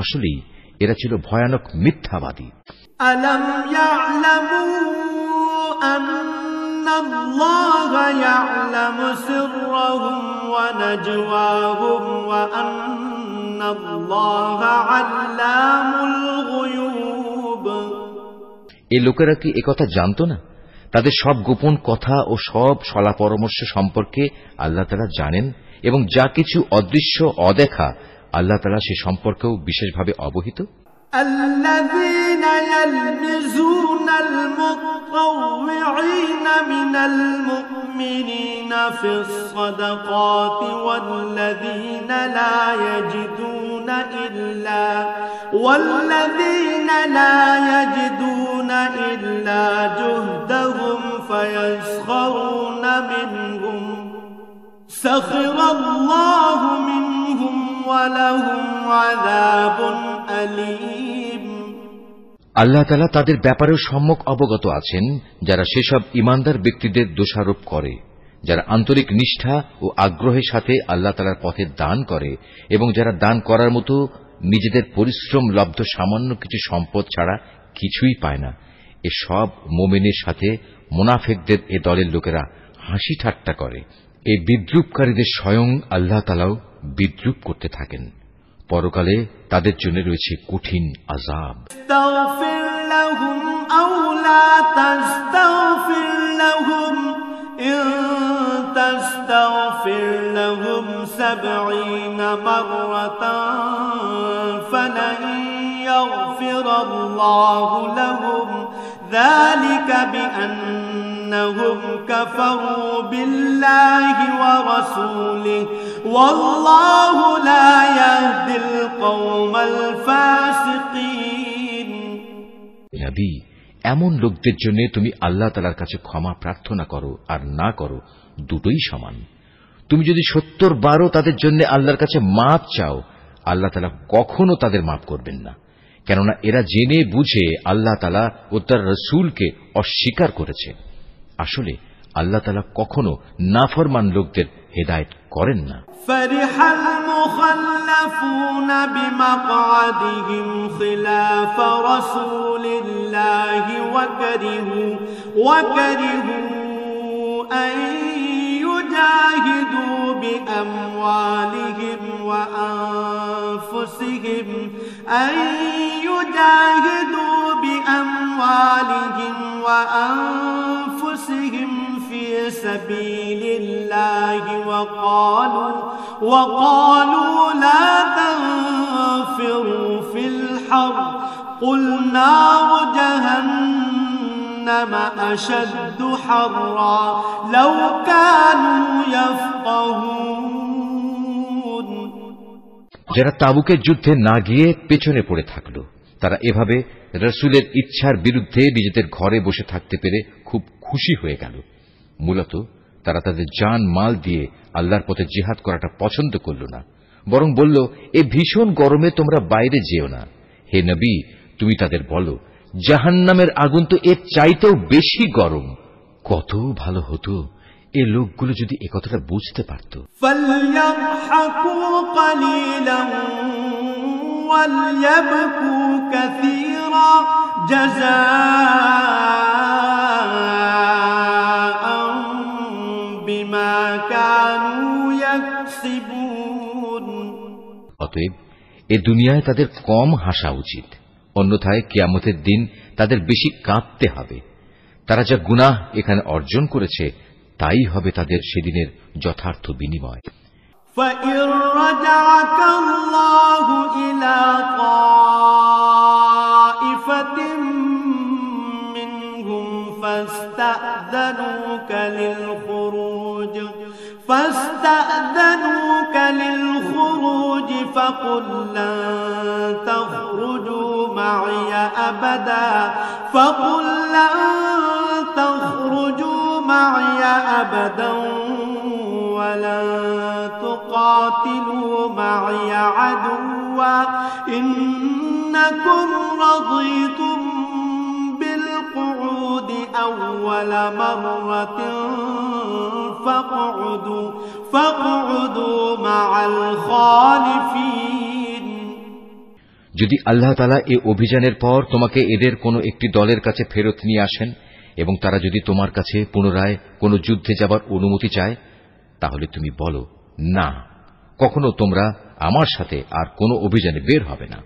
আসলেই এরা ছিল ভয়ানক মিথ্যাবাদী। আলম ইয়ালামু আন্নাল্লাহা ইয়ালামু সিররাহুম ওয়া নাজওয়াহুম ওয়া আন্নাল্লাহা আল্লামুল গুয়ুব। এই লোকেরা কি একথা জানতো না? তাদের সব গোপন কথা ও সব সলা পরামর্শ সম্পর্কে আল্লাহ তাআলা জানেন এবং যা কিছু অদৃশ্য অদেখা আল্লাহ তাআলা সে সম্পর্কেও বিশেষভাবে অবহিত। الذين يلمزون المطوعين من المؤمنين في الصدقات والذين لا يجدون إلا جهدهم فيسخرون منهم سخر الله منهم ولهم عذاب أليم। আল্লাহ তাআলা তাদের ব্যাপারেও সম্যক অবগত আছেন যারা সেসব ঈমানদার ব্যক্তিদের দোষারোপ করে, যারা আন্তরিক নিষ্ঠা ও আগ্রহের সাথে আল্লাহ তাআলার পথে দান করে এবং যারা দান করার মতো নিজেদের পরিশ্রম লব্ধ সামান্য কিছু সম্পদ ছাড়া কিছুই পায় না। এ সব মুমিনের সাথে মুনাফিকদের এ দলের লোকেরা হাসি ঠাট্টা করে। এই বিদ্রূপকারীদের স্বয়ং আল্লাহ তাআলাও বিদ্রূপ করতে থাকেন। পরকালে তাদের জন্য রয়েছে কঠিন আযাব। তাগফির লাহুম আও লা তাস্তাগফির লাহুম ইন তাস্তাগফির লাহুম 70 মাররাতান ফালান ইয়াগফিরাল্লাহু লাহুম যালিকা বিআন্নাহুম কাফারু বিল্লাহি ওয়া রাসূলিহি ওয়াল্লাহু লা ইয়াহদিল কওমাল ফাসিকিন। নবী, এমন লোকদের জন্য তুমি আল্লাহ তাআলার কাছে ক্ষমা প্রার্থনা করো আর না করো, দুটোই সমান। তুমি যদি 70 বারও তাদের জন্য আল্লাহর কাছে মাপ চাও, আল্লাহ তাআলা কখনো তাদের মাপ করবেন না, কেননা এরা জেনে বুঝে আল্লাহ তাআলা ও তার রাসূলকে অস্বীকার করেছে। আসলে আল্লাহ তাআলা কখনো নাফরমান লোকদের হেদায়েত করেন না। ফারিহাল মুখাল্লাফুনা বিমাকআদিহিম খিলাফ রাসূলিল্লাহি ওয়া কারিহু আন ইউজাহিদু বিআমওয়ালিহিম ওয়া আনফুসিহিম في سبيل الله وقالوا لا تنفروا في الحر قل نار جهنم أشد حرا لو كانوا يفقهون। যারা তাবুকের যুদ্ধে না গিয়ে পেছনে পড়ে থাকলো, তারা এভাবে রাসূলের ইচ্ছার বিরুদ্ধে নিজেদের ঘরে বসে থাকতে পেরে খুব খুশি হয়ে গেল। মূলত তারা তাদের জান মাল দিয়ে আল্লাহর পথে জিহাদ করাটা পছন্দ করল না, বরং বলল, এ ভীষণ গরমে তোমরা বাইরে যেও না। হে নবী, তুমি তাদের বলো, জাহান্নামের আগুন তো এর চাইতেও বেশি গরম। কত ভালো হতো এ লোকগুলো যদি একথাটা বুঝতে পারত। ফালইয়াদহাকু কালিলান ওয়ালইয়াবকু কাসীরা জাযাআন বিমা কানু ইয়াকসিবুন। অতএব এ দুনিয়ায় তাদের কম হাসা উচিত, অন্যথায় কিয়ামতের দিন তাদের বেশি কাঁদতে হবে। তারা যা গুনাহ এখানে অর্জন করেছে তাই হবে তাদের সেদিনের যথার্থ বিনিময়। فَإِن رَّجَعَكَ اللَّهُ إِلَىٰ طَائِفَةٍ مِّنْهُمْ فَاسْتَأْذَنُوكَ لِلْخُرُوجِ فَقُل لَّن تَخْرُجُوا مَّعِيَ أَبَدًا وَلَن تُقَاتِلُوا مَعِيَ عَدُوًّا إِنَّكُمْ رَضِيتُم بِالْقُعُودِ أَوَّلَ مَرَّةٍ فَاقْعُدُوا مَعَ الْخَالِفِينَ। যদি আল্লাহ তাআলা এই অভিযানের পর তোমাকে এদের কোনো একটি দলের কাছে ফেরত নিয়ে আসেন এবং তারা যদি তোমার কাছে পুনরায় কোনো যুদ্ধে যাবার অনুমতি চায়, তাহলে তুমি বলো, না, কখনো তোমরা আমার সাথে আর কোনো অভিযানে বের হবে না।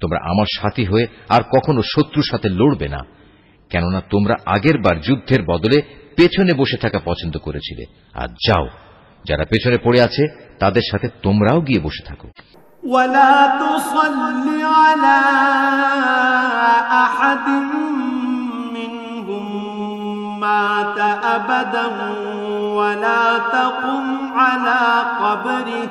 তোমরা আমার সাথী হয়ে আর কখনো শত্রুর সাথে লড়বে না, কেননা তোমরা আগের বার যুদ্ধের বদলে পেছনে বসে থাকা পছন্দ করেছিলে। আর যাও, যারা পেছনে পড়ে আছে তাদের সাথে তোমরাও গিয়ে বসে থাকো। ولا تصل على أحد منهم مات أبدا ولا تقم على قبره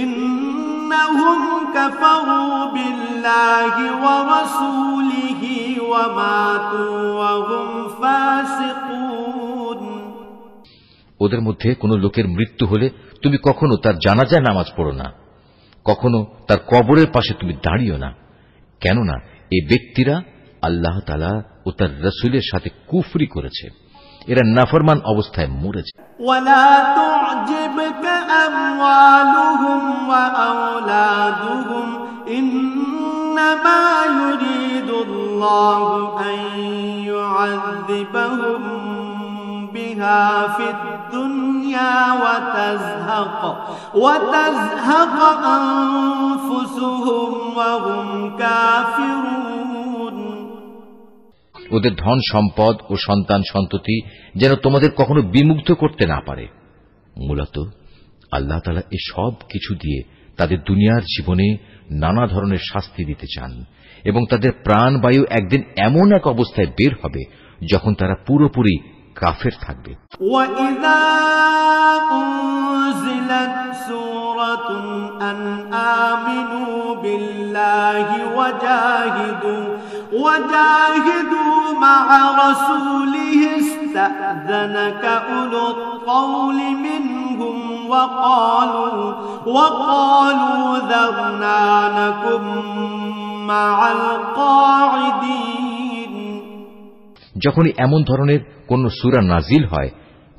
إنهم كفروا بالله ورسوله وماتوا وهم فاسقون। ওদের মধ্যে কোন লোকের মৃত্যু হলে তুমি কখনো তার জানাজা নামাজ পড়ো না, কখনো তার কবরের পাশে তুমি দাঁড়িও না, কেননা এই ব্যক্তিরা আল্লাহ তাআলা ও তার রাসূলের সাথে কুফরি করেছে, এরা নাফরমান অবস্থায় মরেছে। ওয়ালা তু'জিবকা আমওয়ালুহুম ওয়া আওলাদুহুম ইন্নামা ইউরিদুল্লাহু আন ইউ'আযিবাহুম বিহা ফিদ দুনিয়া الدنيا وتزهق أنفسهم وهم كافرون ওদের ধন সম্পদ ও সন্তান সন্ততি যেন তোমাদের কখনো বিমুগ্ধ করতে না পারে। মূলত আল্লাহ তাআলা এই সব কিছু দিয়ে তাদের দুনিয়ার জীবনে নানা ধরনের শাস্তি দিতে চান এবং তাদের প্রাণবায়ু একদিন এমন এক অবস্থায় বের হবে যখন তারা পুরোপুরি কাফের থাকবে। وَإِذَا أُنزِلَتْ سُورَةٌ أَنْ آمِنُوا بِاللَّهِ وَجَاهِدُوا مَعَ رَسُولِهِ اسْتَأْذَنَكَ أُولُو الطَّوْلِ مِنْهُمْ وَقَالُوا ذَرْنَا نَكُن مَّعَ الْقَاعِدِينَ যখনই এমন ধরনের কোন সূরা নাজিল হয়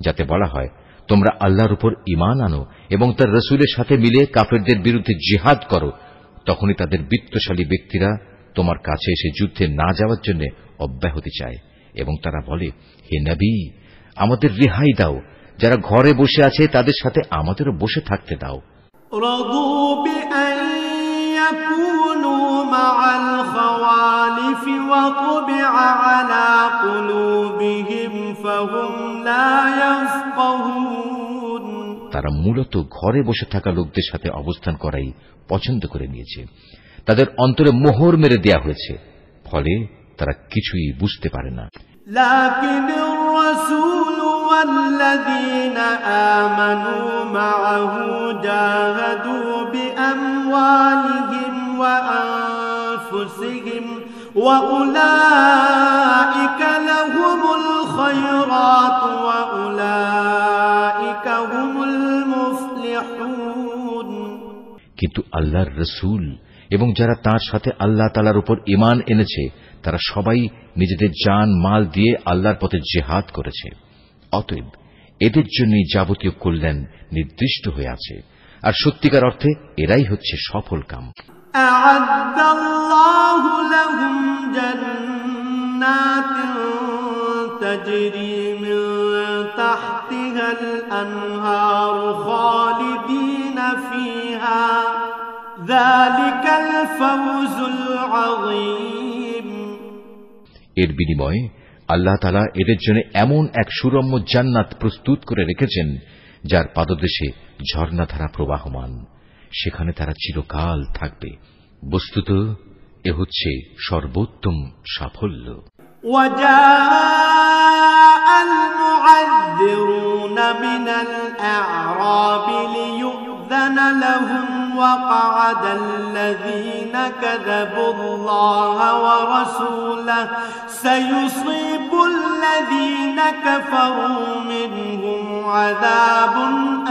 যাতে বলা হয় তোমরা আল্লাহর উপর ঈমান আনো এবং তার রাসূলের সাথে মিলে কাফেরদের বিরুদ্ধে জিহাদ করো, তখনই তাদের বিত্তশালী ব্যক্তিরা তোমার কাছে এসে যুদ্ধে না যাওয়ার জন্য অব্যাহতি চায় এবং তারা বলে, হে নবী, আমাদের রেহাই দাও, যারা ঘরে বসে আছে তাদের সাথে আমাদেরও বসে থাকতে দাও। رضوا بأن يكونوا مع الخوالف وطبع على قلوبهم فهم لا يفقهون তারা মূলত ঘরে বসে থাকা লোকদের সাথে অবস্থান করাই পছন্দ করে নিয়েছে। তাদের অন্তরে মোহর মেরে দেয়া হয়েছে, ফলে তারা কিছুই বুঝতে পারে না। لكن الرسول والذين آمنوا معه جاهدوا بأموالهم وأنفسهم وأولئك لهم الخيرات وأولئك هم المفلحون কিন্তু আল্লাহর রাসূল এবং যারা তার সাথে আল্লাহ তাআলার উপর ঈমান এনেছে তারা সবাই নিজেদের জান মাল দিয়ে আল্লাহর পথে জিহাদ করেছে। অতএব এদের জন্যই যাবতীয় কল্যাণ নির্দিষ্ট হয়ে আছে, আর সত্যিকার অর্থে এরাই হচ্ছে সফল কাম। أعد الله لهم جنات تجري من تحتها الأنهار خالدين فيها ذلك الفوز العظيم এর বিনিময়ে আল্লাহ তাআলা এদের জন্য এমন এক সুরম্য জান্নাত প্রস্তুত করে রেখেছেন যার পাদদেশে ঝর্ণাধারা প্রবাহমান, সেখানে তারা চিরকাল থাকবে। বস্তুত এ হচ্ছে সর্বোত্তম সাফল্য। وجاء المعذرون من الأعراب ليؤذن لهم وقعد الذين كذبوا الله ورسوله سيصيب الذين كفروا منهم عذاب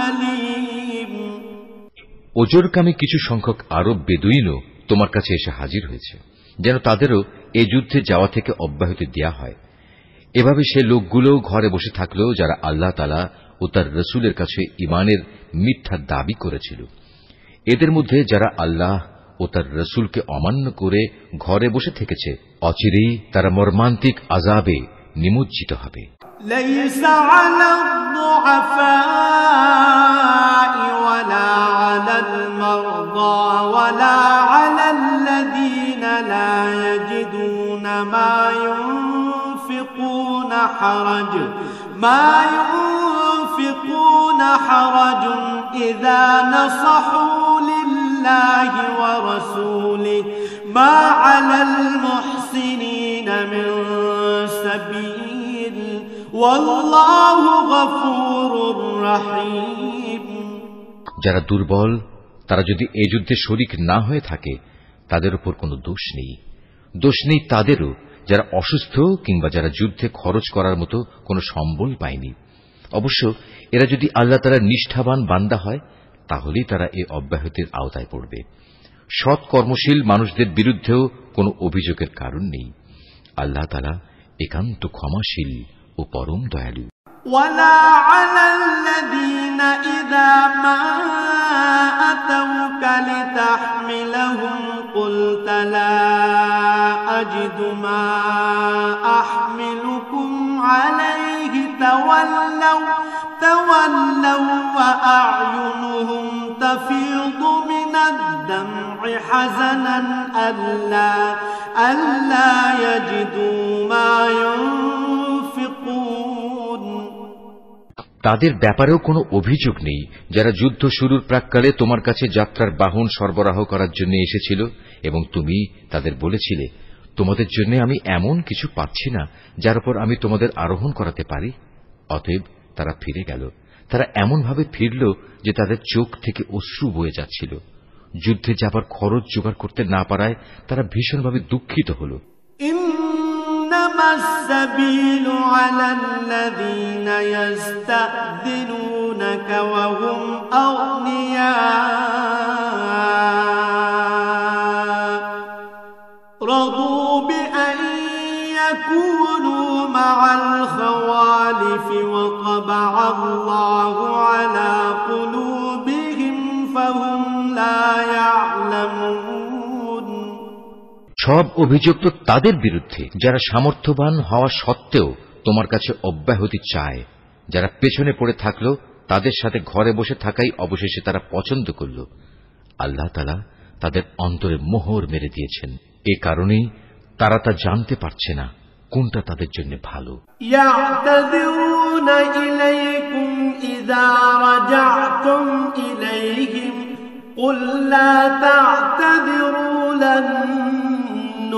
أليم ওজরকামী কিছু সংখ্যক আরব বেদুইনও তোমার কাছে এসে হাজির হয়েছে, যেন তাদেরও এ যুদ্ধে যাওয়া থেকে অব্যাহতি দেয়া হয়। এভাবে সে লোকগুলো ঘরে বসে থাকলো যারা আল্লাহ তাআলা ও তার রাসূলের কাছে ঈমানের মিথ্যা দাবি করেছিল। এদের মধ্যে যারা আল্লাহ ও তার রাসূলকে অমান্য করে ঘরে বসে থেকেছে, অচিরেই তারা মর্মান্তিক আযাবে নিমজ্জিত হবে। ليس على الضعفاء ولا على المرضى ولا على الذين لا يجدون ما ينفقون حرج إذا نصحوا لله ورسوله ما على المحسنين من سبيل والله غفور رحيم যারা দুর্বল তারা যদি এই যুদ্ধে শরীক না হয়ে থাকে তাদের উপর কোনো দোষ নেই। দোষ নেই তাদেরও যারা অসুস্থ কিংবা যারা যুদ্ধে খরচ করার মতো কোনো সম্বল পায়নি। অবশ্য এরা যদি আল্লাহ তাআলার নিষ্ঠাবান বান্দা হয় তাহলেই তারা এই অব্যাহতির আওতায় পড়বে। সৎ কর্মশীল মানুষদের বিরুদ্ধেও কোনো অভিযোগের কারণ নেই। আল্লাহ তাআলা একান্ত ক্ষমাশীল ও পরম দয়ালু। ولا على الذين إذا ما أتوك لتحملهم قلت لا أجد ما أحملكم عليه تولوا وأعينهم تفيض من الدمع حزنا ألا يجدوا ما ينفقون তাদের ব্যাপারেও কোনো অভিযোগ নেই যারা যুদ্ধ শুরুর প্রাক্কালে তোমার কাছে যাত্রার বাহন সরবরাহ করার জন্য এসেছিল এবং তুমি তাদের বলেছিলে, তোমাদের জন্য আমি এমন কিছু পাচ্ছি না যার উপর আমি তোমাদের আরোহণ করাতে পারি। অতএব তারা ফিরে গেল। তারা এমনভাবে ফিরল যে তাদের চোখ থেকে অশ্রু বয়ে যাচ্ছিল। যুদ্ধে যাবার খরচ জোগাড় করতে না পারায় তারা ভীষণভাবে দুঃখিত হল। إنما السبيل على الذين يستأذنونك وهم أغنياء رضوا بأن يكونوا مع الخوالف وطبع الله على قلوبهم فهم لا يعلمون সব অভিযোগ তো তাদের বিরুদ্ধে যারা সামর্থ্যবান হওয়া সত্ত্বেও তোমার কাছে অব্যাহতি চায়, যারা পেছনে পড়ে থাকলো তাদের সাথে ঘরে বসে থাকাই অবশেষে তারা পছন্দ করল। আল্লাহ তাআলা তাদের অন্তরে মোহর মেরে দিয়েছেন। এ কারণেই তারা তা জানতে পারছে না কোনটা তাদের জন্য ভালো। يعتذرون إليكم إذا رجعتم إليهم قل لا تعتذروا لن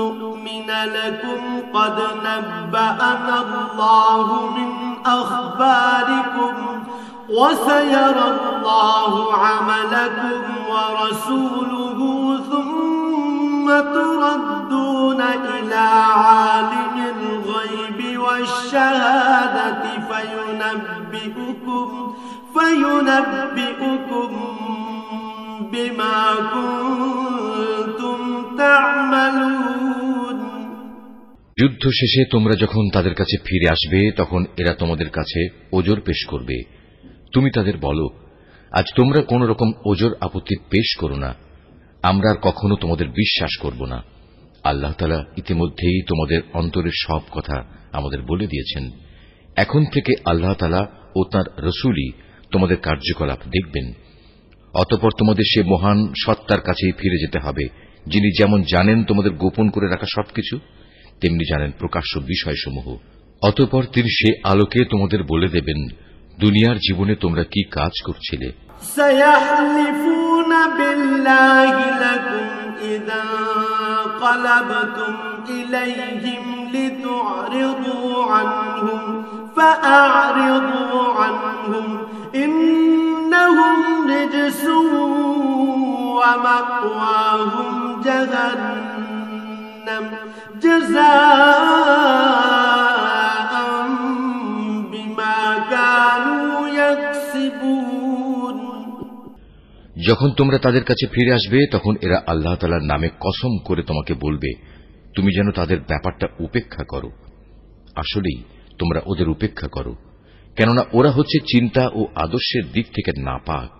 نؤمن لكم قد نبأنا الله من أخباركم وسيرى الله عملكم ورسوله ثم تردون إلى عالم الغيب والشهادة فينبئكم بما كنتم تعملون যুদ্ধ শেষে তোমরা যখন তাদের কাছে ফিরে আসবে তখন এরা তোমাদের কাছে ওজর পেশ করবে। তুমি তাদের বলো, আজ তোমরা কোন রকম ওজর আপত্তি পেশ করো না, আমরা আর কখনো তোমাদের বিশ্বাস করব না। আল্লাহ তাআলা ইতিমধ্যেই তোমাদের অন্তরের সব কথা আমাদের বলে দিয়েছেন। এখন থেকে আল্লাহ তাআলা ও তাঁর রাসূলই তোমাদের কার্যকলাপ দেখবেন। অতঃপর তোমাদের সে মহান সত্তার কাছেই ফিরে যেতে হবে, যিনি যেমন জানেন তোমাদের গোপন করে রাখা সবকিছু, তেমনি জানেন প্রকাশ্য বিষয়সমূহ। অতঃপর তিনি সে আলোকে তোমাদের বলে দেবেন দুনিয়ার জীবনে তোমরা কি কাজ করছিলে। سيحلفون بالله لكم إذا انقلبتم إليهم لتعرضوا عنهم فأعرضوا عنهم إنهم رجس ومأواهم جهنم جزاء بما كانوا يكسبون যখন তোমরা তাদের কাছে ফিরে আসবে তখন এরা আল্লাহ তাআলার নামে কসম করে তোমাকে বলবে তুমি যেন তাদের ব্যাপারটা উপেক্ষা করো। আসলেই তোমরা ওদের উপেক্ষা করো, কেননা ওরা হচ্ছে চিন্তা ও আদর্শের দিক থেকে নাপাক।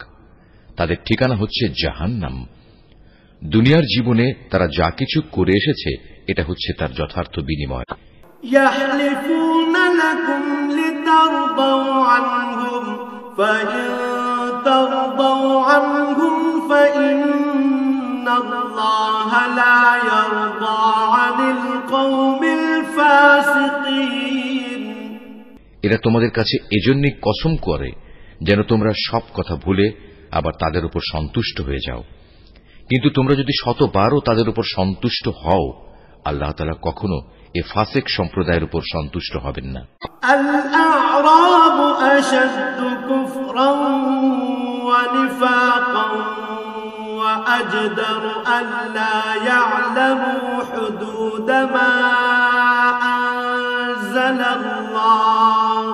তাদের ঠিকানা হচ্ছে জাহান্নাম। দুনিয়ার জীবনে তারা যা কিছু করে এসেছে এটা হচ্ছে তার যথার্থ বিনিময়। يحلفون لكم لترضوا عنهم فإن ترضوا عنهم فإن الله لا يرضى عن القوم الفاسقين এরা তোমাদের কাছে এজন্যই কসম করে যেন তোমরা সব কথা ভুলে আবার তাদের উপর সন্তুষ্ট হয়ে যাও। কিন্তু তোমরা যদি শতবারও তাদের উপর সন্তুষ্ট হও, আল্লাহ তাআলা কখনো এ ফাসিক সম্প্রদায়ের উপর সন্তুষ্ট হবেন না। الأعراب أشد كفرا ونفاقا وأجدر ألا يعلموا حدود ما أنزل الله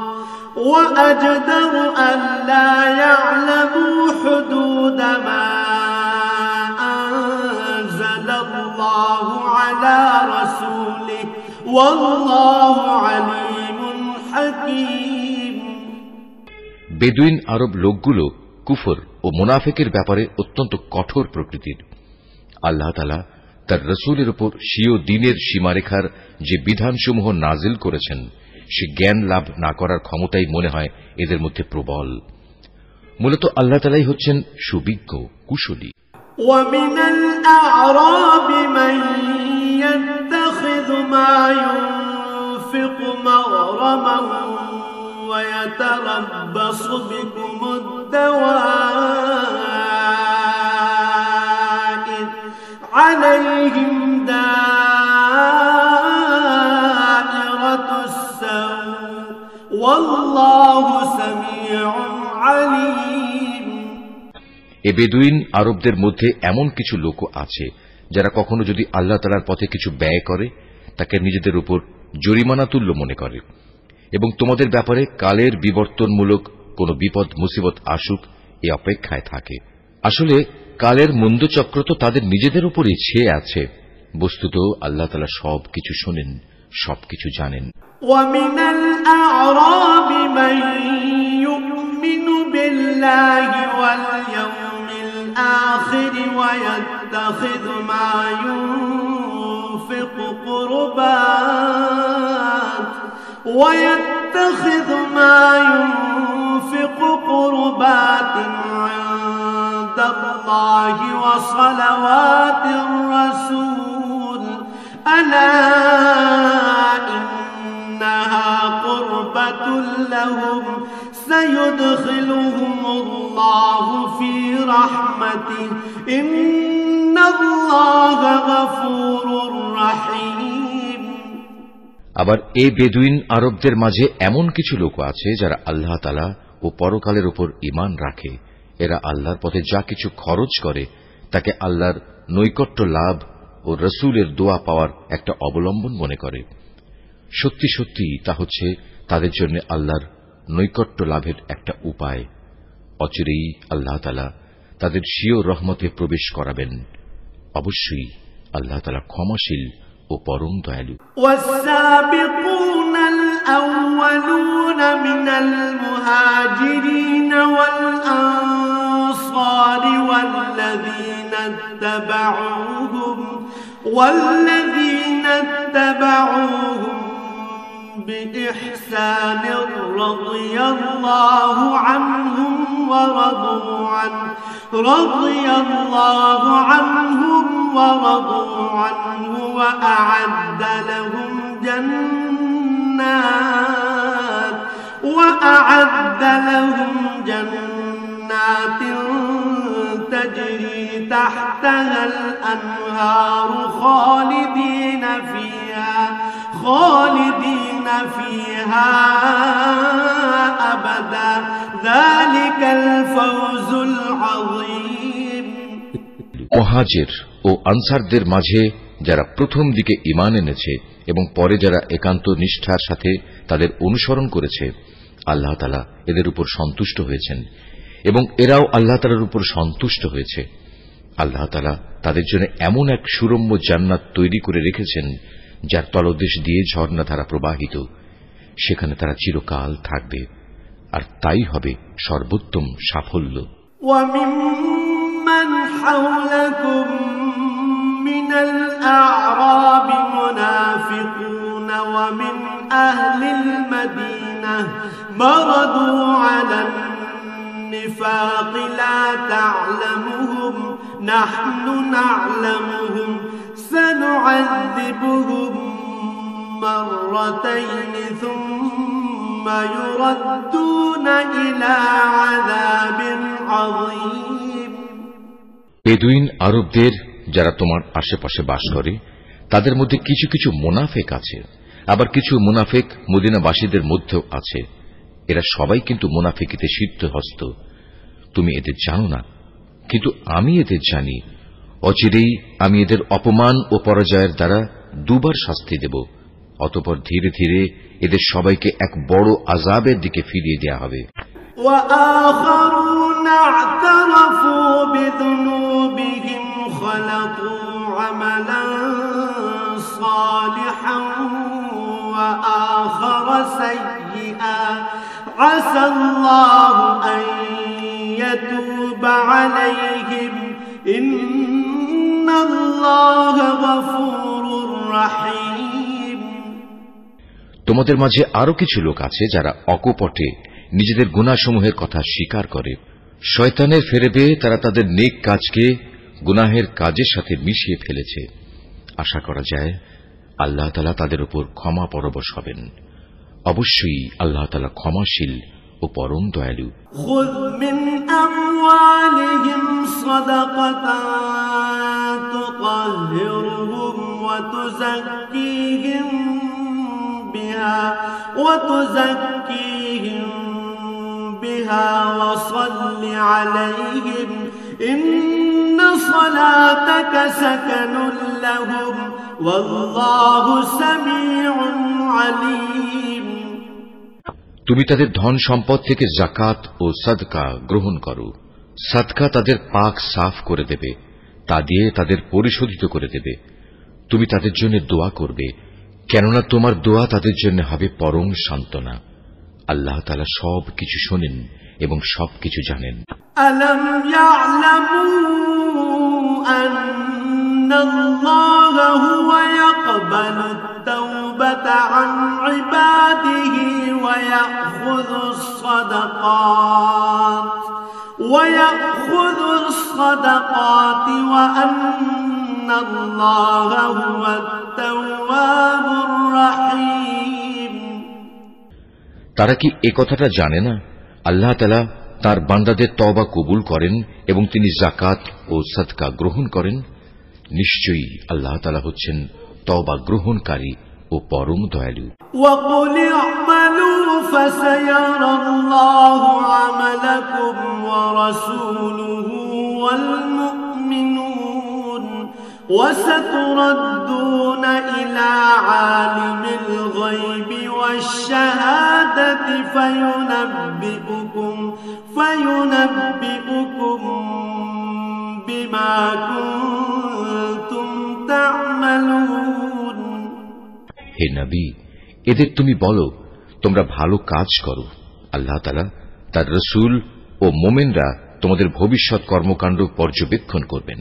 وأجدر ألا يعلموا حدود ما أنزل الله على رسوله والله عليم حكيم বেদুইন আরব লোকগুলো কুফর ও মুনাফিকের ব্যাপারে অত্যন্ত কঠোর প্রকৃতির। আল্লাহ তাআলা তার রাসূলের উপর স্বীয় দ্বীনের সীমারেখার যে বিধানসমূহ নাজিল করেছেন সে জ্ঞান লাভ না করার ক্ষমতাই মনে হয় এদের মধ্যে প্রবল। মূলত আল্লাহ তাআলাই হচ্ছেন সুবিজ্ঞ, কুশলী। ومن الأعراب من يتخذ ما ينفق مغرما ويتربص بكم الدوائر عليهم دائرة السوء والله سميع عليم। এ বেদুইন আরবদের মধ্যে এমন কিছু লোক আছে যারা কখনো যদি আল্লাহ তাআলার পথে কিছু ব্যয় করে তাকে নিজেদের উপর জরিমানা তুল্য মনে করে এবং তোমাদের ব্যাপারে কালের বিবর্তনমূলক কোন বিপদ মুসিবত আসুক এ অপেক্ষায় থাকে। আসলে কালের মন্দচক্র তো তাদের নিজেদের উপরই ছেয়ে আছে। বস্তুত আল্লাহ তাআলা সবকিছু শোনেন, সবকিছু জানেন। ومن الأعراب من يؤمن بالله واليوم الآخر ويتخذ ما ينفق قربات عند الله وصلوات الرسول ألا إنها قربة لهم سيدخلهم الله في رحمته إن الله غفور رحيم। আবার এই বেদুইন আরবদের মাঝে এমন কিছু লোক আছে যারা আল্লাহ তাআলা ও পরকালের উপর ঈমান রাখে। এরা আল্লাহর পথে যা কিছু খরচ করে তাকে আল্লাহর নৈকট্য লাভ ও রাসূলের দোয়া পাওয়ার একটা অবলম্বন মনে করে। সত্যি সত্যি তা হচ্ছে তাদের জন্য আল্লাহর নৈকট্য লাভের একটা উপায়। অচিরেই আল্লাহ তাআলা তাদের স্বীয় রহমতে প্রবেশ করাবেন। অবশ্যই আল্লাহ তাআলা ক্ষমাশীল ও পরম দয়ালু। والسابقون الأولون من المهاجرين والأنصار والذين اتبعوهم بإحسان رضي الله عنهم ورضوا عنه وأعد لهم جنات تجري تحتها الأنهار خالدين فيها أبدا ذلك الفوز العظيم। মুহাজির ও আনসারদের মাঝে যারা প্রথম দিকে ঈমান এনেছে এবং পরে যারা একান্ত নিষ্ঠার সাথে তাদের অনুসরণ করেছে, আল্লাহ তাআলা এদের উপর সন্তুষ্ট হয়েছেন এবং এরাও আল্লাহ তাআলার উপর সন্তুষ্ট হয়েছে। আল্লাহ তাআলা তাদের জন্য এমন এক সুরম্য জান্নাত তৈরি করে রেখেছেন যার তলদেশ দিয়ে ঝর্ণাধারা প্রবাহিত। সেখানে তারা চিরকাল থাকবে, আর তাই হবে সর্বোত্তম সাফল্য। وممن حولكم من الأعراب منافقون ومن أهل المدينة مردوا على النفاق لا تعلمهم نحن نعلمهم سنعذبهم مرتين ثم يردون إلى عذاب عظيم। বেদুইন আরবদের যারা তোমার আশেপাশে বাস করে তাদের মধ্যে কিছু কিছু মুনাফিক আছে, আবার কিছু মুনাফিক মদিনাবাসীদের মধ্যেও আছে। এরা সবাই কিন্তু মুনাফিকিতে সিদ্ধহস্ত। তুমি এদের জানো না, কিন্তু আমি এদের জানি। অচিরেই আমি এদের অপমান ও পরাজয়ের দ্বারা দুবার শাস্তি দেব। অতঃপর ধীরে ধীরে এদের সবাইকে এক বড় আযাবের দিকে ফিরিয়ে দেয়া হবে। وآخرون اعترفوا بذنوبهم خلقوا عملا صالحا وآخر سيئا عسى الله أن يتوب عليهم إن الله غفور رحيم। তোমাদের মাঝে আরো কিছু লোক আছে যারা অকপটে নিজেদের গুনাহসমূহের কথা স্বীকার করে। শয়তানের ফেরেবে তারা তাদের নেক কাজকে গুনাহের কাজের সাথে মিশিয়ে ফেলেছে। আশা করা যায় আল্লাহ তাআলা তাদের উপর ক্ষমা পরবশ হবেন। অবশ্যই আল্লাহ তাআলা ক্ষমাশীল ও পরম দয়ালু। খুয মিন আমওয়ালিহিম সাদাকাতান তুতাহহিরুহুম ওয়া তুযাক্কিহিম বিহা ওয়া সাল্লি আলাইহিম ইন্না সালাতাকা সাকানুল লাহুম ওয়াল্লাহু সামিউন আলীম। তুমি তাদের ধন সম্পদ থেকে যাকাত ও সাদকা গ্রহণ করো। সাদকা তাদের পাক সাফ করে দেবে, তা দিয়ে তাদের পরিশোধিত করে দেবে। তুমি তাদের জন্য দোয়া করবে, কেননা তোমার দোয়া তাদের জন্য হবে পরম সান্ত্বনা। আল্লাহ তাআলা সবকিছু শোনেন এবং সবকিছু জানেন। আলাম ইয়ালামু আন্নাল্লাহা হুয়া ইয়াকবালুত তাওবাতা আন ইবাদিহি ওয়া ইয়াখুযুস সাদাকাত ওয়া আন্নাল্লাহা হুয়াত তাওয়াবুর রাহিম। তারা কি একথাটা জানে না আল্লাহ তাআলা তার বান্দাদের তওবা কবুল করেন এবং তিনি যাকাত ও সাদকা গ্রহণ করেন? নিশ্চয়ই আল্লাহ তাআলা হচ্ছেন তওবা গ্রহণকারী ও পরম দয়ালু। وَقُلِ اعْمَلُوا فَسَيَرَى اللَّهُ عَمَلَكُمْ وَرَسُولُهُ وَالْمُؤْمِنُونَ وَسَتُرَدُّونَ إِلَى عَالِمِ الْغَيْبِ وَالشَّهَادَةِ فَيُنَبِّئُكُم بِمَا كُنتُمْ تَعْمَلُونَ। হে নবী, এদের তুমি বলো তোমরা ভালো কাজ করো। আল্লাহ তাআলা, তার রাসূল ও মুমিনরা তোমাদের ভবিষ্যৎ কর্মকাণ্ড পর্যবেক্ষণ করবেন।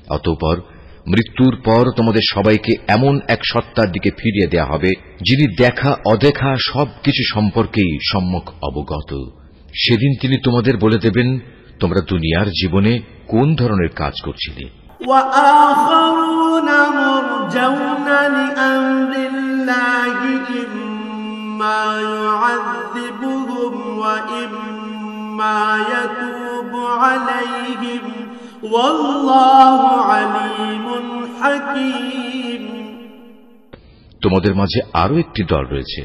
অতঃপর মৃত্যুর পর তোমাদের সবাইকে এমন এক সত্তার দিকে ফিরিয়ে দেয়া হবে যিনি দেখা অদেখা সবকিছু সম্পর্কেই সম্যক অবগত। সেদিন তিনি তোমাদের বলে দেবেন তোমরা দুনিয়ার জীবনে কোন ধরনের কাজ করছিলে। وآخرون مرجون لأمر الله إما يعذبهم وإما يتوب عليهم والله عليم حكيم। তোমাদের মাঝে আরো একটি দল রয়েছে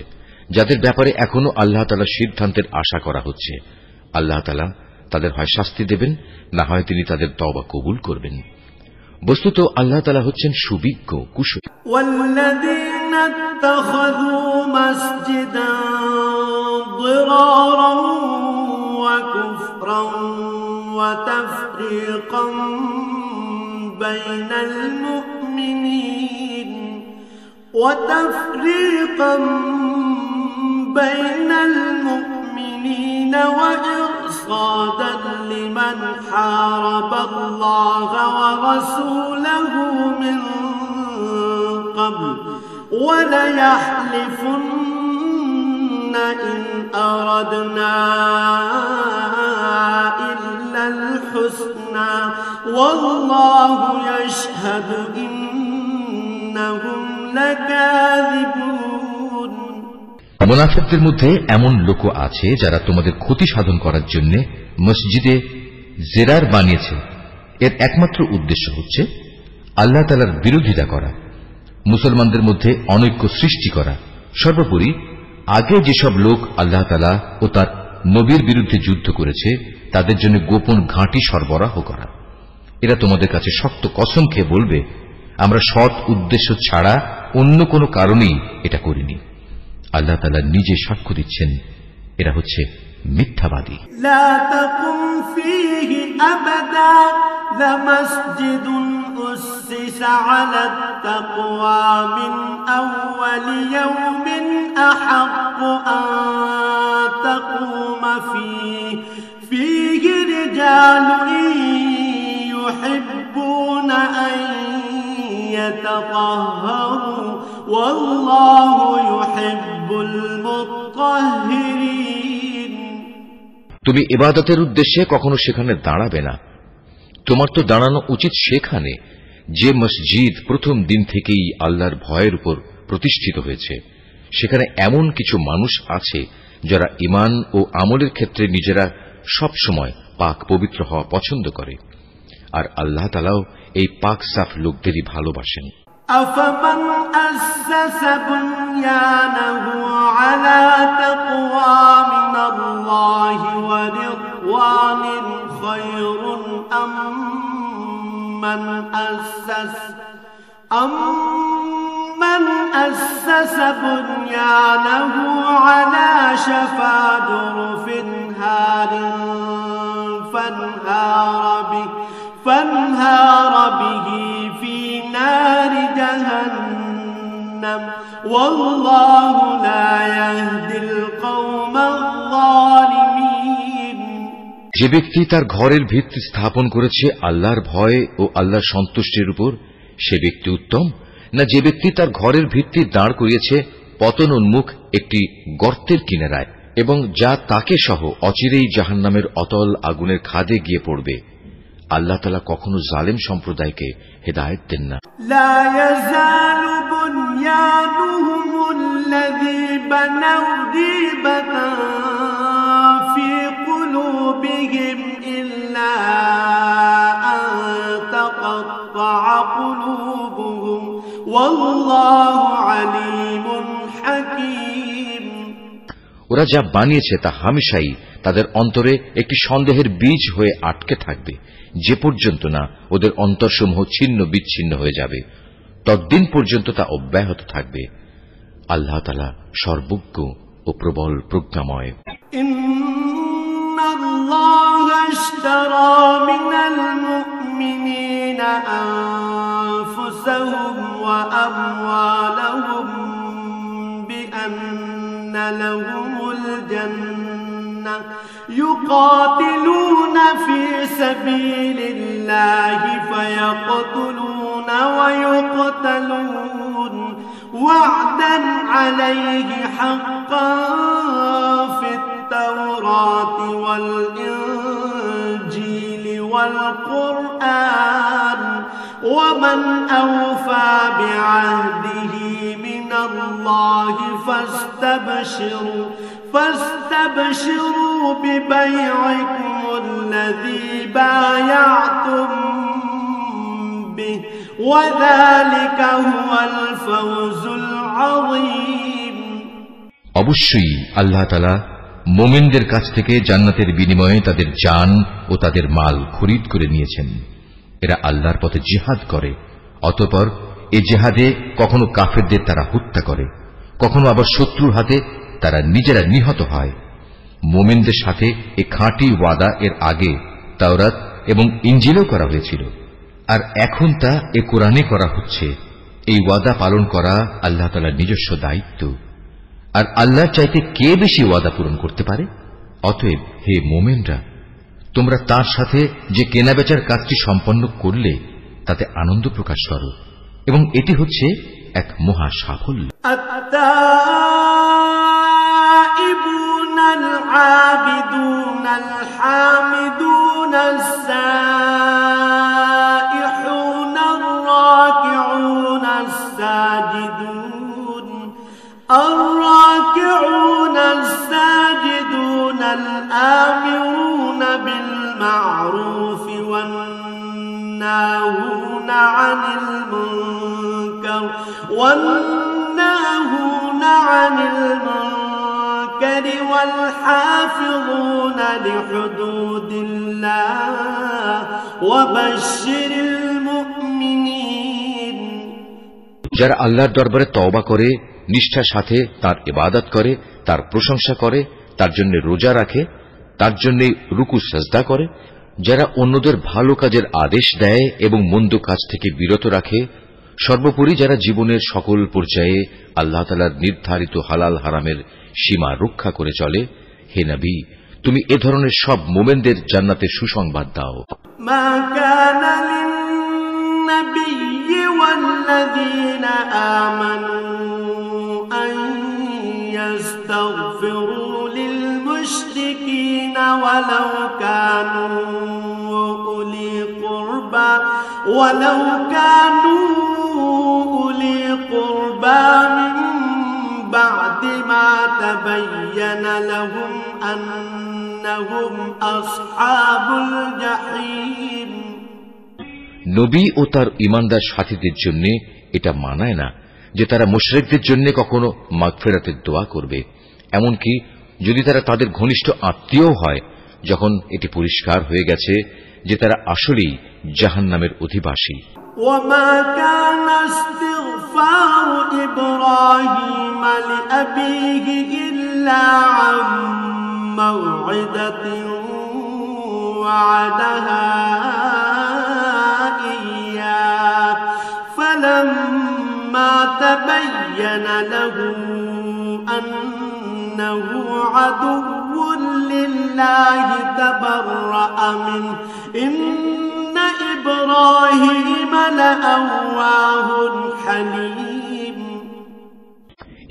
যাদের ব্যাপারে এখনো আল্লাহ তাআলার সিদ্ধান্তের আশা করা হচ্ছে। আল্লাহ তাআলা তাদের হয় শাস্তি দেবেন, না হয় তিনি তাদের তওবা কবুল করবেন। বস্তুত আল্লাহ তাআলা হচ্ছেন সুবিজ্ঞ কুশলী। والذين اتخذوا مسجدا ضرارا وكفرا وتفريقا بين المؤمنين وإرصادا لمن حارب الله ورسوله من قبل وليحلفن إن أردنا إلا الحسنى والله يشهد إنهم لكاذبون। মুনাফিকদের মধ্যে এমন লোক আছে যারা তোমাদের ক্ষতি সাধন করার জন্য মসজিদে জেরার বানিয়েছে। এর একমাত্র উদ্দেশ্য হচ্ছে আল্লাহ তাআলার বিরোধিতা করা, মুসলমানদের মধ্যে অনৈক্য সৃষ্টি করা। সর্বোপরি আগে যেসব লোক আল্লাহ তাআলা ও তার নবীর বিরুদ্ধে যুদ্ধ করেছে তাদের জন্য গোপন ঘাঁটি সরবরাহ করা। এরা তোমাদের কাছে শক্ত কসম খেয়ে বলবে আমরা সৎ উদ্দেশ্য ছাড়া অন্য কোনো কারণেই এটা করিনি। আল্লাহ তাআলা নিজে সাক্ষ্য দিচ্ছেন এরা হচ্ছে মিথ্যাবাদী। লা তাকুম ফীহি আবাদা লামাসজিদুন উসসিসা আলাত তাকওয়া মিন আউওয়ালি ইয়াওমিন আহাক্কু আন তাকুমা ফীহি রিজালুন ইউহিব্বুনা আন ইয়াতাতাহহারু ওয়াল্লাহু ইউহিব্বু المطهرين তুমি ইবাদতের উদ্দেশ্যে কখনো সেখানে দাঁড়াবে না। তোমার তো দাঁড়ানো উচিত সেখানে যে মসজিদ প্রথম দিন থেকেই আল্লাহর ভয়ের উপর প্রতিষ্ঠিত হয়েছে। সেখানে এমন কিছু মানুষ আছে যারা ঈমান ও আমলের ক্ষেত্রে নিজেরা সব সময় পাক পবিত্র হওয়া পছন্দ করে, আর আল্লাহ তাআলাও এই পাক সাফ লোকদেরই ভালোবাসেন। أفمن أسس بنيانه على تقوى من الله ورضوان خير أم من أسس بنيانه على شفا جرف هار فانهار به في نار جهنم والله لا يهدي القوم الظالمين যে ব্যক্তি তার ঘরের ভিত্তি স্থাপন করেছে আল্লাহর ভয় ও আল্লাহর সন্তুষ্টির উপর, সে ব্যক্তি উত্তম না যে ব্যক্তি তার ঘরের ভিত্তি দাঁড় করিয়েছে পতনোন্মুখ একটি গর্তের কিনারায় এবং যা তাকে সহ অচিরেই জাহান্নামের অতল আগুনের খাদে গিয়ে পড়বে। আল্লাহ তাআলা কখনো জালেম সম্প্রদায়কে হেদায়েত দেন না। لا يزال بنيانهم الذي بنوا ريبة في قلوبهم إلا أن تقطع قلوبهم والله عليم حكيم ওরা যা বানিয়েছে তা হামেশাই তাদের অন্তরে একটি সন্দেহের বীজ হয়ে আটকে থাকবে, যে পর্যন্ত না ওদের অন্তরসমূহ ছিন্ন বিচ্ছিন্ন হয়ে যাবে, ততদিন পর্যন্ত তা অব্যাহত থাকবে। আল্লাহ তাআলা সর্বজ্ঞ ও প্রবল প্রজ্ঞাময়। ইন্নাল্লাহা ইশতারা মিনাল মুমিনিনা আনফুসাহুম ওয়া আমওয়ালাহুম বিআন্না লাহুমুল জান্নাহ يقاتلون في سبيل الله فيقتلون ويقتلون وعدا عليه حقا في التوراة والإنجيل والقرآن ومن أوفى بعهده من الله فاستبشروا ببيعكم الذي بايعتم به وذلك هو الفوز العظيم অবশ্যই আল্লাহ তাআলা মুমিনদের কাছ থেকে জান্নাতের বিনিময়ে তাদের জান ও তাদের মাল খরিদ করে নিয়েছেন। এরা আল্লাহর পথে জিহাদ করে, অতঃপর এ জিহাদে কখনো কাফেরদের তারা হত্যা করে, কখনো আবার শত্রুর হাতে তারা নিজেরা নিহত হয়। মুমিনদের সাথে এ খাঁটি ওয়াদা এর আগে তাওরাত এবং ইনজিলেও করা হয়েছিল, আর এখন তা এ কোরআনে করা হচ্ছে। এই ওয়াদা পালন করা আল্লাহ তাআলার নিজস্ব দায়িত্ব, আর আল্লাহর চাইতে কে বেশি ওয়াদা পূরণ করতে পারে? অতএব হে মুমিনরা, তোমরা তার সাথে যে কেনাবেচার কাজটি সম্পন্ন করলে তাতে আনন্দ প্রকাশ করো, এবং এটি হচ্ছে এক মহা সাফল্য। التائبون العابدون الحامدون السائحون الراكعون الساجدون الآمرون بالمعروف والناهون عن المنكر والحافظون لحدود الله وبشر المؤمنين যারা আল্লাহর দরবারে তওবা করে, নিষ্ঠার সাথে তার ইবাদত করে, তার প্রশংসা করে, তার জন্য রোজা রাখে, তার জন্য রুকু সাজদা করে, যারা অন্যদের ভালো কাজের আদেশ দেয় এবং মন্দ কাজ থেকে বিরত রাখে, সর্বোপরি যারা জীবনের সকল পর্যায়ে আল্লাহ তাআলার নির্ধারিত হালাল হারামের সীমা রক্ষা করে চলে, হে নবী, তুমি এ ধরনের সব মুমিনদের জান্নাতের সুসংবাদ দাও। মা কানা লিন-নাবিয়্যি ওয়াল-লাযীনা আমানু আন ولو كانوا أولي قربى من بعد ما تبين لهم أنهم أصحاب الجحيم নবী ও তার ঈমানদার সাথীদের জন্য এটা মানায় না যে তারা মুশরিকদের জন্য কখনো মাগফিরাতের দোয়া করবে, এমনকি যদি তারা তাদের ঘনিষ্ঠ আত্মীয় হয়, যখন এটি পরিষ্কার হয়ে গেছে যে তারা আসলেই জাহান্নামের অধিবাসী। وما كان استغفار إبراهيم لأبيه إلا عن موعدة وعدها إياه فلما تبين له أنه عدو لله تبرأ منه إن إبراهيم لأواه حليم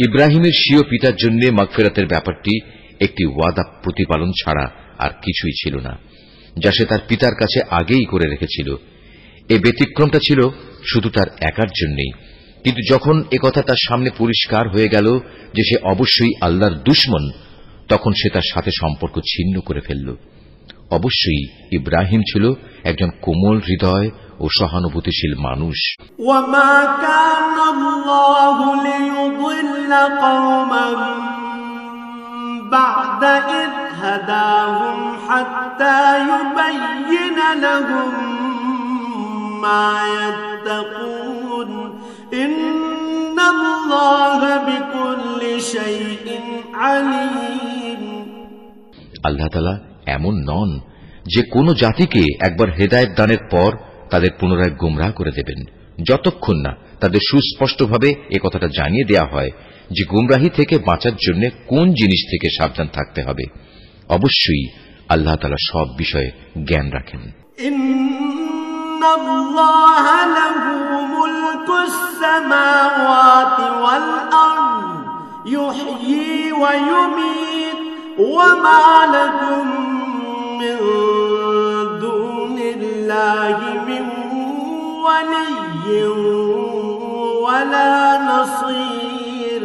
ইব্রাহিমের স্বীয় পিতার জন্য মাগফিরাতের ব্যাপারটি একটি ওয়াদা প্রতিপালন ছাড়া আর কিছুই ছিল না, যা সে তার পিতার কাছে আগেই করে রেখেছিল। এই ব্যতিক্রমটা ছিল শুধু তার একার জন্যই, কিন্তু যখন একথা তার সামনে পরিষ্কার হয়ে গেল যে সে অবশ্যই আল্লাহর দুশমন, তখন সে তার সাথে সম্পর্ক ছিন্ন করে ফেলল। অবশ্যই ইব্রাহিম ছিল একজন কোমল হৃদয় ও সহানুভূতিশীল মানুষ। وما كان الله ليضل قوما بعد إذ هداهم حتى يبين لهم ما يتقون إن الله بكل شيء عليم আল্লাহ তাআলা এমন নন যে কোন জাতিকে একবার হেদায়েত দানের পর তাদের পুনরায় গোমরাহ করে দেবেন, যতক্ষণ না তাদের সুস্পষ্টভাবে এ কথাটা জানিয়ে দেয়া হয় যে গোমরাহি থেকে বাঁচার জন্য কোন জিনিস থেকে সাবধান থাকতে হবে। অবশ্যই আল্লাহ তাআলা সব বিষয়ে জ্ঞান রাখেন। ইন্নাল্লাহ লাহু মুলকুস সামাওয়াতি ওয়াল আরদ ইউহয়ী ওয়া ইউমীত ওয়া মা লাকুম মিন দুনিল্লাহি মিন ওয়ালিয়্যিন ওয়ালা নাসীর।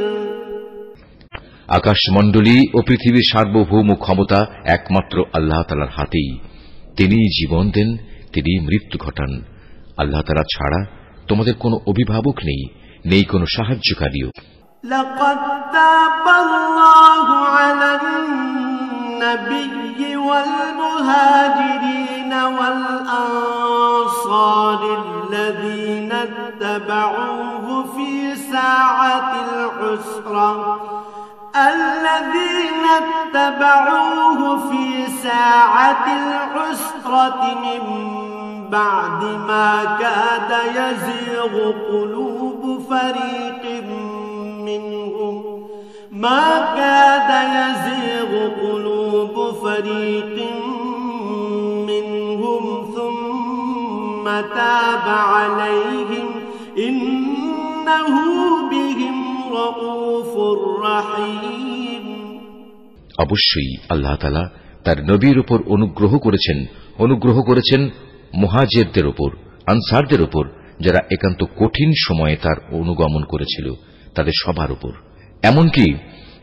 আকাশমণ্ডলী ও পৃথিবীর সার্বভৌম ক্ষমতা একমাত্র আল্লাহ তাআলার হাতেই। তিনিই জীবন দেন, তিনি মৃত্যু ঘটান। আল্লাহ তাআলা ছাড়া তোমাদের কোনো অভিভাবক নেই, নেই কোনো সাহায্যকারীও। لقد تاب الله على النبي والمهاجرين والأنصار الذين اتبعوه في ساعة العسرة من بعد ما كاد يزيغ قلوب فريق منهم ثم تاب عليهم إنه بهم رؤوف رحيم। অবশ্যই আল্লাহ তাআলা তার নবীর উপর অনুগ্রহ করেছেন মুহাজিরদের উপর, আনসারদের উপর, যারা একান্ত কঠিন সময়ে তার অনুগমন করেছিল, তাদের সবার উপর। এমনকি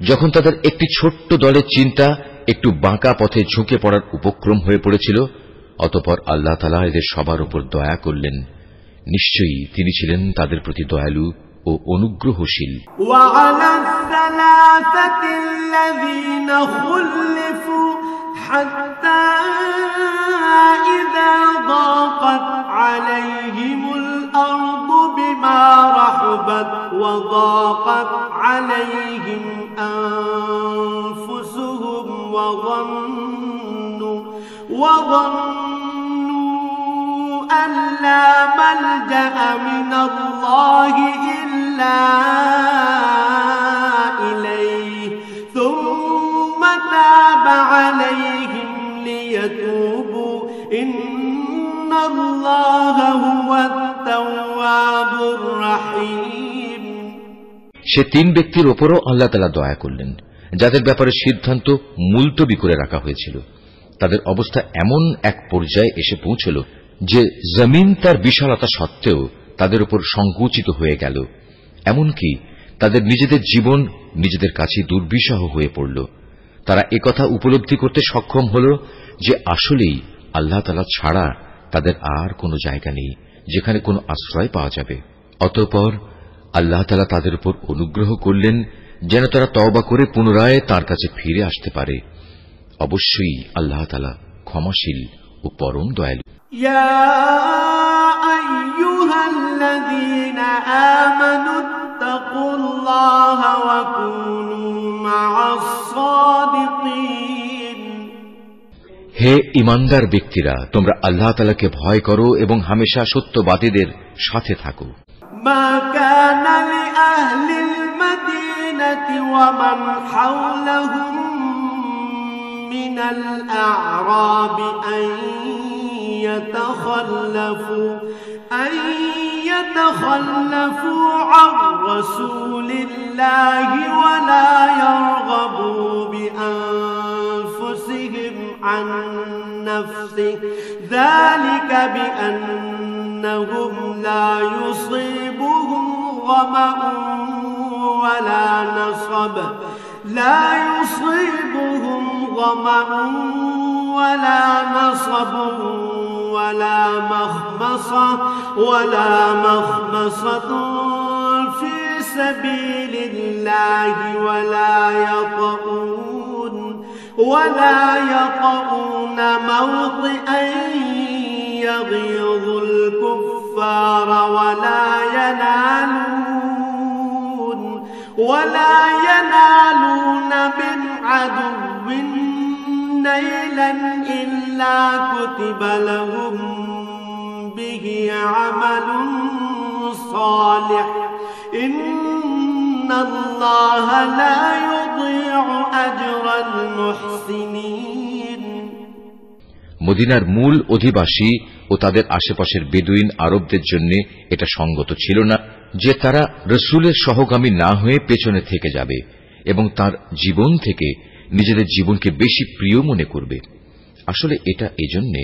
যখন তাদের একটি ছোট্ট দলের চিন্তা একটু বাঁকা পথে ঝুঁকে পড়ার উপক্রম হয়ে পড়েছিল, অতঃপর আল্লাহ তাআলা এদের সবার উপর দয়া করলেন। নিশ্চয়ই তিনি ছিলেন তাদের প্রতি দয়ালু ও অনুগ্রহশীল। وعلى الثلاثة الذين خلفوا حتى إذا ضاقت عليهم الأرض بما رحبت وضاقت عليهم أنفسهم وظنوا أن لا ملجأ من الله إلا إليه ثم تاب عليهم ليتوبوا إن الله هو التواب الرحيم। সে তিন ব্যক্তির ওপরও আল্লাহ তাআলা দয়া করলেন, যাদের ব্যাপারে সিদ্ধান্ত মুলতবি করে রাখা হয়েছিল। তাদের অবস্থা এমন এক পর্যায়ে এসে পৌঁছল যে জমিন তার বিশালতা সত্ত্বেও তাদের উপর সংকুচিত হয়ে গেল। এমনকি তাদের নিজেদের জীবন নিজেদের কাছে দুর্বিষহ হয়ে পড়ল। তারা একথা উপলব্ধি করতে সক্ষম হল যে আসলেই আল্লাহ তাআলা ছাড়া তাদের আর কোনো জায়গা নেই যেখানে কোনো আশ্রয় পাওয়া যাবে। অতঃপর আল্লাহ তাআলা তাদের উপর অনুগ্রহ করলেন যেন তারা তওবা করে পুনরায় তাঁর কাছে ফিরে আসতে পারে। অবশ্যই আল্লাহ তাআলা ক্ষমাশীল ও পরম দয়ালু। ইয়া আইয়ুহাল্লাযীনা আমানু তাকুল্লাহা ওয়া কুনু মা'আস সাদিকিন। হে ঈমানদার ব্যক্তিরা, তোমরা আল্লাহ তাআলাকে ভয় করো এবং হামেশা সত্যবাদীদের সাথে থাকো। মা কানা লিআহলিল মাদিনাতি ওয়া মান হাওলাহুম মিনাল আ'রাবি আন ইয়াতাখাল্লাফু আন রাসূলিল্লাহি ওয়া লা ইয়ারগাবু বিআনফুসিহিম আন নাফসিহি যালিকা বিআন্নাহুম লা يصيبهم ظمأ ولا نصب ولا مخمصة في سبيل الله ولا يطؤون موطئا يغيظ الكفار ولا ينالون من عدو نيلا إلا كتب لهم به عمل صالح إن الله لا يضيع أجر المحسنين। মদিনার মূল অধিবাসী ও তাদের আশেপাশের বেদুইন আরবদের জন্য এটা সঙ্গত ছিল না যে তারা রসুলের সহগামী না হয়ে পেছনে থেকে যাবে এবং তার জীবন থেকে নিজেদের জীবনকে বেশি প্রিয় মনে করবে। আসলে এটা এজন্য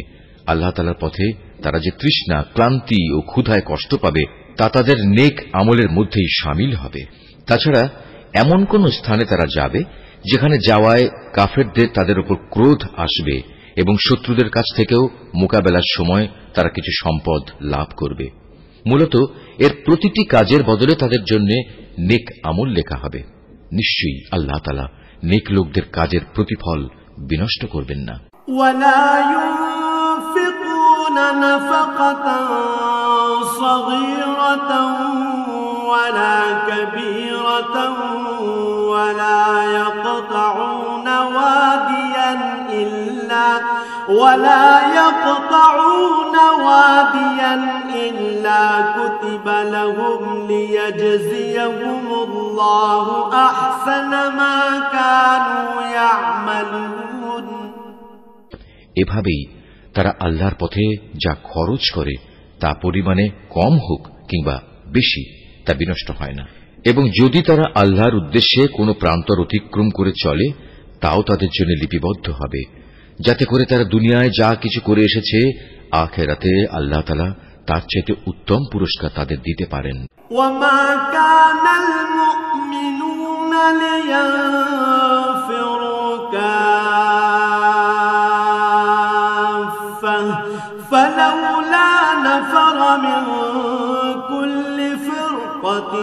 আল্লাহ তাআলার পথে তারা যে তৃষ্ণা, ক্লান্তি ও ক্ষুধায় কষ্ট পাবে তা তাদের নেক আমলের মধ্যেই শামিল হবে। তাছাড়া এমন কোন স্থানে তারা যাবে যেখানে যাওয়ায় কাফেরদের তাদের উপর ক্রোধ আসবে এবং শত্রুদের কাছ থেকেও মোকাবেলার সময় তারা কিছু সম্পদ লাভ করবে। মূলত এর প্রতিটি কাজের বদলে তাদের জন্য নেক আমল লেখা হবে। নিশ্চয়ই আল্লাহ তাআলা নেক লোকদের কাজের প্রতিফল বিনষ্ট করবেন না। ولا ينفقون نفقة صغيرة ولا كبيرة ولا يقطعون واديا إلا كتب لهم ليجزيهم الله أحسن ما كانوا يعملون। এভাবেই তারা আল্লাহর পথে যা খরচ করে তা পরিমাণে কম হোক কিংবা বেশি তা বিনষ্ট হয় না, এবং যদি তারা আল্লাহর উদ্দেশ্যে কোনো প্রান্তর অতিক্রম করে চলে তাও তাদের জন্য লিপিবদ্ধ হবে, যাতে করে তারা দুনিয়ায় যা কিছু করে এসেছে আখিরাতে আল্লাহ তাআলা তার চেয়ে উত্তম পুরস্কার তাদের দিতে পারেন। وما كان المؤمنون لينفروا كافة فلولا نفر من كل فرقة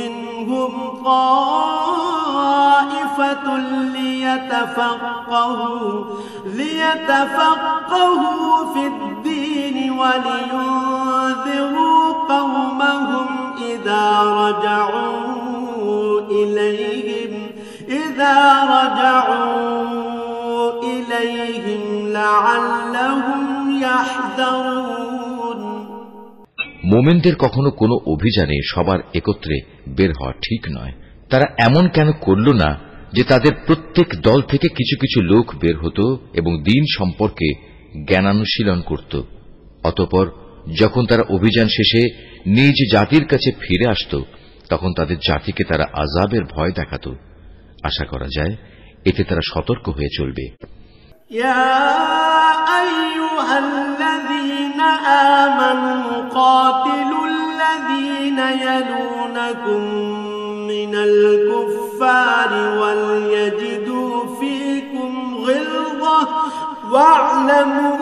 منهم طائفة ليتفقهوا في الدين ولينذروا قومهم إذا رجعوا إليهم لعلهم يحذرون। মোমেনদের কখনো কোনো অভিযানে সবার একত্রে বের হওয়া ঠিক নয়। তারা এমন কেন করল না যে তাদের প্রত্যেক দল থেকে কিছু কিছু লোক বের হতো এবং দ্বীন সম্পর্কে জ্ঞানানুশীলন করত। অতঃপর যখন তারা অভিযান শেষে নিজ জাতির কাছে ফিরে আসত তখন তাদের জাতিকে তারা আযাবের ভয় দেখাত। আশা করা যায় এতে তারা সতর্ক হয়ে চলবে। يا أيها الذين آمنوا قاتلوا الذين يلونكم من الكفار وليجدوا فيكم غلظة واعلموا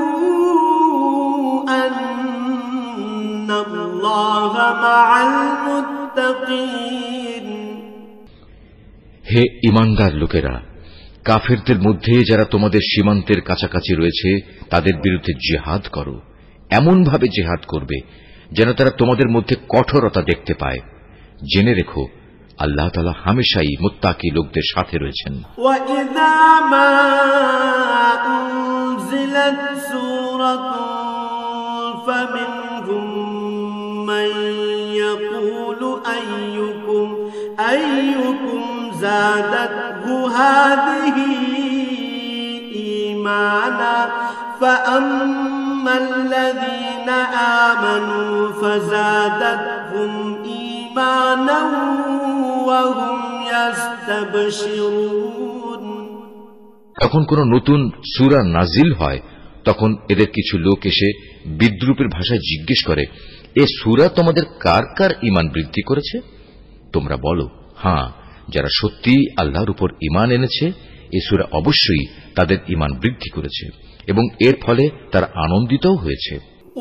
أن الله مع المتقين হে ঈমানদার লোকেরা, কাফেরদের মধ্যে যারা তোমাদের সীমান্তের কাছাকাছি রয়েছে তাদের বিরুদ্ধে জিহাদ করো। এমন ভাবে জিহাদ করবে যেন তারা তোমাদের মধ্যে কঠোরতা দেখতে পায়। জেনে রেখো, আল্লাহ তাআলা হামেশাই মুত্তাকি লোকদের সাথে রয়েছেন। وَإِذَا مَا أُنزِلَتْ سُورَةٌ فَمِنْهُم مَّن يَقُولُ أَيُّكُمْ زَادَتْهُ هَٰذِهِ إِيمَانًا فَأَمَّا الَّذِينَ آمَنُوا فَزَادَتْهُمْ إِيمَانًا وَهُمْ يَسْتَبْشِرُونَ। যখন কোন নতুন সূরা নাজিল হয় তখন এদের কিছু লোক এসে বিদ্রূপের ভাষায় জিজ্ঞেস করে, এ সূরা তোমাদের কার কার ঈমান বৃদ্ধি করেছে? তোমরা বলো, হ্যাঁ, যারা সত্যি আল্লাহর উপর ঈমান এনেছে এ সূরা অবশ্যই তাদের ঈমান বৃদ্ধি করেছে এবং এর ফলে তারা আনন্দিতও হয়েছে।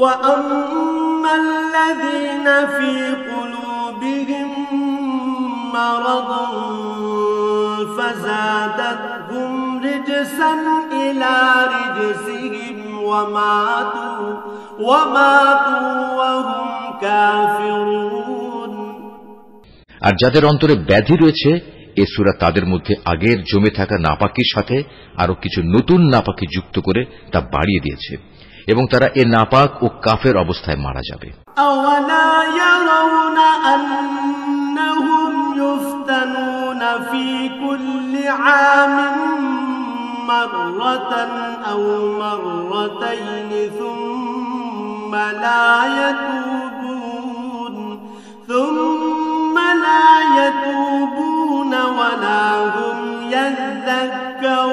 وَأَمَّا الَّذِينَ فِي قُلُوبِهِم مَّرَضٌ فَزَادَتْهُمْ رِجْسًا إِلَىٰ رِجْسِهِمْ وَمَاتُوا وَهُمْ كَافِرُونَ। আর যাদের অন্তরে ব্যাধি রয়েছে এ সূরা তাদের মধ্যে আগের জমে থাকা নাপাকির সাথে আরো কিছু নতুন নাপাকি যুক্ত করে তা বাড়িয়ে দিয়েছে এবং তারা এ নাপাক ও কাফের অবস্থায় মারা যাবে। أَوَلَا يَرَوْنَ أَنَّهُمْ يُفْتَنُونَ فِي كُلِّ عَامٍ مَّرَّةً أَوْ مَرَّتَيْنِ ثُمَّ لَا يَتُوبُونَ وَلَا هُمْ يَذَّكَّرُونَ।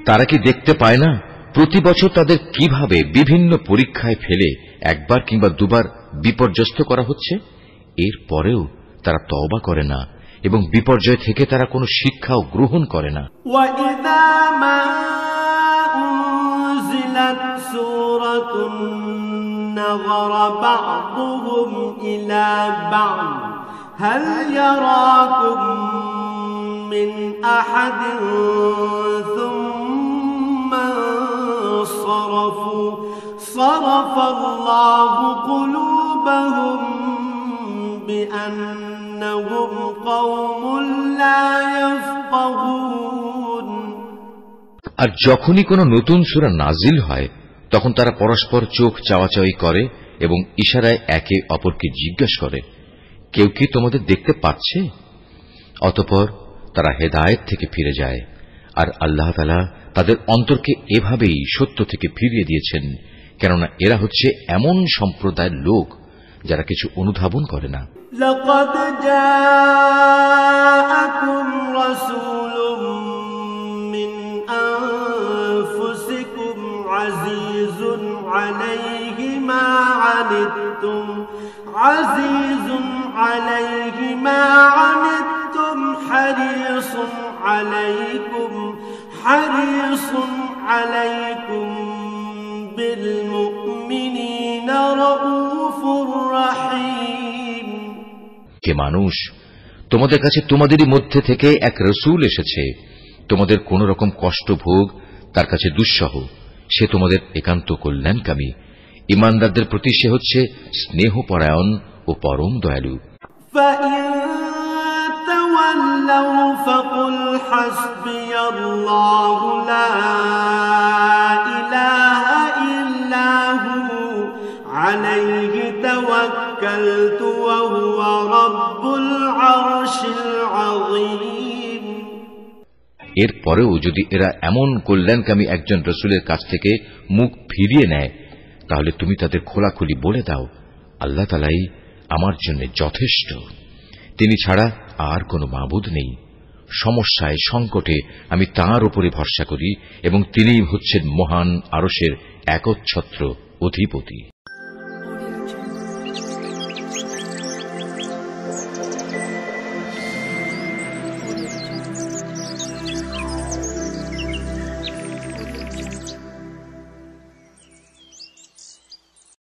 তারা কি দেখতে পায় না প্রতি বছর তাদের কিভাবে বিভিন্ন পরীক্ষায় ফেলে একবার কিংবা দুবার বিপর্যস্ত করা হচ্ছে? এর পরেও তারা তওবা করে না এবং বিপর্যয় থেকে তারা কোনো শিক্ষাও গ্রহণ করে না। وَإِذَا مَا أُنزِلَتْ سُورَةٌ نَظَرَ بَعْضُهُمْ إِلَى بَعْضٍ هَلْ يَرَاكُم مِّنْ أَحَدٍ ثُمَّ انصَرَفُوا صَرَفَ اللَّهُ قُلُوبَهُم بِأَنَّهُمْ قَوْمٌ لَّا يَفْقَهُونَ। আর যখনই কোনো নতুন সূরা নাজিল হয় তখন তারা পরস্পর চোখ চাওয়াচাওয়ি করে এবং ইশারায় একে অপরকে জিজ্ঞাসা করে, কেউ কি তোমাদের দেখতে পাচ্ছে? অতঃপর তারা হেদায়েত থেকে ফিরে যায়। আর আল্লাহ তাআলা তাদের অন্তরকে এভাবেই সত্য থেকে ফিরিয়ে দিয়েছেন, কেননা এরা হচ্ছে এমন সম্প্রদায়ের লোক যারা কিছু অনুধাবন করে না। لقد جاءكم رسول من أنفسكم عزيز عليه ما عنتم حريص عليكم بالمؤمنين رؤوف رحيم। কে মানুষ, তোমাদের কাছে তোমাদেরই মধ্যে থেকে এক রসূল এসেছে, তোমাদের কোন রকম কষ্ট ভোগ তার কাছে দুঃসহ, সে তোমাদের একান্ত কল্যাণকামী। ঈমানদারদের প্রতি সে হচ্ছে স্নেহপরায়ণ ও পরম দয়ালু। فَإِن تَوَلَّوْا فَقُلْ حَسْبِيَ اللَّهُ لَا إِلَٰهَ إِلَّا هُوَ عَلَيْهِ تَوَكَّلْتُ وَهُوَ رَبُّ الْعَرْشِ الْعَظِيمِ। এর পরেও যদি এরা এমন কল্যাণকামী একজন রসূলের কাছ থেকে মুখ ফিরিয়ে নেয় তাহলে তুমি তাদের খোলাখুলি বলে দাও, আল্লাহ তাআলাই আমার জন্য যথেষ্ট, তিনি ছাড়া আর কোনো মাবুদ নেই, সমস্যায় সংকটে আমি তাঁর উপরে ভরসা করি এবং তিনিই হচ্ছেন মহান আরশের একচ্ছত্র অধিপতি।